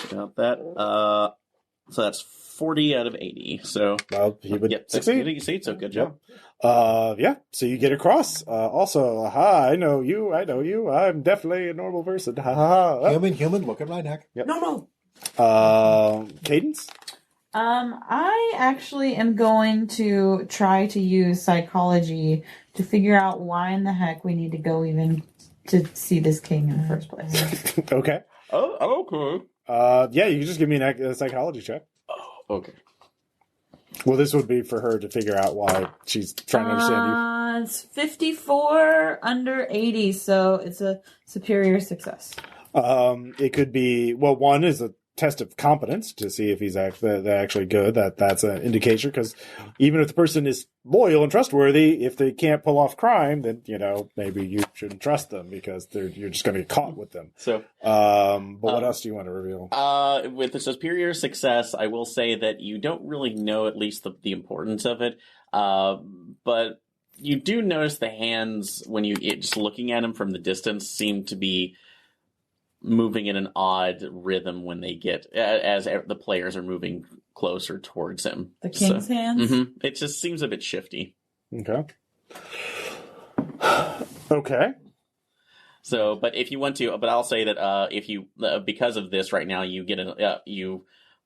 Got that. So that's 40 out of 80. So, Well, he would yep, succeed. you see, so good job. So you get across. Also, I know you. I'm definitely a normal person. Ha ha ha. Human, look at my neck. No. Cadence? I actually am going to try to use psychology to figure out why in the heck we need to go even to see this king in the first place. Okay. Oh, okay. Yeah, you can just give me a psychology check. Okay. Well, this would be for her to figure out why she's trying to understand It's 54 under 80, so it's a superior success. you. It could be, well, one is a test of competence to see if he's actually good. That's an indication, because even if the person is loyal and trustworthy, if they can't pull off crime, then maybe you shouldn't trust them, because you're just going to get caught with them. So, but what else do you want to reveal? with the superior success, I will say that you don't really know at least the importance of it. But you do notice the hands, when just looking at them from the distance, seem to be moving in an odd rhythm when they get, as the players are moving closer towards him. The king's hands? It just seems a bit shifty. Okay. Okay. So, but if you want to, but I'll say that if you, because of this right now, you get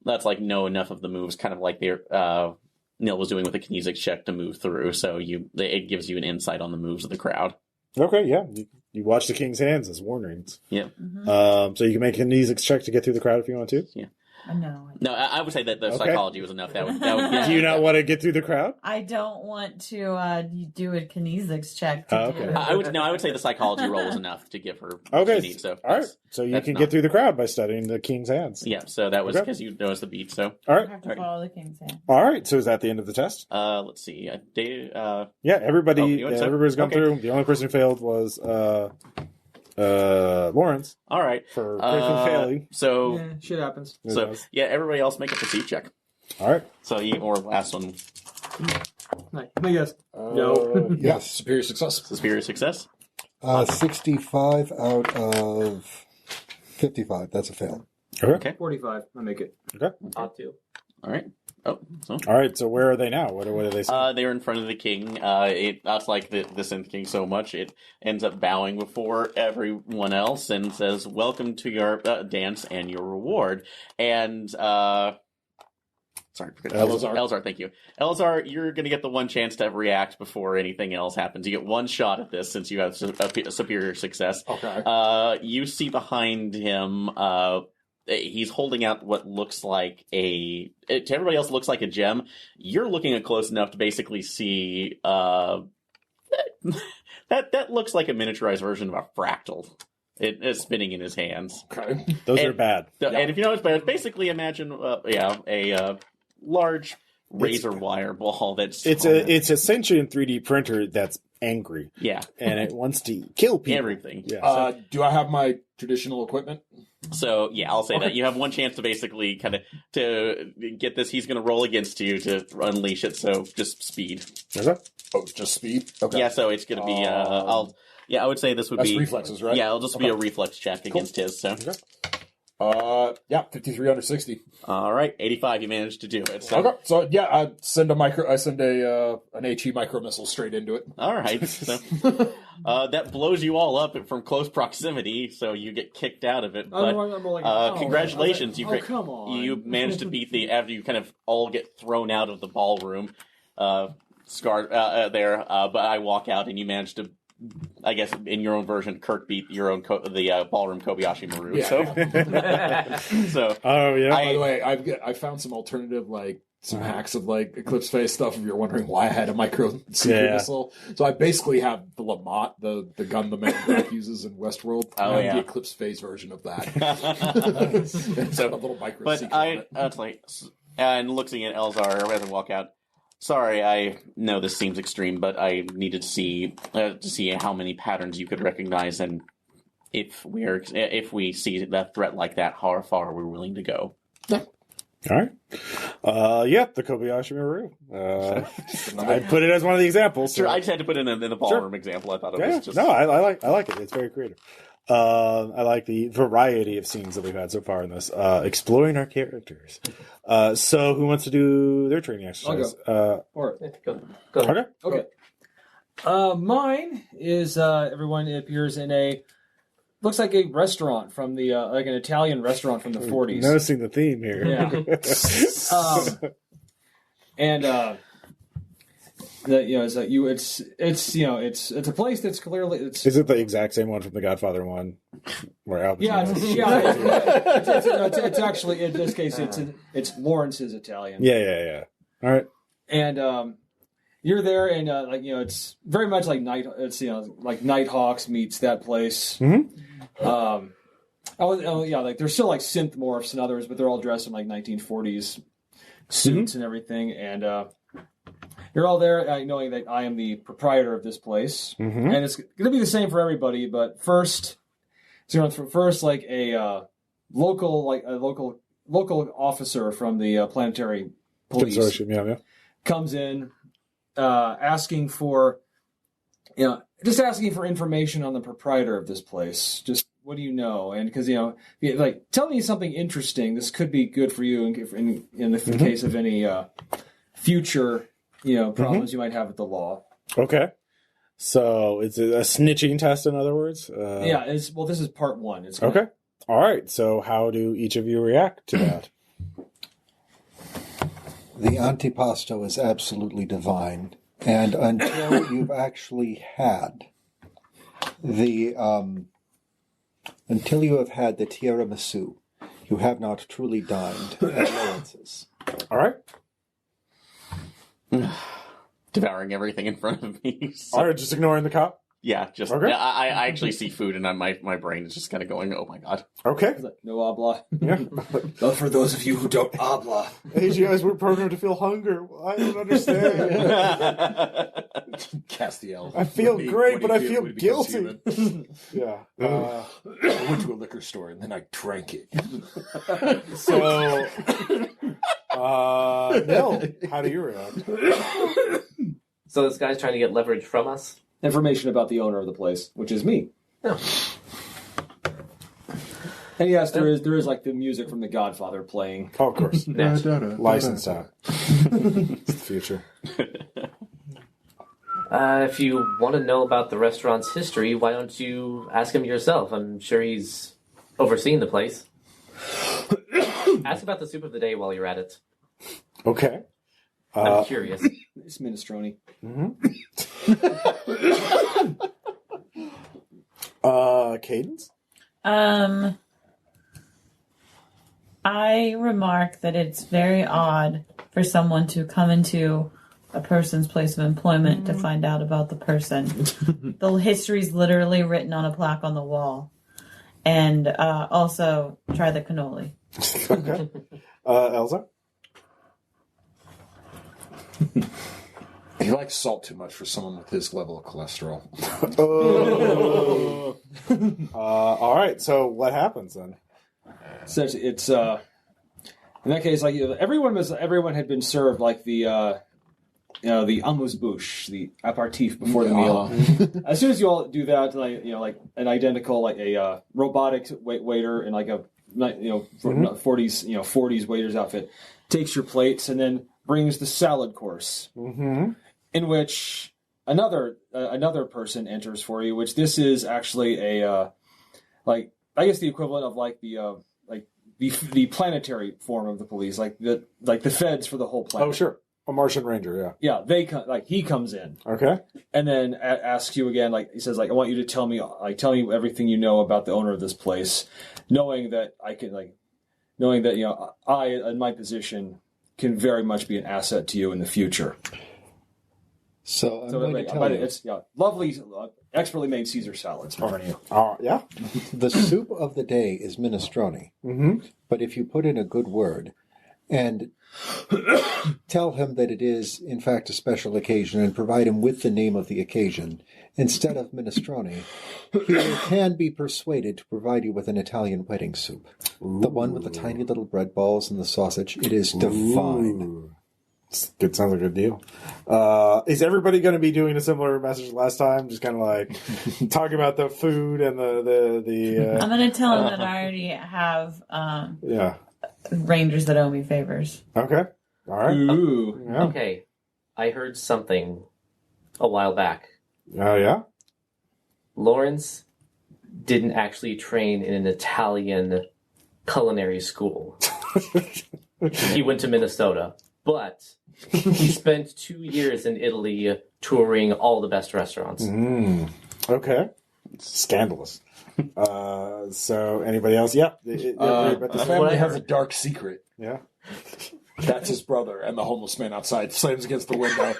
that's like know enough of the moves, kind of like Neil was doing with the kinesics check to move through. So it gives you an insight on the moves of the crowd. Okay, yeah. You watch the king's hands as warnings. Yeah. So you can make a kinesics check to get through the crowd if you want to. Yeah. No. No, I would say that the Okay. psychology was enough. That would Do you not want to get through the crowd? I don't want to do a kinesics check. To Okay. do. I would say the psychology roll was enough to give her what Okay. she needs. So All right. So you that's can not- get through the crowd by studying the king's hands. Yeah, so that was Okay. because you noticed the beat. So All I right. have to follow the king's hand. All right. So is that the end of the test? let's see. Yeah. Everybody. Oh, you want to- Everybody's gone okay. through. The only person who failed was Lawrence All right. for briefly failing. So Yeah, shit happens. so yeah, everybody else make a perceive check. All right. So you or last one, Let me guess. No. Yes, superior success. superior success. 65 out of 55. That's a fail. Okay. 45. I make it. Ought to. All right. Oh, so All right. So where are they now? What do they say? they're in front of the king. That's like the Synth King so much it ends up bowing before everyone else and says, "Welcome to your dance and your reward." And sorry, Eleazar, thank you, Eleazar. You're going to get the one chance to react before anything else happens. You get one shot at this since you have a superior success. Okay. You see behind him. He's holding out what looks like to everybody else looks like a gem. You're looking at close enough to basically see that looks like a miniaturized version of a fractal. It is spinning in his hands. Okay. Those and- are bad. And if you notice, but basically imagine a large razor wire ball that's It's a sentient 3D printer that's angry yeah and it wants to kill people. everything. Yeah. Do I have my traditional equipment? So yeah, I'll say that you have one chance to basically kind of to get this. He's going to roll against you to unleash it. So just speed. Okay. Oh, just speed? Okay. Yeah, so it's going to be. I would say this would That's be reflexes, right? Yeah, it'll just be a reflex check against his. So, Yeah, 53 under 60. all right, 85. You managed to do it. So, Okay, so yeah, I send an HE micro missile straight into it. all right. So, that blows you all up from close proximity, so you get kicked out of it. But congratulations, come on. you managed to beat after you kind of all get thrown out of the ballroom. But I walk out and you managed to. I guess in your own version, Kirk beat your own the ballroom Kobayashi Maru. Yeah. So, Oh yeah. By the way, I found some alternative some hacks of Eclipse phase stuff. If you're wondering why I had a micro super missile, so I basically have the Lamont, the gun the man Black uses in Westworld. Oh, I have yeah. the Eclipse phase version of that. So, a little micro. but sequel on it. that's like, and looking at Elzar rather than walk out. Sorry, I know this seems extreme, but I needed to see how many patterns you could recognize, and if we see a threat like that, how far we're willing to go. All right. The Kobayashi Maru. I put it as one of the examples. Sure, so- I just had to put it in the ballroom example. I thought it was just No, I like it. It's very creative. I like the variety of scenes that we've had so far in this, exploring our characters. So who wants to do their training exercise? Or Go ahead. Okay. Okay. Mine is everyone appears in looks like a restaurant from the like an Italian restaurant from the 40s. Noticing the theme here. Yeah. And it's a place that's clearly Is it the exact same one from The Godfather 1? Where Al Pacino it's actually in this case it's Lawrence's Italian. Yeah. All right. And you're there, and it's very much like like Nighthawks meets that place. Mm-hmm. There's still like synth morphs and others, but they're all dressed in like 1940s suits and everything. And you're all there, knowing that I am the proprietor of this place, and it's going to be the same for everybody. But first, like a local officer from the planetary police Consortium, yeah. comes in, asking for information on the proprietor of this place. Just what do you know? And because tell me something interesting. This could be good for you in the case of any future problems you might have with the law. Okay. So it's a snitching test, in other words? This is part one. Okay. All right. So how do each of you react to that? The antipasto is absolutely divine. And until you've actually had Until you have had the tiramisu, you have not truly dined at Lawrence's. All right. Devouring everything in front of me. So, All right, just ignoring the cop. yeah, just Okay. I actually see food, and my brain is just kind of going, "Oh my god!" Okay. No habla. Yeah. But for those of you who don't habla, AGIs were programmed to feel hunger. I don't understand. Castiel. I feel When he- great, when but he I feel- feel when he becomes guilty. human. Yeah. I went to a liquor store and then I drank it. So, Nell, how do you react? So this guy's trying to get leverage from us. information about the owner of the place, which is me. Oh. And yes, there is like the music from The Godfather playing. Oh, of course. Licensed out. It's the future. If you want to know about the restaurant's history, why don't you ask him yourself? I'm sure he's overseeing the place. Ask about the soup of the day while you're at it. Okay. I'm curious. It's minestrone. Cadence? I remark that it's very odd for someone to come into a person's place of employment to find out about the person. The history's literally written on a plaque on the wall. And also, try the cannoli. Okay. Eleazar? He likes salt too much for someone with his level of cholesterol. Oh. All right. So what happens then? So it's in that case, like everyone had been served like the the amuse-bouche, the aperitif before the meal. As soon as you all do that, like an identical like a robotic waiter in like a 40s waiter's outfit takes your plates and then brings the salad course, in which another person enters for you. Which this is actually a like I guess the equivalent of like the planetary form of the police, like the feds for the whole planet. Oh, sure. A Martian Ranger, yeah. Yeah, he comes in. Okay. And then asks you again, like he says, like I want you to tell me everything you know about the owner of this place, knowing that I in my position can very much be an asset to you in the future. So I'm going to tell you, it's lovely, expertly made Caesar salads in front of you. Yeah. the soup of the day is minestrone. But if you put in a good word and tell him that it is, in fact, a special occasion and provide him with the name of the occasion, instead of minestrone, he can be persuaded to provide you with an Italian wedding soup. Ooh. The one with the tiny little bread balls and the sausage. It is divine. Ooh. Good, sounds like a good deal. Is everybody going to be doing a similar message last time? Just kind of like talk about the food and the I'm going to tell him that I already have rangers that owe me favors. Okay. All right. Ooh. Yeah. Okay, I heard something a while back. Oh, yeah? Lawrence didn't actually train in an Italian culinary school. He went to Minnesota, but he spent 2 years in Italy touring all the best restaurants. Okay. Scandalous. So, anybody else? Yeah. His family has a dark secret. Yeah. That's his brother, and the homeless man outside slams against the window.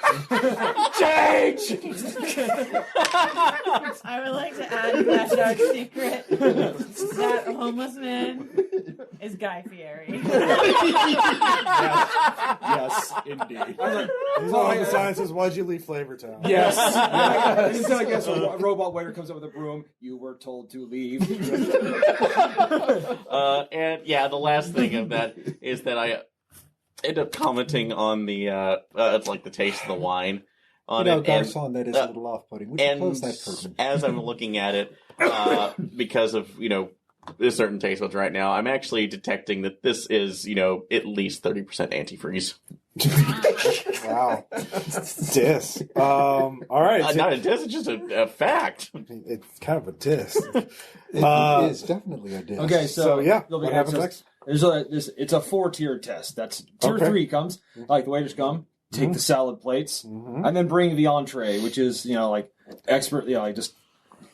Change! I would like to add to that dark secret that homeless man is Guy Fieri. Yes, indeed. He's all the sciences. Why'd you leave Flavortown? Yes. Until I guess a robot waiter comes up with a broom. You were told to leave. And yeah, the last thing of that is that I end up commenting on the it's like the taste of the wine on it. Garçon, that is a little off-putting. Would you close that curtain? As I'm looking at it, because of a certain taste buds right now, I'm actually detecting that this is at least 30% antifreeze. Wow. Diss. All right. Not a diss, it's just a fact. It's kind of a diss. It is definitely a diss. Okay, So, yeah. What happens next? It's a 4-tier test. That's tier 3 comes, like the waiters come, take the salad plates, and then bring the entree, which is, like expert, like just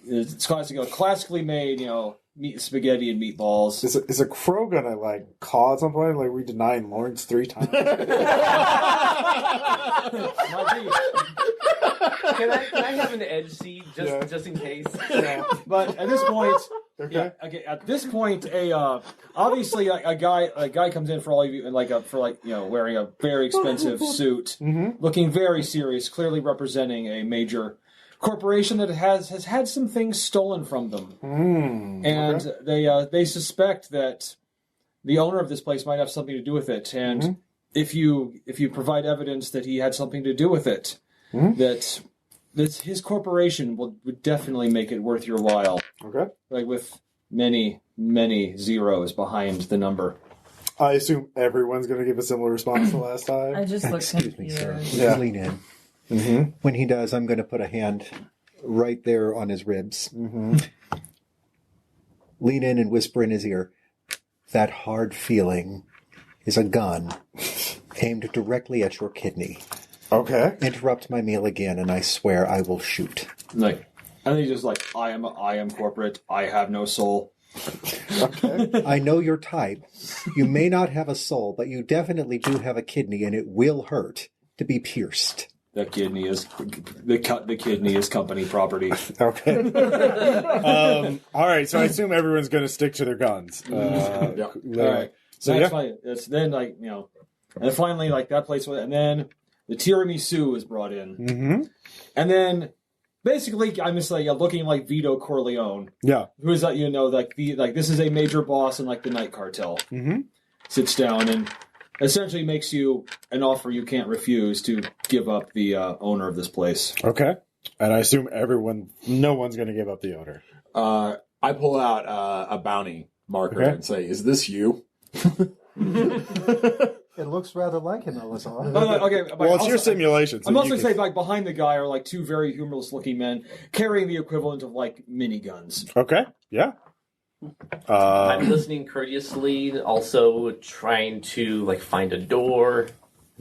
it's classically made, meat, spaghetti and meatballs. Is a crow gonna call at some point? Like we denying Lawrence 3 times? Can I have an edge seat just in case? But at this point, Okay. At this point, obviously a guy comes in for all of you and wearing a very expensive suit, looking very serious, clearly representing a major corporation that has had some things stolen from them, and they suspect that the owner of this place might have something to do with it, and if you provide evidence that he had something to do with it, that his corporation would definitely make it worth your while. Okay. Like with many, many zeros behind the number. I assume everyone's going to give a similar response to last time. I just looked Excuse me, sir. confused. Yeah. Lean in. When he does, I'm going to put a hand right there on his ribs. Lean in and whisper in his ear, that hard feeling is a gun aimed directly at your kidney. Okay. Interrupt my meal again, and I swear I will shoot. And he's just like, I am corporate. I have no soul. Okay. I know your type. You may not have a soul, but you definitely do have a kidney, and it will hurt to be pierced. The kidney is company property. Okay. All right. So I assume everyone's going to stick to their guns. All right. So that's fine. It's then and then finally that place, and then the tiramisu is brought in, and then basically I'm just looking like Vito Corleone, who is this is a major boss in the night cartel. Sits down and essentially makes you an offer you can't refuse to give up the owner of this place. Okay. And I assume no one's going to give up the owner. I pull out a bounty marker and say, "Is this you?" It looks rather like him, Eleazar. Okay. Well, it's your simulation. So I'm also saying behind the guy are two very humorless-looking men carrying the equivalent of miniguns. Okay. Yeah. I'm listening courteously, also trying to find a door.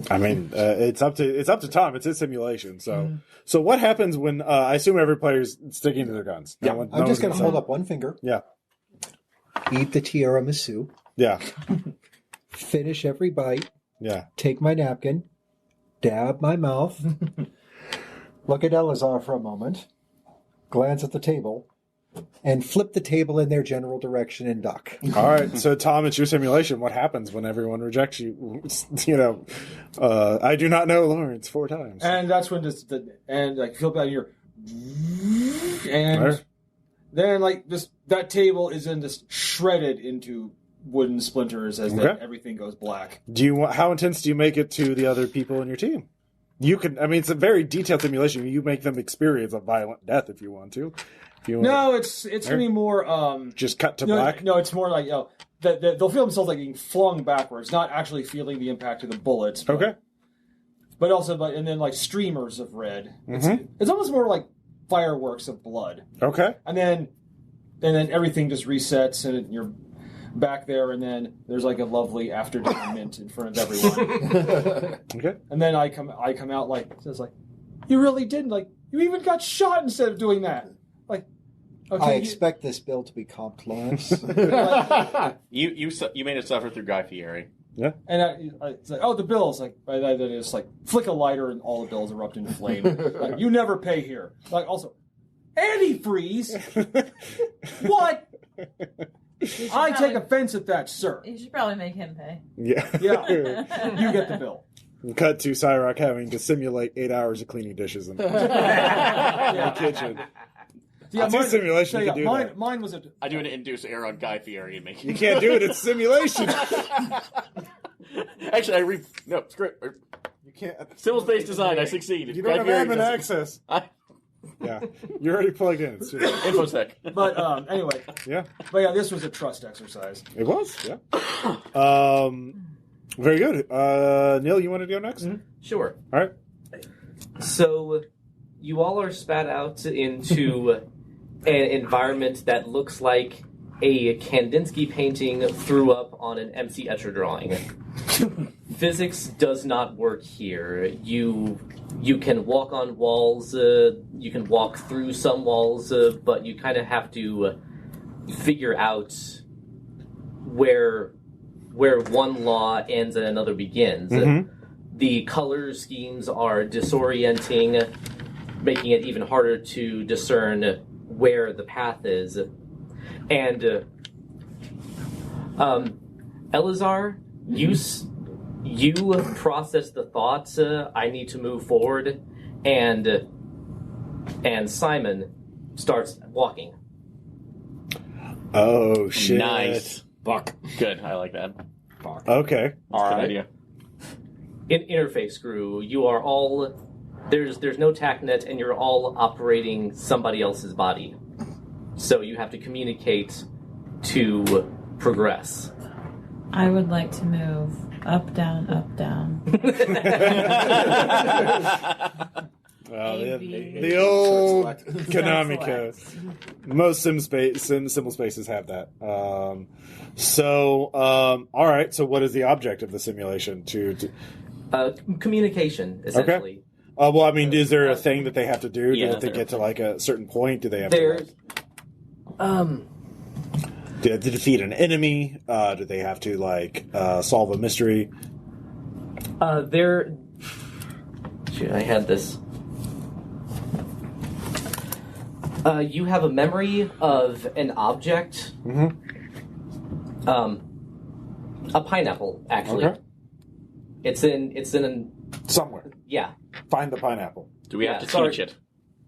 I mean, it's up to Tom. It's his simulation. So what happens when I assume every player's sticking to their guns? Yeah, I'm just going to hold up one finger. Yeah. Eat the tiramisu. Yeah. Finish every bite. Yeah. Take my napkin. Dab my mouth. Look at Eleazar for a moment. Glance at the table. And flip the table in their general direction and duck. All right. So, Tom, it's your simulation. What happens when everyone rejects you? I do not know Lawrence 4 times. And that's when feel bad here. And then that table is then just shredded into wooden splinters as everything goes black. How intense do you make it to the other people in your team? You can. I mean, it's a very detailed simulation. You make them experience a violent death if you want to. It's going to be more. Just cut to black. No, it's more they'll feel themselves being flung backwards, not actually feeling the impact of the bullets. But, But also, and then streamers of red. It's almost more like fireworks of blood. Okay. And then everything just resets, and you're back there, and then there's a lovely after dinner mint in front of everyone. Okay. And then I come out says you really didn't you even got shot instead of doing that. Okay, I expect this bill to be comped, Lawrence. You made it suffer through Guy Fieri. Yeah. And it's the bills I just flick a lighter and all the bills erupt into flame. You never pay here. Also, antifreeze. What? I take offense at that, sir. You should probably make him pay. Yeah. Yeah. You get the bill. Cut to SAIRC having to simulate 8 hours of cleaning dishes in the kitchen. Yeah, it's a simulation. You can do that. Mine was I do an induce error on Guy Fieri and make You can't do it. It's simulation. Actually, no, it's great. You can't. Civil-based design. I succeeded. You don't have admin access. Yeah, you're already plugged in. Infosec. But anyway. Yeah. But yeah, this was a trust exercise. It was. Yeah. Very good. Neil, you want to go next? Sure. All right. So, you all are spat out into an environment that looks like a Kandinsky painting threw up on an MC Escher drawing. Physics does not work here. You can walk on walls, you can walk through some walls, but you kind of have to figure out where one law ends and another begins. Mm-hmm. The color schemes are disorienting, making it even harder to discern where the path is. And Eleazar, you process the thoughts, I need to move forward, and Simon starts walking. Oh, shit. Nice. Fuck. Good. I like that. Fuck. Okay. All Good right. idea. In interface crew, you are all there's no TACnet, and you're all operating somebody else's body. So you have to communicate to progress. I would like to move up, down, up, down. The old Konami code. Most simple spaces have that. All right. So, what is the object of the simulation? Communication, essentially. Okay. Well, I mean, is there a thing that they have to do? Yeah, If they get to like a certain point, do they have There's to defeat an enemy? Do they have to like solve a mystery? Shoot, I had this. You have a memory of an object. Mm-hmm. A pineapple, actually. Okay. It's in Somewhere. yeah. Find the pineapple. Do we have to sorry. teach it?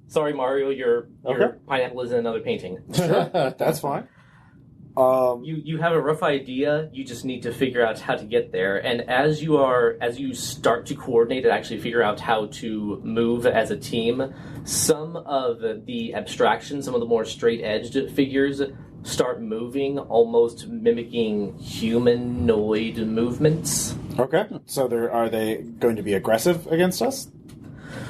Sorry, Mario, your Okay. pineapple is in another painting. Sure. That's fine. You have a rough idea. You just need to figure out how to get there. And as you start to coordinate and actually figure out how to move as a team, some of the abstractions, some of the more straight-edged figures start moving, almost mimicking humanoid movements. Okay. So, are they going to be aggressive against us?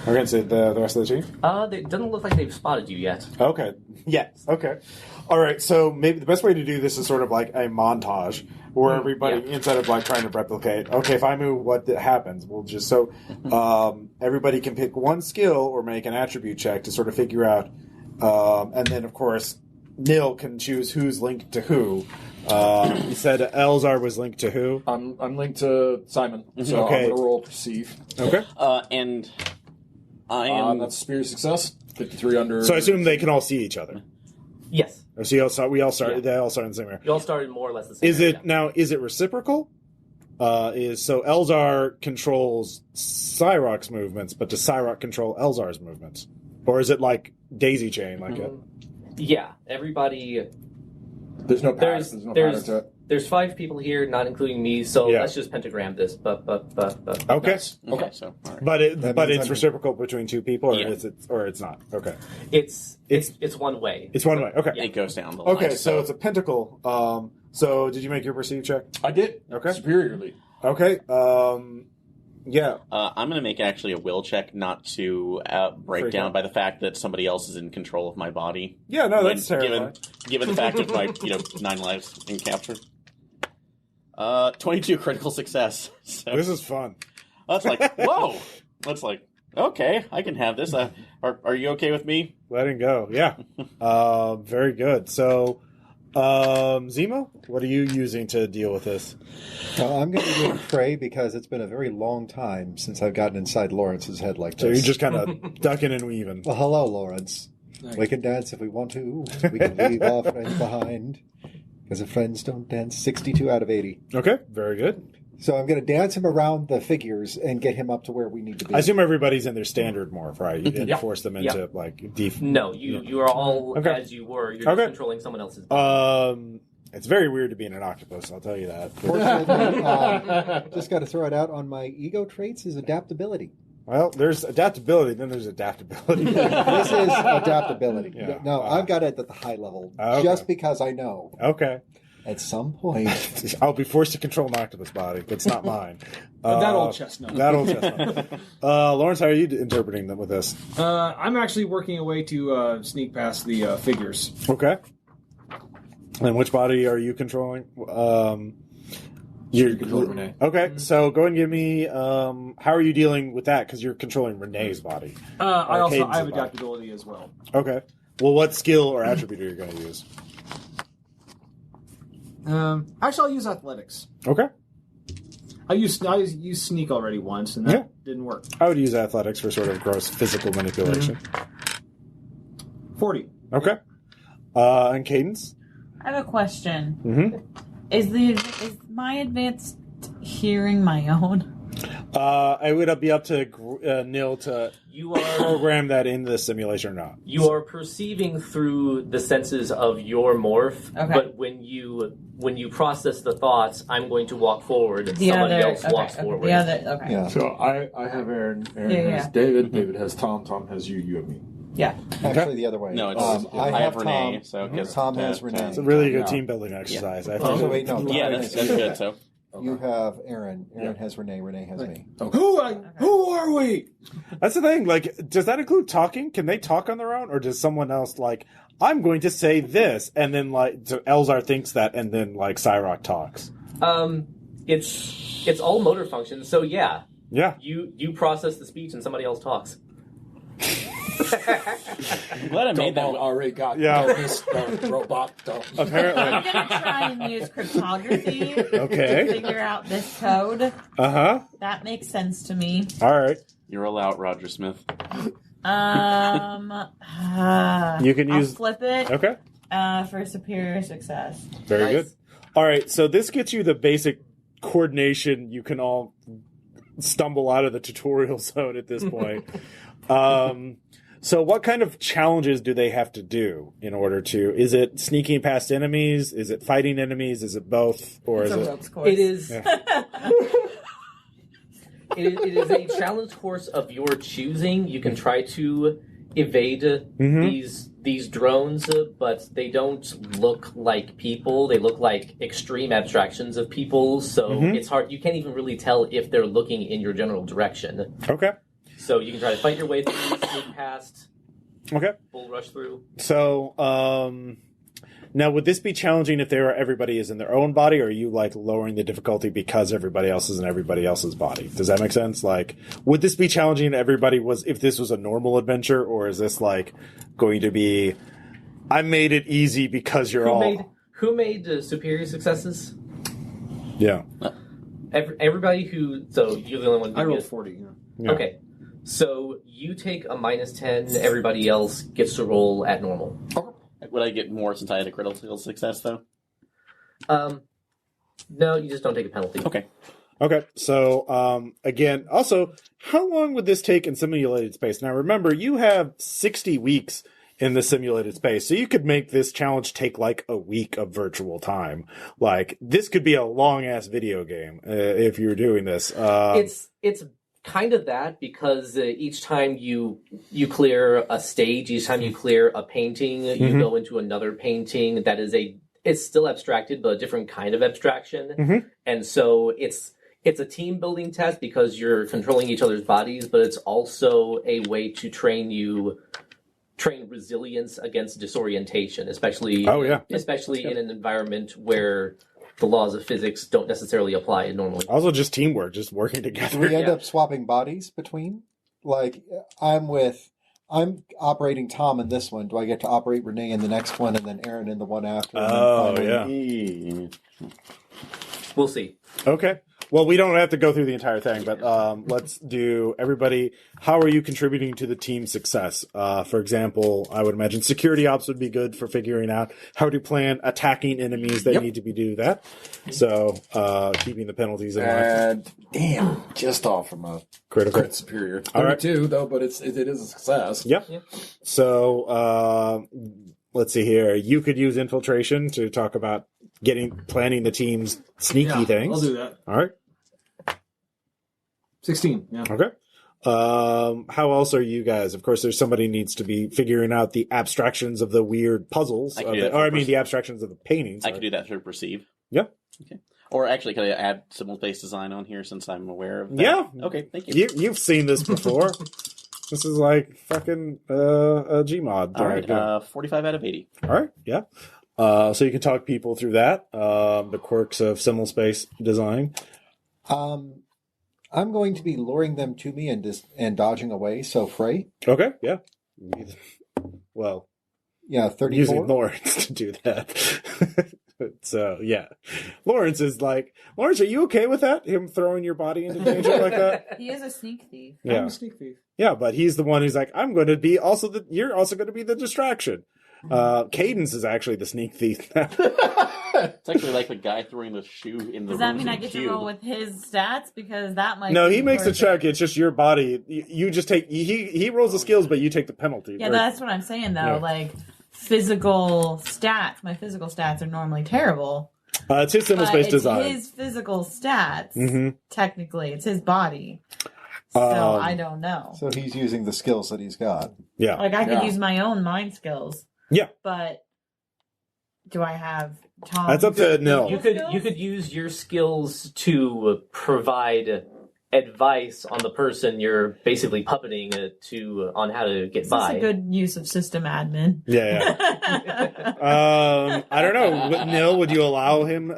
Or against the rest of the team? It doesn't look like they've spotted you yet. Okay. Yes. Okay. All right. So maybe the best way to do this is sort of like a montage where everybody, instead of like trying to replicate, okay, if I move, what happens? We'll just everybody can pick one skill or make an attribute check to sort of figure out, and then of course Nil can choose who's linked to who. You said Eleazar was linked to who? I'm linked to Simon, so Okay. I'm going to roll perceive. Okay. And I am. That's superior success. 53 under. So I assume they can all see each other. Yes. So we all start. They all start in the same area. You all started more or less the same. Is it area. now? Is it reciprocal? So Eleazar controls SAIRC's movements, but does SAIRC control Eleazar's movements, or is it like daisy chain? Like Yeah, everybody. There's no pattern. There's no pattern to it. There's 5 people here, not including me. So Yeah. let's just pentagram this. But. okay, Okay, so all right. but That means it's I'm- reciprocal between two people, or Yeah. it's not. Okay, It's one way. it's one way. Okay, It goes down the line. okay. So it's a pentacle. So did you make your perceive check? I did. Okay. Superiorly. Okay. Yeah. I'm going to make actually a will check not to break Freak down out. by the fact that somebody else is in control of my body. Yeah. No, When- that's terrifying. Given the fact of my 9 lives in capture. 22 critical success. So This is fun. that's like, whoa. That's like, okay, I can have this. Are you okay with me? Letting go. Yeah. Very good. So, Zemo, what are you using to deal with this? I'm going to do pray because it's been a very long time since I've gotten inside Lawrence's head like this. So you're just kind of ducking and weaving. Well, hello, Lawrence. We can dance if we want to. We can leave our friends behind. Because if friends don't dance, 62 out of 80. Okay. Very good. So I'm going to dance him around the figures and get him up to where we need to be. I assume everybody's in their standard morph, right? You didn't force them into like def. No, you are all Okay. as you were. You're Okay. just controlling someone else's body. It's very weird to be in an octopus. I'll tell you that. Fortunately, just got to throw it out on my ego traits is adaptability. Well, there's adaptability, then there's adaptability. This is adaptability. Yeah. No, I've got it at the high level Okay. just because I know Okay. at some point. I'll be forced to control an octopus body. That's not mine. That old chestnut. That old chestnut. Lawrence, how are you interpreting them with this? I'm actually working a way to sneak past the figures. Okay. And which body are you controlling? You're controlling Renee. Okay, so go ahead and give me. How are you dealing with that? Because you're controlling Renee's body. I have Cadence's body. adaptability as well. Okay. Well, what skill or attribute are you going to use? Actually, I'll use athletics. Okay. I used sneak already once, and that didn't work. I would use athletics for sort of gross physical manipulation. 40. Okay. And Cadence? I have a question. Mm-hmm. Is my advanced hearing my own? It would be up to Nil to program that into the simulation or not. You are perceiving through the senses of your morph, Okay. but when you process the thoughts, I'm going to walk forward and somebody else walks forward. Okay. Yeah. So I have Aaron. Aaron Yeah, has David. David has Tom. Tom has you. You have me. Yeah. Actually, the other way. No, it's I have Renee. Tom. So it gives Tom has Renee. It's a really good team building exercise. I think. Oh, wait, no. Yeah, that's good. So You have Aaron. Aaron has Renee. Renee has me. Who are we? That's the thing. Like, does that include talking? Can they talk on their own, or does someone else like? I'm going to say this, and then like so Eleazar thinks that, and then like SAIRC talks. It's all motor functions. So yeah, you process the speech and somebody else talks. I'm glad I made that. Already got this robot. Apparently, I'm gonna try and use cryptography to figure out this code. That makes sense to me. All right. You're all out, Roger Smith. You can I'll use flip it. Okay. For superior success. Very good. All right. So this gets you the basic coordination. You can all stumble out of the tutorial zone at this point. So what kind of challenges do they have to do in order to? Is it sneaking past enemies? Is it fighting enemies? Is it both? Or It's is a it? ropes course. It is. It is a challenge course of your choosing. You can try to evade these drones, but they don't look like people. They look like extreme abstractions of people. So it's hard. You can't even really tell if they're looking in your general direction. Okay. So you can try to fight your way through, sneak past, bull rush through. So, now would this be challenging if everybody is in their own body, or are you like lowering the difficulty because everybody else is in everybody else's body? Does that make sense? Like, would this be challenging if this was a normal adventure, or is this like going to be, I made it easy because you're Who made superior successes? Yeah. Everybody so you're the only one who I rolled 40. Yeah. Okay. So you take a -10, everybody else gets to roll at normal. Would I get more since I had a critical success, though? No, you just don't take a penalty. Okay. So, again, also, how long would this take in simulated space? Now, remember, you have 60 weeks in the simulated space, so you could make this challenge take like a week of virtual time. This could be a long-ass video game if you were doing this. It's kind of that, because each time you clear a stage, each time you clear a painting, you go into another painting that is it's still abstracted, but a different kind of abstraction. And so it's a team building test because you're controlling each other's bodies, but it's also a way to train resilience against disorientation, especially in an environment where the laws of physics don't necessarily apply normally. Also, just teamwork, just working together. Do we end up swapping bodies between? Like, I'm operating Tom in this one. Do I get to operate Renee in the next one, and then Aaron in the one after? We'll see. Okay. Well, we don't have to go through the entire thing, but let's do everybody. How are you contributing to the team's success? For example, I would imagine security ops would be good for figuring out how to plan attacking enemies that need to do that. So, keeping the penalties in mind. Damn, just off from a Critical. superior. All right. 32, though, but it is a success. Yep. So, let's see here. You could use infiltration to talk about planning the team's sneaky things. I'll do that. All right. 16. Yeah. Okay. How else are you guys? Of course, there's somebody needs to be figuring out the abstractions of the weird puzzles. The abstractions of the paintings. I could do that through perceive. Yeah. Okay. Or actually, could I add symbol-based design on here since I'm aware of that? Yeah. Okay, thank you. You've seen this before. This is like fucking a Gmod. All right, 45 out of 80. All right, yeah. So you can talk people through that, the quirks of symbol space design. I'm going to be luring them to me and dodging away. So Frey. Okay, yeah. Well, yeah, 34. Using Lawrence to do that. So yeah, Lawrence, are you okay with that? Him throwing your body into danger like that? He is a sneak thief. Yeah. I'm a sneak thief. Yeah, but he's the one who's like, you're also going to be the distraction. Cadence is actually the sneak thief now. It's actually like the guy throwing the shoe in the. Does that mean I get to roll with his stats? Because that might. No, he makes a check. It's just your body. You just take. He rolls the skills, but you take the penalty. Yeah, that's what I'm saying though. Yeah. Like physical stats. My physical stats are normally terrible. It's his symbol space design. His physical stats. Technically, it's his body. So I don't know. So he's using the skills that he's got. Yeah. Like I could use my own mind skills. Yeah. But do I have Tom? That's up to Nil. You could use your skills to provide advice on the person you're basically puppeting on how to get by. That's a good use of system admin. Yeah. I don't know. Nil, would you allow him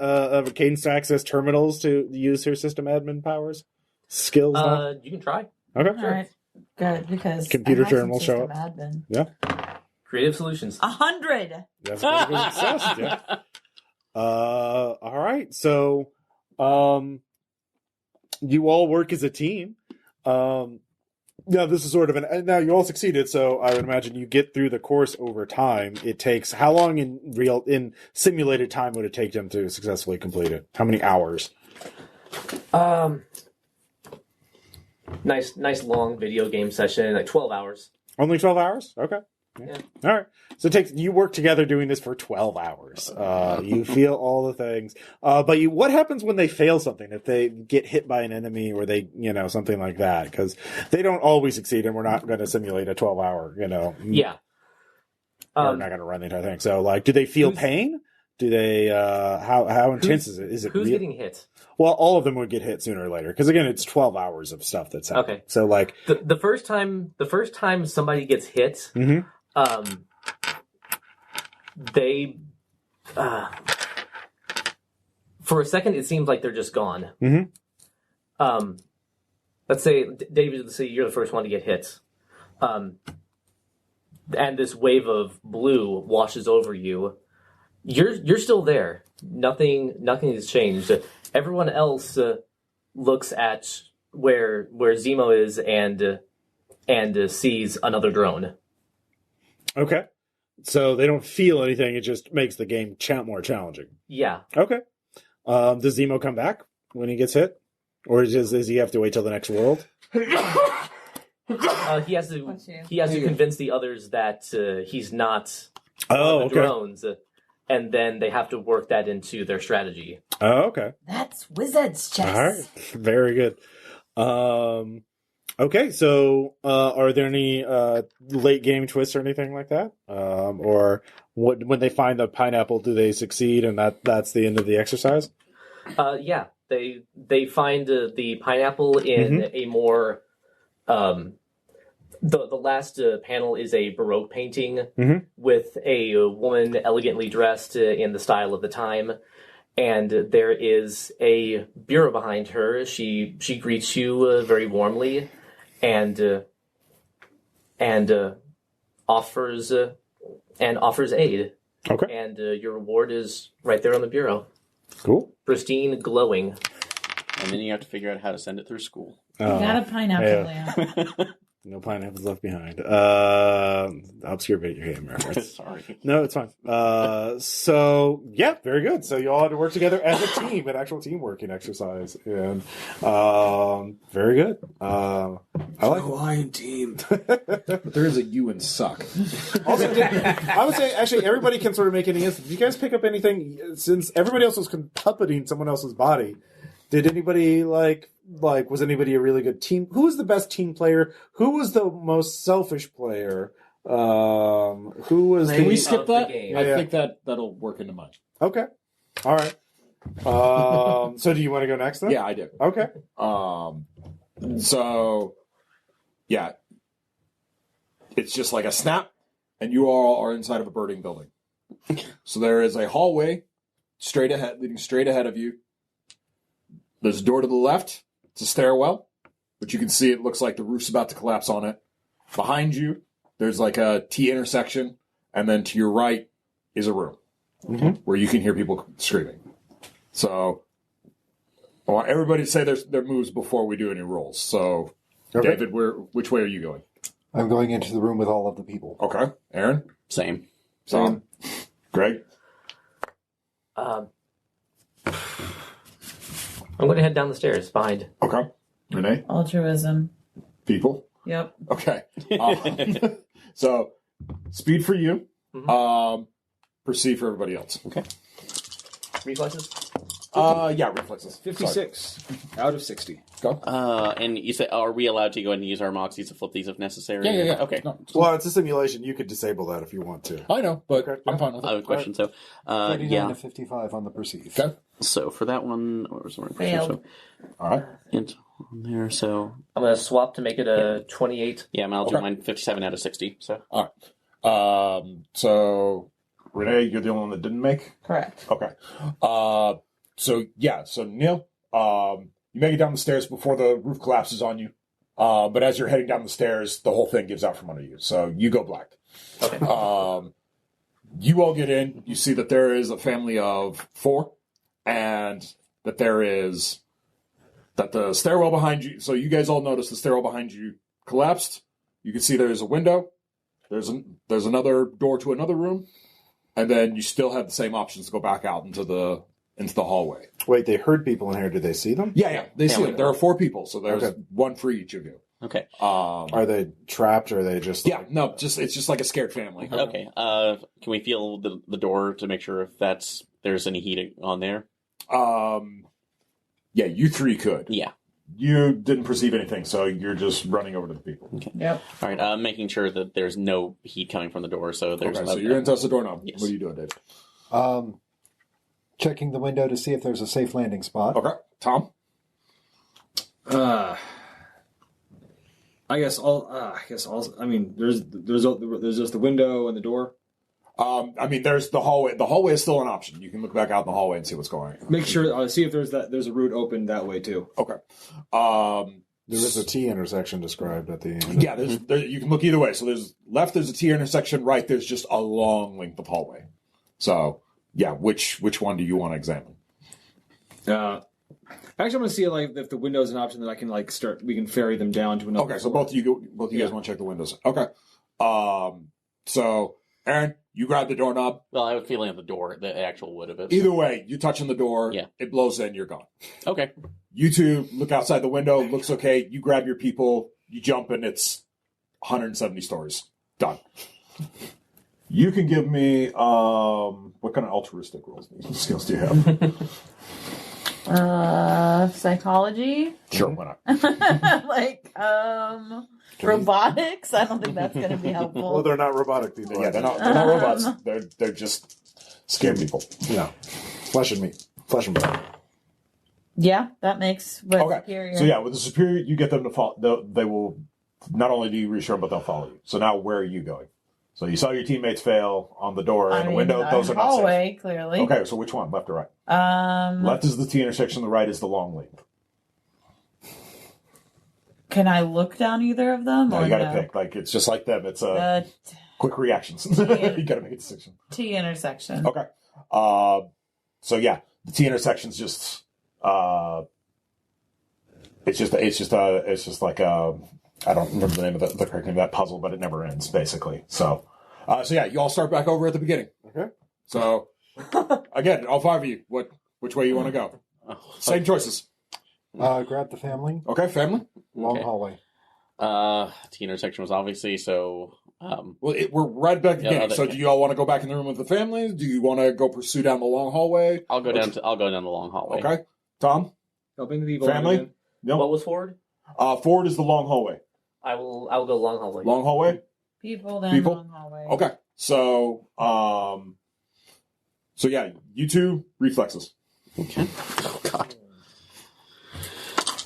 Cadence to access terminals to use her system admin powers? Skills? You can try. Okay. All right. Good, because computer terminal show up. Admin. Yeah. Creative solutions. 100. That's pretty good success. Yeah. All right. So, you all work as a team. Now this is sort of now you all succeeded. So I would imagine you get through the course over time. It takes how long in simulated time would it take them to successfully complete it? How many hours? Nice long video game session, like 12 hours. Only 12 hours? Okay. Yeah. All right. So you work together doing this for 12 hours. You feel all the things. But what happens when they fail something? If they get hit by an enemy or they, something like that? Because they don't always succeed and we're not going to simulate a 12-hour, Yeah. We're not going to run the entire thing. So, do they feel pain? Do they, how intense is it? Is it who's getting hit? Well, all of them would get hit sooner or later. Because again, it's 12 hours of stuff that's happening. Okay. So the first time somebody gets hit, they, for a second, it seems like they're just gone. Let's say, David, you're the first one to get hit. And this wave of blue washes over you. You're still there. Nothing has changed. Everyone else looks at where Zemo is and sees another drone. Okay. So they don't feel anything. It just makes the game more challenging. Yeah. Okay. Does Zemo come back when he gets hit? Or does he have to wait till the next world? He has to convince the others that he's not the drones. And then they have to work that into their strategy. Oh, okay. That's wizard's chess. All right. Very good. Okay, so are there any late game twists or anything like that? Or when they find the pineapple, do they succeed and that's the end of the exercise? Yeah. They find the pineapple in a more... The last panel is a Baroque painting with a woman elegantly dressed in the style of the time, and there is a bureau behind her. She greets you very warmly, and offers aid. Okay. And your reward is right there on the bureau. Cool. Pristine, glowing. And then you have to figure out how to send it through school. You got a pineapple, Leon. No pineapples left behind. Obscure video game reference. Sorry. No, it's fine. So yeah, very good. So you all had to work together as a team, an actual teamworking exercise, and very good. I like Lion team. But there is a U in suck. Also, I would say actually everybody can sort of make any instance. Did you guys pick up anything since everybody else was puppeting someone else's body? Did anybody was anybody a really good team? Who was the best team player? Who was the most selfish player? Who was Can we skip that? Yeah, I think that'll work into mine. Okay. All right. So do you want to go next then? Yeah, I do. Okay. So, yeah. It's just like a snap, and you all are inside of a burning building. So there is a hallway leading straight ahead of you. There's a door to the left. It's a stairwell, but you can see it looks like the roof's about to collapse on it. Behind you, there's like a T intersection, and then to your right is a room where you can hear people screaming. So I want everybody to say their moves before we do any rolls. So, David, which way are you going? I'm going into the room with all of the people. Okay. Aaron? Same. Greg? I'm going to head down the stairs behind. Okay. Renee? Altruism. People? Yep. Okay. So, speed for you. Perceive for everybody else. Okay. Reflexes? Yeah, reflexes. 56 out of 60. Go. And you said, are we allowed to go ahead and use our moxies to flip these if necessary? Yeah. Okay. No, Well, it's a simulation. You could disable that if you want to. I know, but Okay. I'm fine with I it. have a question. So, 39 to 55 on the perceive. Okay. So for that one, what was the word? Failed. So, All right. int on there. So I'm going to swap to make it a 28. yeah, I'll do Okay. mine 57 out of 60. So All right. So, Renee, you're the only one that didn't make? Correct. Okay. So Neil, you make it down the stairs before the roof collapses on you. But as you're heading down the stairs, the whole thing gives out from under you. So you go black. Okay. You all get in. You see that there is a family of 4, and that the stairwell behind you. So you guys all notice the stairwell behind you collapsed. You can see there's a window. There's another door to another room, and then you still have the same options to go back out into the hallway. Wait, they heard people in here. Did they see them? Yeah, they see we it. There are 4 people, so there's Okay. one for each of you. okay. Are they trapped or are they just... Yeah, no, it's just like a scared family. Okay. Can we feel the door to make sure if there's any heat on there? Yeah, you 3 could. Yeah. You didn't perceive anything, so you're just running over to the people. Yep. All right. Making sure that there's no heat coming from the door. So there's. Okay, so you're going to touch the doorknob. Yes. What are you doing, Dave? Checking the window to see if there's a safe landing spot. Okay, Tom. I guess all. I mean, there's just the window and the door. There's the hallway. The hallway is still an option. You can look back out in the hallway and see what's going on. Make sure see if there's a route open that way too. Okay. There is a T intersection described at the end. Yeah, you can look either way. So there's left, there's a T intersection. Right, there's just a long length of hallway. So yeah, which one do you want to examine? Actually, I'm gonna see if the window is an option that I can start. We can ferry them down to another. Okay, so floor. both of you guys want to check the windows. Okay. So Aaron, you grab the doorknob. Well, I have a feeling of the door, the actual wood of it. Either way, you touch on the door. Yeah. It blows in. You're gone. Okay. You 2 look outside the window. Looks okay. You grab your people. You jump, and it's 170 stories. Done. You can give me what kind of altruistic skills do you have? Psychology. Sure, why not? Robotics. I don't think that's going to be helpful. Well, they're not robotic, these Yeah, boys. they're not robots. They're just scared people. Yeah. Flesh and meat. Flesh and blood. Yeah, that makes what Okay. superior. So yeah, with the superior, you get them to follow. They will not only do you reassure them, but they'll follow you. So now, where are you going? So you saw your teammates fail on the door and the window. Those are not hallway, safe. clearly. Okay, so which one, left or right? Left is the T intersection. The right is the long link. Can I look down either of them? No, or you got to pick. It's just like them. It's quick reactions. You got to make a decision. T intersection. Okay. So yeah, the T intersection's just. It's just like I don't remember the name of the correct name of that puzzle, but it never ends basically. So yeah, you all start back over at the beginning. Okay. So again, all 5 of you, which way you want to go? Same choices. Grab the family. Okay, family. Long Okay. hallway. T intersection was obviously so. Well, we're right back at the Yeah, beginning. So do you all want to go back in the room with the family? Do you want to go pursue down the long hallway? I'll go down the long hallway. Okay, Tom. Helping the people. Family. again. No. What was forward? Forward is the long hallway. I will go long hallway. Long hallway. People, then People? long hallway. Okay. So yeah, you 2 reflexes. Okay. Oh God.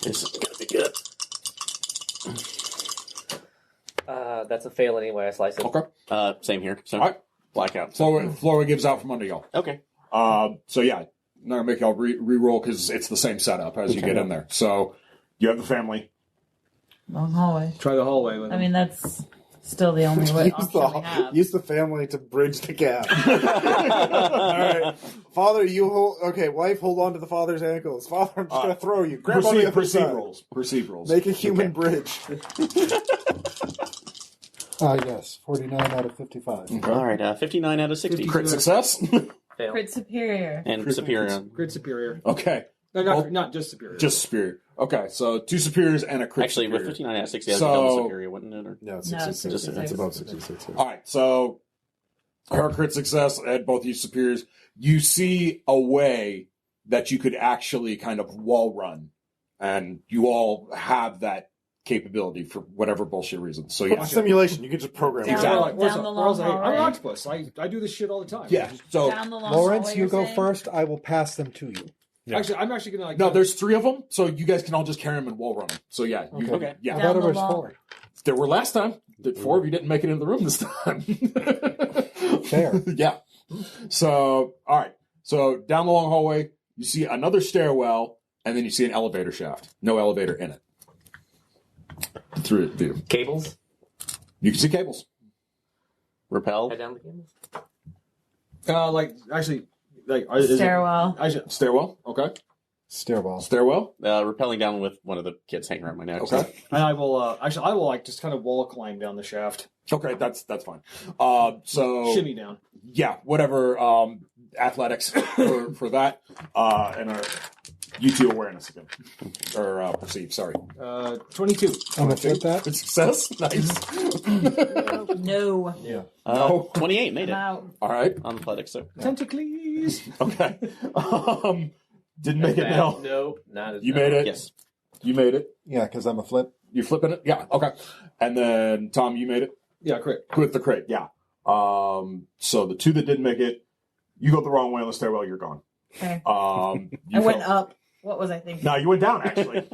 This is gonna be good. That's a fail anyway. I slice it. Okay. Same here. So All right. Blackout. Floor gives out from under y'all. Okay. So yeah, I'm not gonna make y'all re-roll because it's the same setup as you get in there. So you have the family. Long hallway. Try the hallway with I him. mean, that's still the only way option we have. Use the family to bridge the gap. All right, father, you hold. Okay, wife, hold on to the father's ankles. Father, I'm just gonna throw you. Grab on the other side. Perceive rolls. Make a human bridge. Yes, 49 out of 55. Okay. All right, 59 out of 60. Crit success. Fail. Crit superior. And superior. Grid superior. Okay, No, not just superior. just superior. Okay, so 2 superiors and a crit. Actually, superior. with 59 out of 60, I So- think that was superior, wouldn't it? Or? No, it's No, 66. 66. It's above 66. All right, so her crit success and both you superiors, you see a way that you could actually kind of wall run, and you all have that capability for whatever bullshit reason. So It's yeah, a simulation. You can just program it. Exactly. Down the long I'm an hallway. octopus. I do this shit all the time. yeah. So Down the long Lawrence, hallway, you you're go saying? first. I will pass them to you. Yeah. Actually, I'm actually gonna like. no, there's 3 of them, so you guys can all just carry them and wall run them. So yeah, you, Okay. yeah. I Down thought it the was long- 4. There were last time. The 4 of you didn't make it into the room this time. Fair. Yeah. So, all right. So down the long hallway, you see another stairwell, and then you see an elevator shaft. No elevator in it. Through view. Cables. You can see cables. Repel. Head down the cables. like actually, like is it- Stairwell. Stairwell. Okay. Stairwell. Stairwell. Repelling down with one of the kids hanging around my neck. Okay. And I will I will like just kind of wall climb down the shaft, Okay. That's fine. So shimmy down. yeah, whatever. Athletics for that. And you 2 awareness again, or perceive. Sorry. 22. I'm going to flip that. Good success. Nice. No. No. 28 made I'm it out. All right. on athletics. So. Tentacles. Okay. Didn't make it now. No, not as You bad. made it. Yes. You made it. Yeah, because I'm a flip. You flipping it? Yeah. Okay. And then Tom, you made it Yeah, crit. with the crate. Yeah. So the 2 that didn't make it, you go the wrong way on the stairwell. You're gone. Okay. You I went fell- up. What was I thinking? No, you went down actually.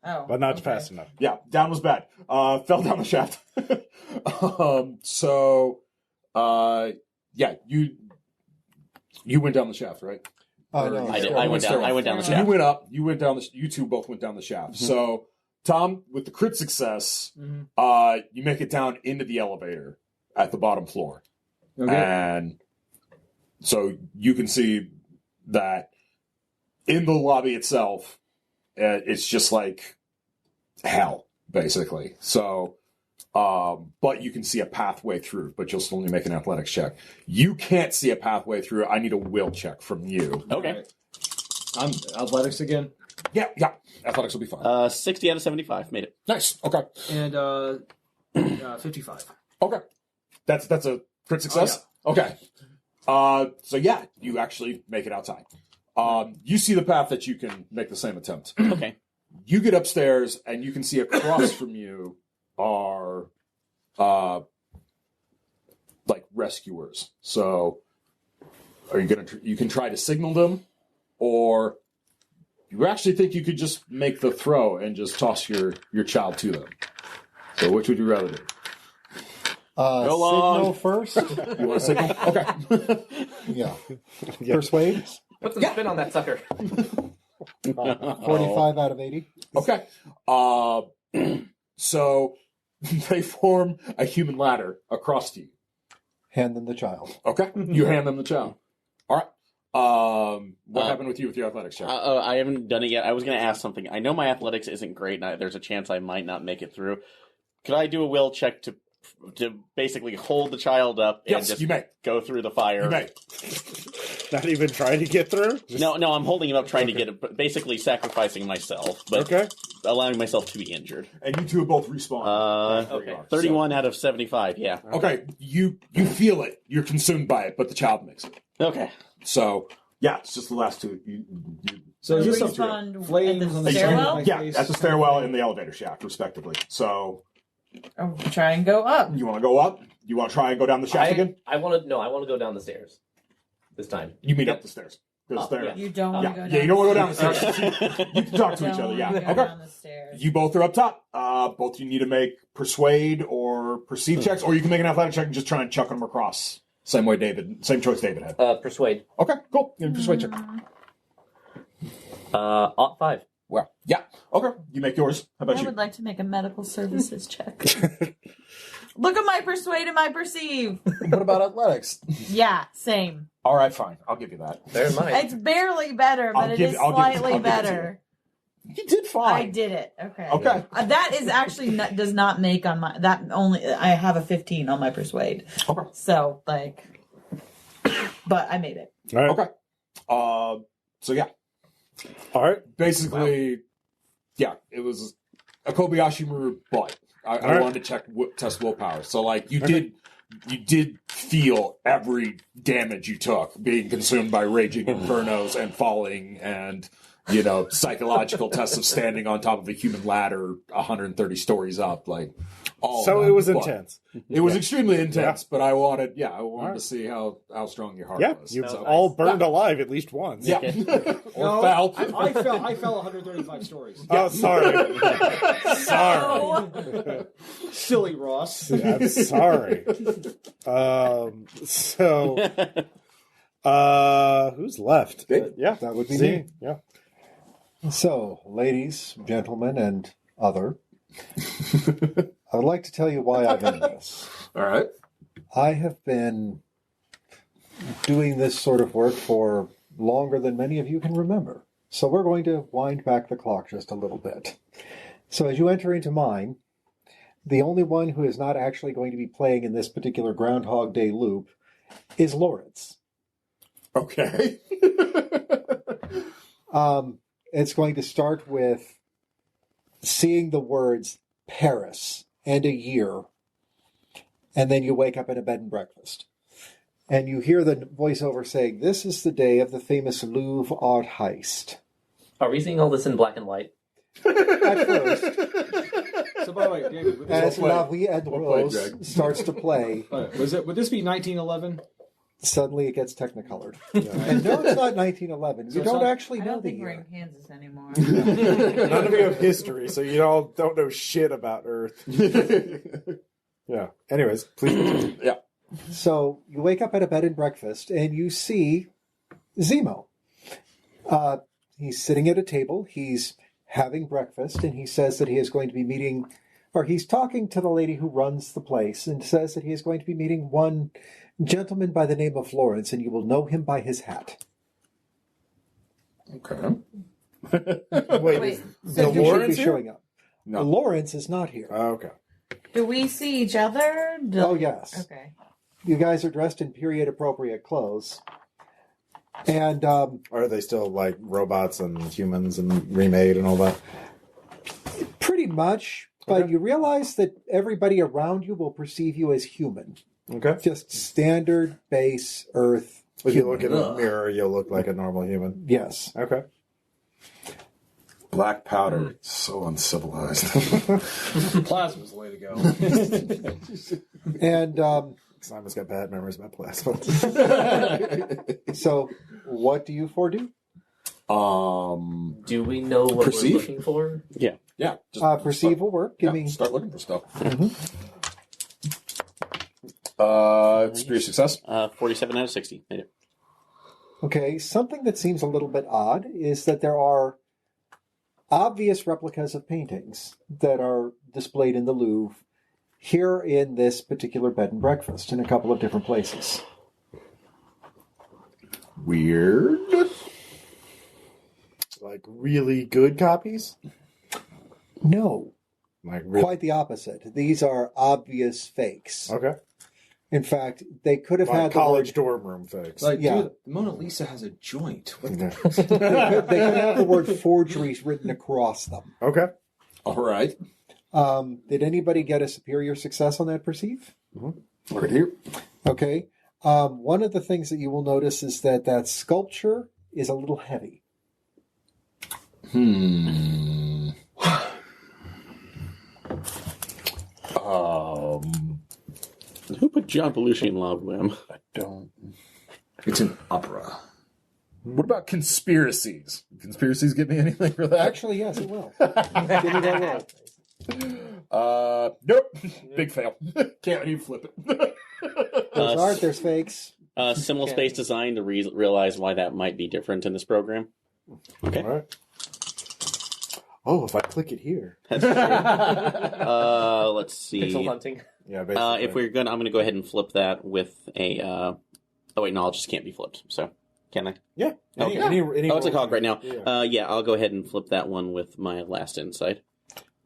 Oh. But not okay. fast enough. Yeah, down was bad. Fell down the shaft. Yeah, you went down the shaft, right? No, I did. Or I went down. I went down the So you shaft. went up. You went down. You 2 both went down the shaft. So Tom, with the crit success, you make it down into the elevator at the bottom floor, Okay. and so you can see that in the lobby itself, it's just like hell, basically. So, but you can see a pathway through, but you'll still need to make an athletics check. You can't see a pathway through. I need a will check from you. Okay. Alright. I'm athletics again. Yeah. Athletics will be fine. 60 out of 75 made it. Nice. Okay. And 55. Okay. That's a crit success? Okay. So yeah, you actually make it outside. You see the path that you can make the same attempt. Okay. You get upstairs and you can see across from you are like rescuers. So are you gonna you can try to signal them, or you actually think you could just make the throw and just toss your child to them. So which would you rather do? Go on. Signal first. You want to signal? Okay. Yeah. Persuade. Put some spin on that sucker. 45 out of 80. Okay. So they form a human ladder across to you. Hand them the child. Okay. You hand them the child. All right. What happened with you with your athletics check? I haven't done it yet. I was going to ask something. I know my athletics isn't great, and there's a chance I might not make it through. Could I do a will check to basically hold the child up and Yes, just you may. go through the fire? You may. Not even trying to get through? Just- No, I'm holding him up, trying to get it, basically sacrificing myself, but Okay. allowing myself to be injured. And you 2 have both respawned. Okay. 31 out of 75, yeah. Okay. You feel it. You're consumed by it, but the child makes it. Okay. So yeah, it's just the last 2. So is this Respawn something? at Flames the on the stairwell? side of my Yeah, face? at the stairwell and the elevator shaft, respectively. So Oh, try and go up. you want to go up? You want to try and go down the shaft again? I want to go down the stairs this time. You mean up the stairs? Because Up, they're yeah. You don't want to go down. yeah, you don't want to go down the stairs. stairs. You can talk to Don't each other. wanna Yeah. go Okay. down the stairs. You both are up top. Both you need to make persuade or perceive checks, or you can make an athletic check and just try and chuck them across. Same choice David had. Persuade. Okay, cool. Give me a persuade check. 5. Well, yeah. Okay, you make yours. How about I you? would like to make a medical services check. Look at my persuade and my perceive. What about athletics? Yeah, same. All right, fine. I'll give you that. There mine. It's barely better, but it is slightly better. You did fine. I did it. Okay. Okay. That is actually does not make on my that only. I have a 15 on my persuade. Okay. So like, but I made it. All right. Okay. So yeah. All right. Basically, yeah, it was a Kobayashi Maru, but I right. wanted to test willpower. So like you did feel every damage you took being consumed by raging infernos and falling and psychological tests of standing on top of a human ladder 130 stories up, like all. So that. it was But intense. It was extremely intense, Yeah. but I wanted Right. to see how strong your heart Yeah, was. you So- all burned alive at least once. Yeah. No, Or fell. I fell 135 stories. Oh, sorry. Sorry. Silly Ross. I'm sorry. Who's left? Dave? Yeah, That would be Z. me. Yeah. So, ladies, gentlemen, and other, I would like to tell you why I'm in this. All right. I have been doing this sort of work for longer than many of you can remember. So we're going to wind back the clock just a little bit. So as you enter into mine, the only one who is not actually going to be playing in this particular Groundhog Day loop is Lawrence. Okay. It's going to start with seeing the words Paris and a year, and then you wake up in a bed and breakfast. And you hear the voiceover saying, "This is the day of the famous Louvre art heist." Are we seeing all this in black and white? At first, So by the way, David, would as this, La Vie et Well played, Rose Greg. starts to play, would this be 1911? suddenly it gets technicolored. And no, it's not 1911. So You it's don't not- actually I know don't the think we're in year. Kansas anymore. None of you have history, so you all don't know shit about Earth. Yeah. Anyways, please continue. Yeah. So you wake up at a bed and breakfast, and you see Zemo. He's sitting at a table. He's having breakfast, and he says that he is going to be meeting, or he's talking to the lady who runs the place, and says that he is going to be meeting one gentleman by the name of Lawrence, and you will know him by his hat. Okay. Wait, the so And he should Lawrence be here? showing up. No. Lawrence is not here. Oh, okay. do we see each other? Oh, yes. Okay. You guys are dressed in period-appropriate clothes. And Are they still like robots and humans and remade and all that? pretty much, but Okay. you realize that everybody around you will perceive you as human. Okay. Just standard base Earth. If you human. look in a mirror, you'll look like a normal human. Yes. Okay. Black powder. So uncivilized. Plasma's the way to go. And Simon's got bad memories about plasma. so, what do you four do? Do we know what Perceive? we're looking for? Yeah. Yeah. Just Perceive will work. Give me. start looking for stuff. Experience success. 47 out of 60. Made it. Okay, something that seems a little bit odd is that there are obvious replicas of paintings that are displayed in the Louvre here in this particular bed and breakfast in a couple of different places. Weird. Like really good copies? No, Like really? quite the opposite. These are obvious fakes. Okay. In fact, they could have Like had the college word, dorm room fakes. Like, Yeah. dude, Mona Lisa has a joint. What Okay. they could have the word forgeries written across them. Okay. All right. Did anybody get a superior success on that perceive? Right here. Okay. One of the things that you will notice is that sculpture is a little heavy. Who put John Belushi in Love Limb? Don't. It's an opera. What about conspiracies? Conspiracies get me anything for that? Actually, yes, it will. Give me that roll. Nope. Big fail. Can't even flip it. There's art, there's fakes. Symbol space design to realize why that might be different in this program. Okay. All right. Oh, if I click it here. That's true. Let's see. Pixel hunting. Yeah, basically. If we're gonna, I'm gonna go ahead and flip that with a. Oh wait, no, it just can't be flipped. So, can I? Yeah. Okay. Any Oh, it's a cog right now. Yeah. I'll go ahead and flip that one with my last insight.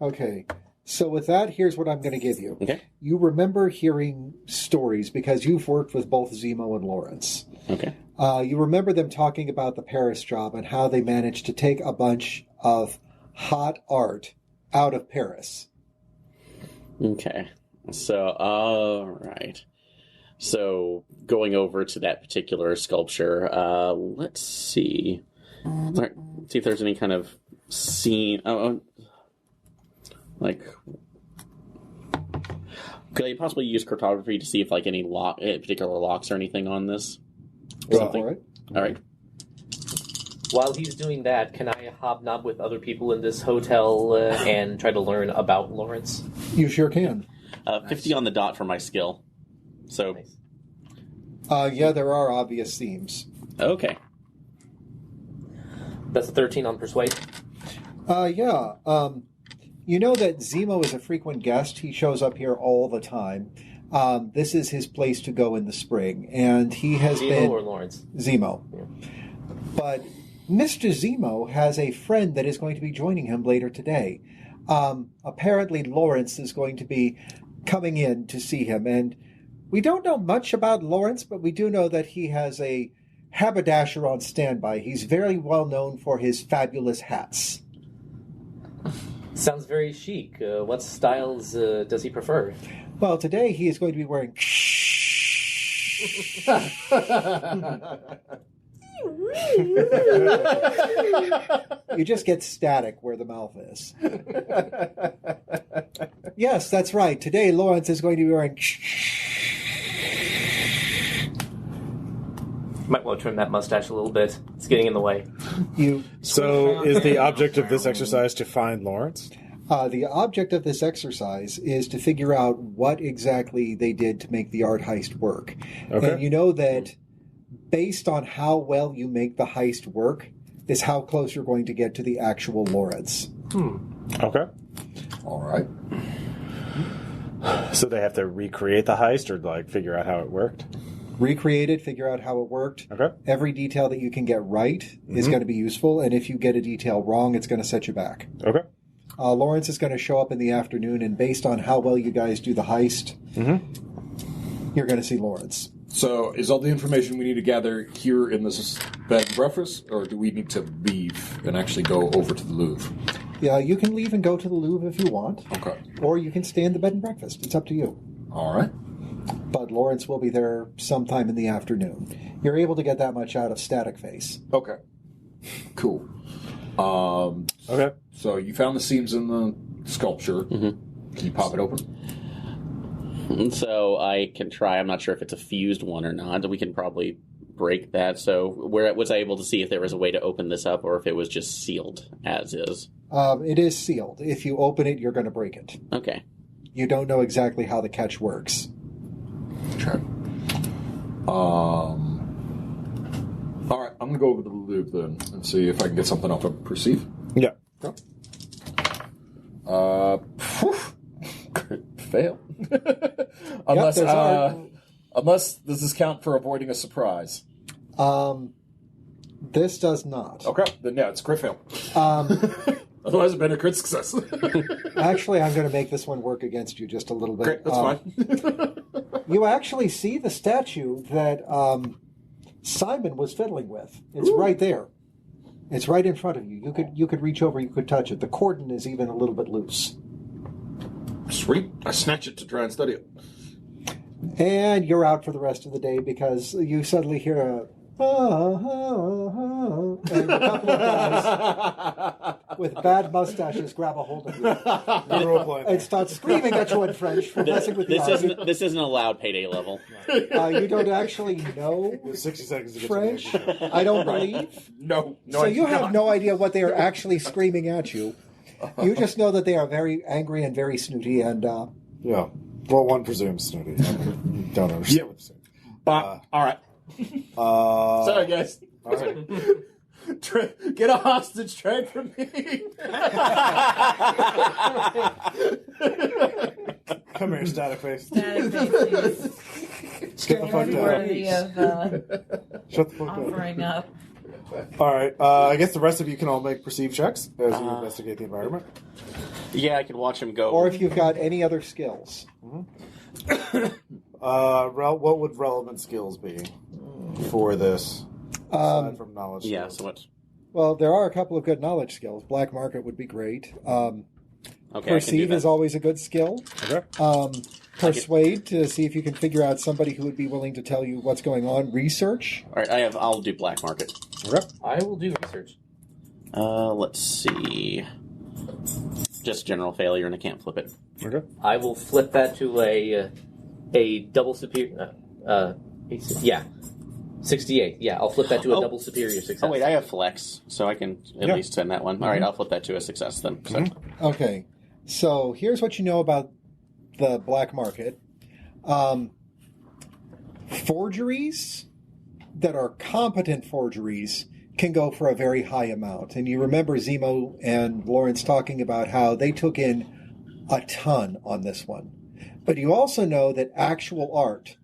Okay. So with that, here's what I'm going to give you. Okay. You remember hearing stories because you've worked with both Zemo and Lawrence. Okay. You remember them talking about the Paris job and how they managed to take a bunch of hot art out of Paris. Okay. So, all right. So, going over to that particular sculpture, let's see. All right, see if there's any kind of scene. Like, could I possibly use cartography to see if like any particular locks or anything on this? Or something? All right. While he's doing that, can I hobnob with other people in this hotel and try to learn about Lawrence? You sure can. 50 on the dot for my skill. So, Nice. Yeah, there are obvious themes. okay. That's a 13 on persuade. Yeah. You know that Zemo is a frequent guest. He shows up here all the time. This is his place to go in the spring, and he has Zemo been or Lawrence? Zemo. Yeah. But Mr. Zemo has a friend that is going to be joining him later today. Apparently, Lawrence is going to be coming in to see him, and we don't know much about Lawrence, but we do know that he has a haberdasher on standby. He's very well known for his fabulous hats. Sounds very chic. What styles does he prefer? Well, today he is going to be wearing... You just get static where the mouth is. Yes, that's right. Today Lawrence is going to be wearing... Might want to trim that mustache a little bit. It's getting in the way. So, is the object of this exercise to find Lawrence? The object of this exercise is to figure out what exactly they did to make the art heist work. Okay. And you know that based on how well you make the heist work is how close you're going to get to the actual Lawrence. Okay. All right. So they have to recreate the heist or like figure out how it worked? Recreate it, figure out how it worked. Okay. Every detail that you can get right is going to be useful, and if you get a detail wrong, it's going to set you back. Okay. Lawrence is going to show up in the afternoon, and based on how well you guys do the heist, you're going to see Lawrence. So, is all the information we need to gather here in this bed and breakfast, or do we need to leave and actually go over to the Louvre? Yeah, you can leave and go to the Louvre if you want, Okay. or you can stay in the bed and breakfast. It's up to you. All right. But Lawrence will be there sometime in the afternoon. You're able to get that much out of Static Face. Okay. Cool. Okay. So you found the seams in the sculpture. Can you pop it open? So I can try. I'm not sure if it's a fused one or not. We can probably break that. So was I able to see if there was a way to open this up or if it was just sealed as is? It is sealed. If you open it, you're going to break it. Okay. You don't know exactly how the catch works. Okay. All right. I'm going to go over to the Louvre then and see if I can get something off of Perceive. Yeah. Fail. Unless, there's art. unless does this count for avoiding a surprise? This does not. Okay, then yeah, it's a crit fail. Otherwise, it'd been a crit success. Actually, I'm going to make this one work against you just a little bit. Great, that's fine. You actually see the statue that Simon was fiddling with. It's right there. It's right in front of you. You could reach over. You could touch it. The cordon is even a little bit loose. Sweet. I snatch it to try and study it. And you're out for the rest of the day because you suddenly hear a and a couple of guys with bad mustaches grab a hold of you and start screaming at you in French for messing with the art. This isn't a loud payday level. You don't actually know 60 seconds to get French, to the I don't believe. No. So you have no idea what they are actually screaming at you. You just know that they are very angry and very snooty, and Yeah. Well, one presumes Snooty. You don't understand what I'm saying. All right. Sorry, guys. All right. Get a hostage trade from me. Come here, static face. Static face. Get the fuck down. Worthy of Shut the fuck up. offering up. All right. I guess the rest of you can all make perceive checks as you investigate the environment. Yeah, I can watch him go. Or if you've got any other skills. What would relevant skills be for this? Aside from knowledge. Yeah, skills? so much. Well, there are a couple of good knowledge skills. Black market would be great. Okay, I can do Perceive that. is always a good skill. Okay. Persuade to see if you can figure out somebody who would be willing to tell you what's going on. Research. All right, I'll do black market. Okay. I will do research. Let's see. Just general failure, and I can't flip it. Okay. I will flip that to a double superior. Yeah, 68. Yeah, I'll flip that to a double superior success. Oh wait, I have flex, so I can at least send that one. All right, I'll flip that to a success then. So. Okay. So here's what you know about the black market. Forgeries that are competent forgeries can go for a very high amount. And you remember Zemo and Lawrence talking about how they took in a ton on this one. But you also know that actual art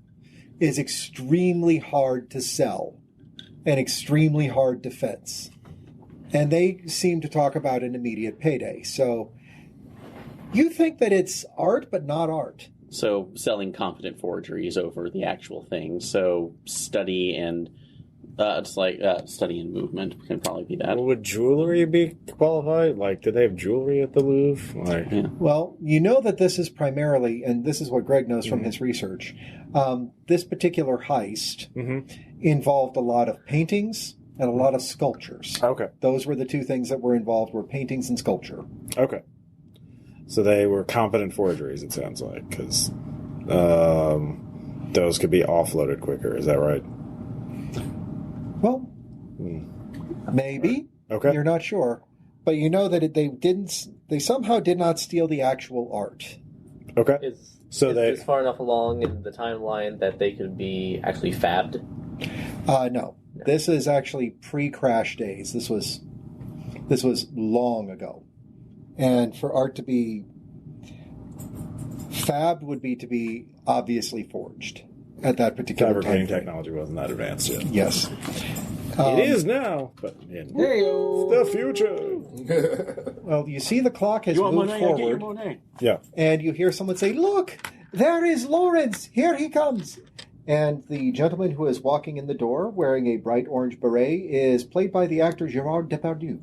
is extremely hard to sell and extremely hard to fence. And they seem to talk about an immediate payday. So you think that it's art, but not art. So selling competent forgeries over the actual thing. So study and study and movement can probably be that. Would jewelry be qualified? Like, did they have jewelry at the Louvre? Like, Yeah. Well, you know that this is primarily, and this is what Greg knows from his research, this particular heist involved a lot of paintings and a lot of sculptures. Okay. Those were the two things that were involved, were paintings and sculpture. Okay. So they were competent forgeries, it sounds like, because those could be offloaded quicker. Is that right? Well, maybe. Okay. You're not sure. But you know that they somehow did not steal the actual art. Okay. Is they this far enough along in the timeline that they could be actually fabbed? No. This is actually pre-crash days. This was long ago. And for art to be fabbed would be to be obviously forged at that particular fabricating time. technology wasn't that advanced yet. Yes. It is now, but in the future. Well, you see the clock has moved forward, Yeah. and you hear someone say, "Look, there is Lawrence. Here he comes." And the gentleman who is walking in the door wearing a bright orange beret is played by the actor Gerard Depardieu.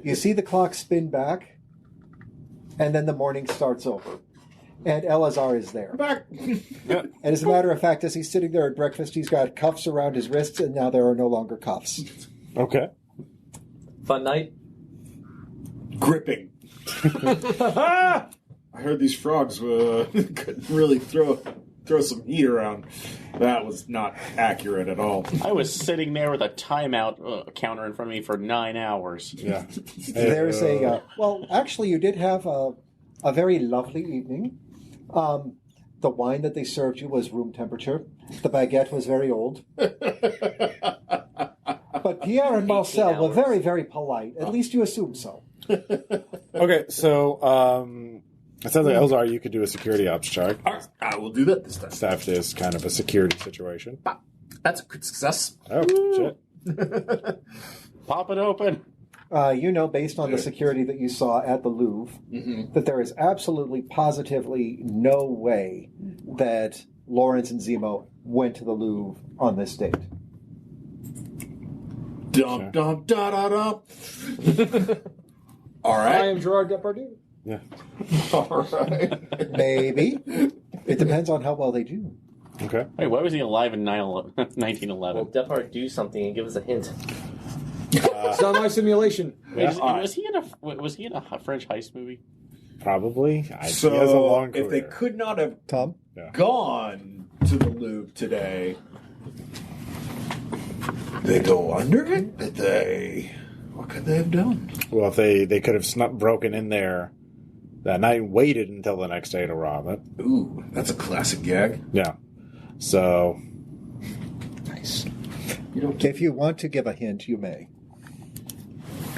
You see the clock spin back, and then the morning starts over. And Eleazar is there. Back. And as a matter of fact, as he's sitting there at breakfast, he's got cuffs around his wrists, and now there are no longer cuffs. Okay. Fun night? Gripping. I heard these frogs could really throw some heat around. That was not accurate at all. I was sitting there with a timeout counter in front of me for 9 hours. Yeah. There's well, actually, you did have a very lovely evening. The wine that they served you was room temperature. The baguette was very old. But Pierre and Marcel were very, very polite. At least you assume so. Okay, so it sounds like Eleazar, you could do a security ops check. I will do that this time. Staff is kind of a security situation. That's a good success. Oh, shit. Pop it open. You know, based on the security that you saw at the Louvre, that there is absolutely, positively no way that Lawrence and Zemo went to the Louvre on this date. Dum dum da da da. All I right. am Gerard Depardieu. Yeah. All right. Maybe. It depends on how well they do. Okay. Wait, why was he alive in 1911? Well, Depardieu do something and give us a hint. It's not my simulation. Wait, was he in a French heist movie? Probably. He has a So long if they career. could not have Tom? gone to the Louvre today, they go under it? Did they What could they have done? Well, if they could have broken in there that night and waited until the next day to rob it. Ooh, that's a classic gag. Yeah. So, Nice. If you want to give a hint, you may.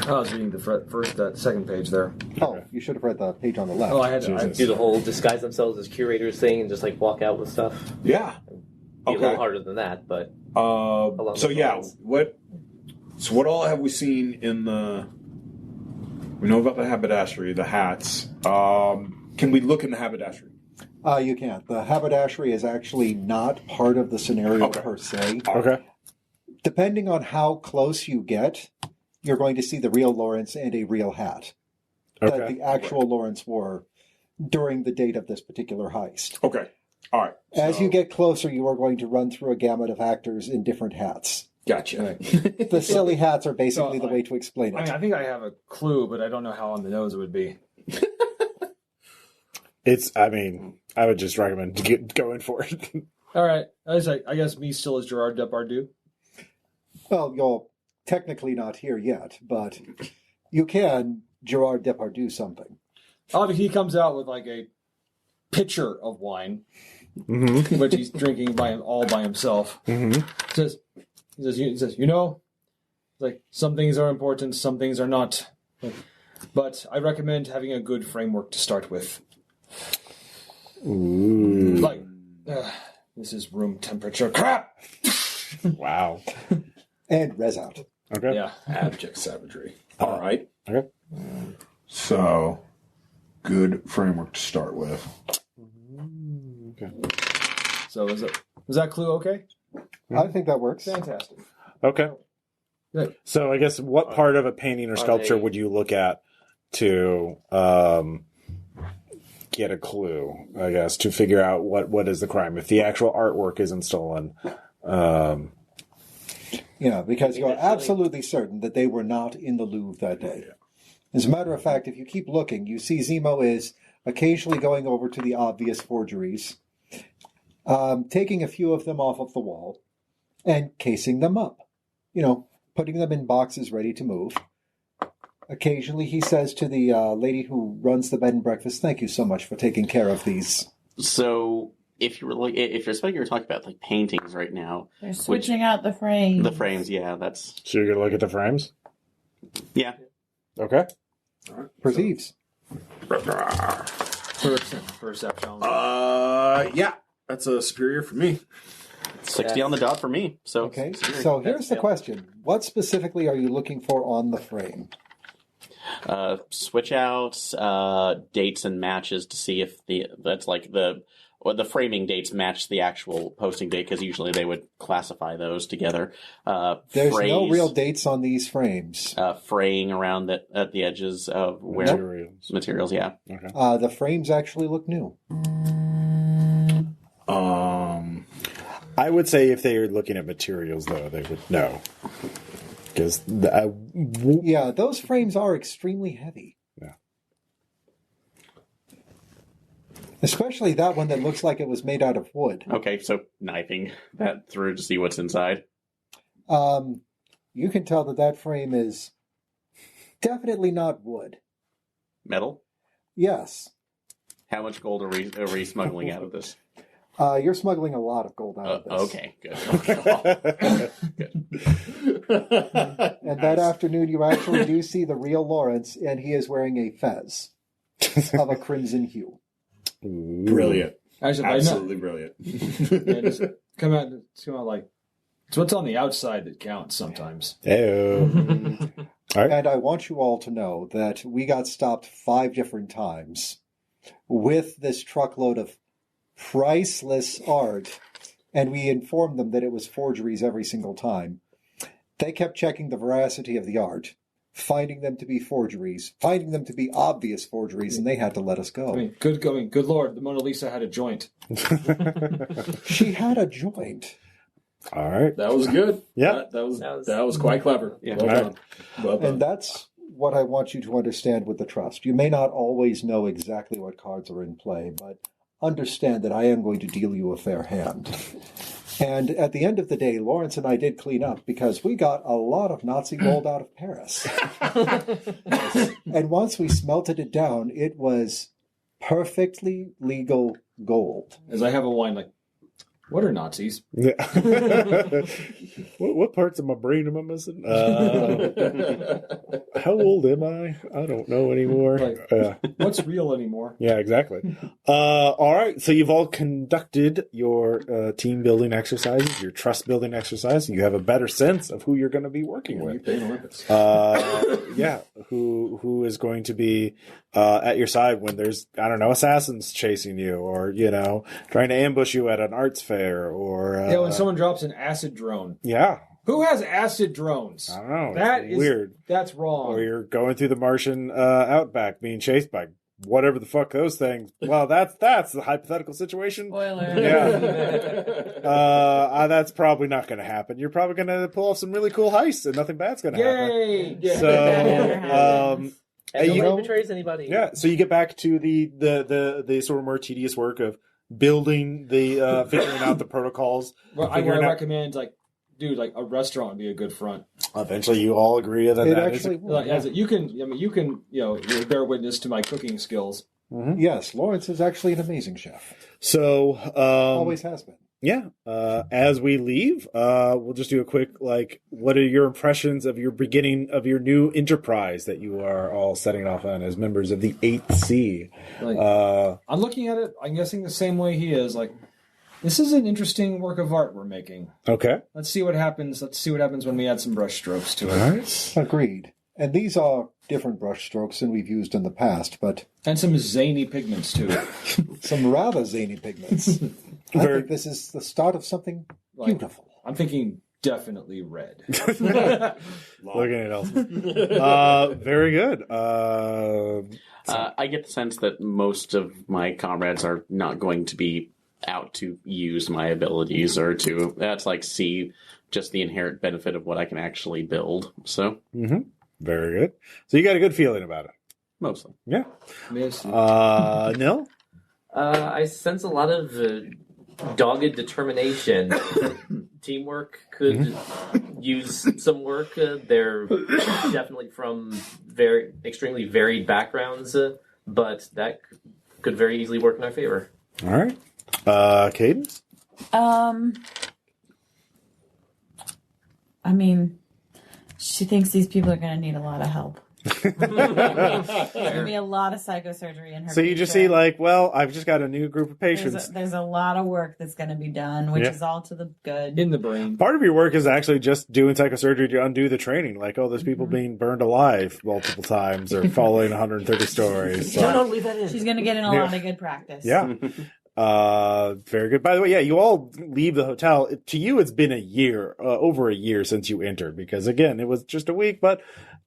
I was reading the second page there. Oh, you should have read the page on the left. Oh, I had to. Jesus. Do the whole disguise themselves as curators thing and just like walk out with stuff. Yeah. Be a little harder than that, but So yeah, what all have we seen in the? We know about the haberdashery, the hats. Can we look in the haberdashery? You can't. The haberdashery is actually not part of the scenario Okay. per se. okay. Depending on how close you get, you're going to see the real Lawrence and a real hat that Okay. the actual Lawrence wore during the date of this particular heist. Okay. All right. As you get closer, you are going to run through a gamut of actors in different hats. Gotcha. The silly hats are basically the way to explain I mean, it. I think I have a clue, but I don't know how on the nose it would be. I would just recommend going for it. All right. I guess me still is Gerard Depardieu. Well, you're technically not here yet, but you can Gerard Depardieu something. Obviously, he comes out with like a pitcher of wine, Mm-hmm. which he's drinking all by himself. Mm-hmm. He says, you know, like some things are important, some things are not. But I recommend having a good framework to start with. Ooh. Like, this is room temperature crap. Wow. And Rez out. Okay. Yeah. Abject savagery. All right. Okay. So, good framework to start with. Okay. So was that clue okay? I think that works. Fantastic. Okay. Good. So I guess what part of a painting or sculpture would you look at to get a clue, I guess, to figure out what is the crime if the actual artwork isn't stolen? Because you're absolutely certain that they were not in the Louvre that day. As a matter of fact, if you keep looking, you see Zemo is occasionally going over to the obvious forgeries, taking a few of them off of the wall, and casing them up. Putting them in boxes ready to move. Occasionally he says to the lady who runs the bed and breakfast, "Thank you so much for taking care of these." So if you're talking about like paintings right now, They're switching out the frame. the frames, yeah, that's So you're gonna look at the frames? yeah. Okay. Perceives. Perception. Yeah, that's a superior for me. 60 on the dot for me. So Okay, so here's the question. What specifically are you looking for on the frame? switch outs, dates and matches to see if the framing dates match the actual posting date, because usually they would classify those together. There's no real dates on these frames. Fraying around at the edges of where materials. Yeah. Okay. The frames actually look new. I would say if they were looking at materials, though, they would know. Because yeah, those frames are extremely heavy. Yeah. Especially that one that looks like it was made out of wood. Okay, so knifing that through to see what's inside. You can tell that frame is definitely not wood. Metal? Yes. How much gold are we smuggling out of this? You're smuggling a lot of gold out of this. Okay, good. And that afternoon, you actually do see the real Lawrence, and he is wearing a fez of a crimson hue. Brilliant. Actually, Absolutely brilliant. Yeah, just come out like it's what's on the outside that counts sometimes. Ew. All right. And I want you all to know that we got stopped 5 different times with this truckload of priceless art, and we informed them that it was forgeries every single time. They kept checking the veracity of the art, finding them to be forgeries, finding them to be obvious forgeries, and they had to let us go. Good Lord, the Mona Lisa had a joint. She had a joint. All right. That was good. Yeah. That was quite clever. Yeah. Well done. Well done. And that's what I want you to understand with the trust. You may not always know exactly what cards are in play, but understand that I am going to deal you a fair hand. And at the end of the day, Lawrence and I did clean up because we got a lot of Nazi gold out of Paris. And once we smelted it down, it was perfectly legal gold. As I have a wine, like, what are Nazis? Yeah. what parts of my brain am I missing? How old am I? I don't know anymore. Like, what's real anymore? Yeah, exactly. All right. So you've all conducted your team building exercises, your trust building exercise. You have a better sense of who you're going to be working with. Yeah. Who is going to be at your side when there's, I don't know, assassins chasing you, or, you know, trying to ambush you at an arts fair, or when someone drops an acid drone. Yeah. Who has acid drones? I don't know. That is weird. That's wrong. Or you're going through the Martian outback being chased by whatever the fuck those things. Well, that's the hypothetical situation. Spoiler. Yeah. That's probably not going to happen. You're probably going to pull off some really cool heists, and nothing bad's going to happen. Yay! So, And nobody betrays anybody. yeah. So you get back to the sort of more tedious work of building the figuring out the protocols. Well, I recommend, like, dude, like a restaurant would be a good front. Eventually, you all agree that You can bear witness to my cooking skills. Mm-hmm. Yes, Lawrence is actually an amazing chef. So always has been. Yeah. As we leave, we'll just do a quick, like, what are your impressions of your beginning of your new enterprise that you are all setting off on as members of the 8th C? I'm looking at it, I'm guessing the same way he is. Like, this is an interesting work of art we're making. Okay. Let's see what happens. Let's see what happens when we add some brush strokes to it. All right. Agreed. And these are different brush strokes than we've used in the past, but... And some zany pigments, too. Some rather zany pigments. I think this is the start of something beautiful. I'm thinking definitely red. Looking at Elton. Very good. I get the sense that most of my comrades are not going to be out to use my abilities or to see just the inherent benefit of what I can actually build. So, very good. So you got a good feeling about it. Mostly, yeah. Nil? I sense a lot of dogged determination. Teamwork could use some work. They're definitely from extremely varied backgrounds, but that could very easily work in our favor. All right. Cadence? I mean, she thinks these people are going to need a lot of help. There's going to be a lot of psychosurgery in her. So you just see, like, well, I've just got a new group of patients. There's a lot of work that's going to be done, which is all to the good. In the brain. Part of your work is actually just doing psychosurgery to undo the training. Like, there's people being burned alive multiple times or falling 130 stories. So. No, leave that in. She's going to get in a lot of good practice. Yeah. Very good. By the way, yeah, you all leave the hotel. To you, it's been a year, over a year since you entered, because again, it was just a week, but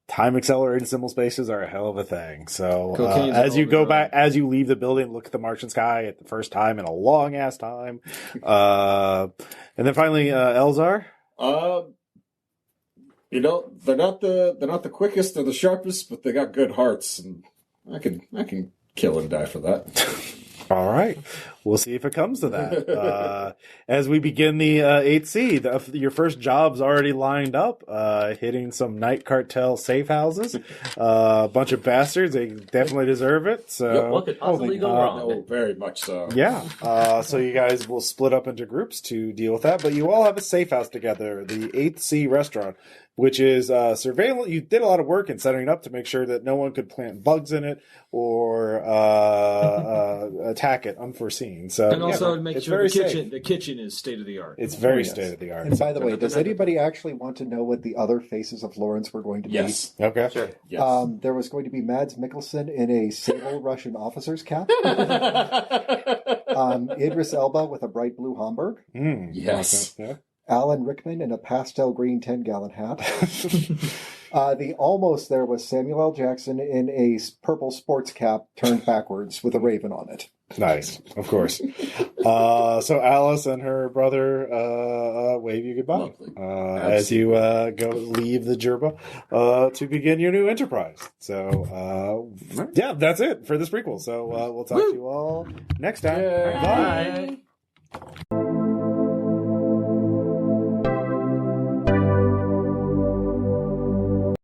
time accelerated symbol spaces are a hell of a thing. So, as you go back, as you leave the building, look at the Martian sky at the first time in a long ass time. And then finally, Eleazar. They're not the quickest or the sharpest, but they got good hearts, and I can kill and die for that. All right. We'll see if it comes to that. As we begin the 8C, your first job's already lined up, hitting some night cartel safe houses. A bunch of bastards. They definitely deserve it. So what could possibly go wrong? Oh, very much so. Yeah. So you guys will split up into groups to deal with that, but you all have a safe house together, the 8C restaurant, which is surveillance. You did a lot of work in setting it up to make sure that no one could plant bugs in it or attack it unforeseen. So, and also make sure the kitchen is state of the art. It's very state of the art. And by the way, does anybody actually want to know what the other faces of Lawrence were going to be? Yes. Okay. Sure. Yes. There was going to be Mads Mikkelsen in a sable Russian officer's cap. Idris Elba with a bright blue Homburg. Yes. Okay. Yeah. Alan Rickman in a pastel green 10-gallon hat. The almost there was Samuel L. Jackson in a purple sports cap turned backwards with a raven on it. Nice, of course. So Alice and her brother wave you goodbye as you go leave the Djerba to begin your new enterprise. So yeah, that's it for this prequel. So we'll talk to you all next time. Yay. Bye.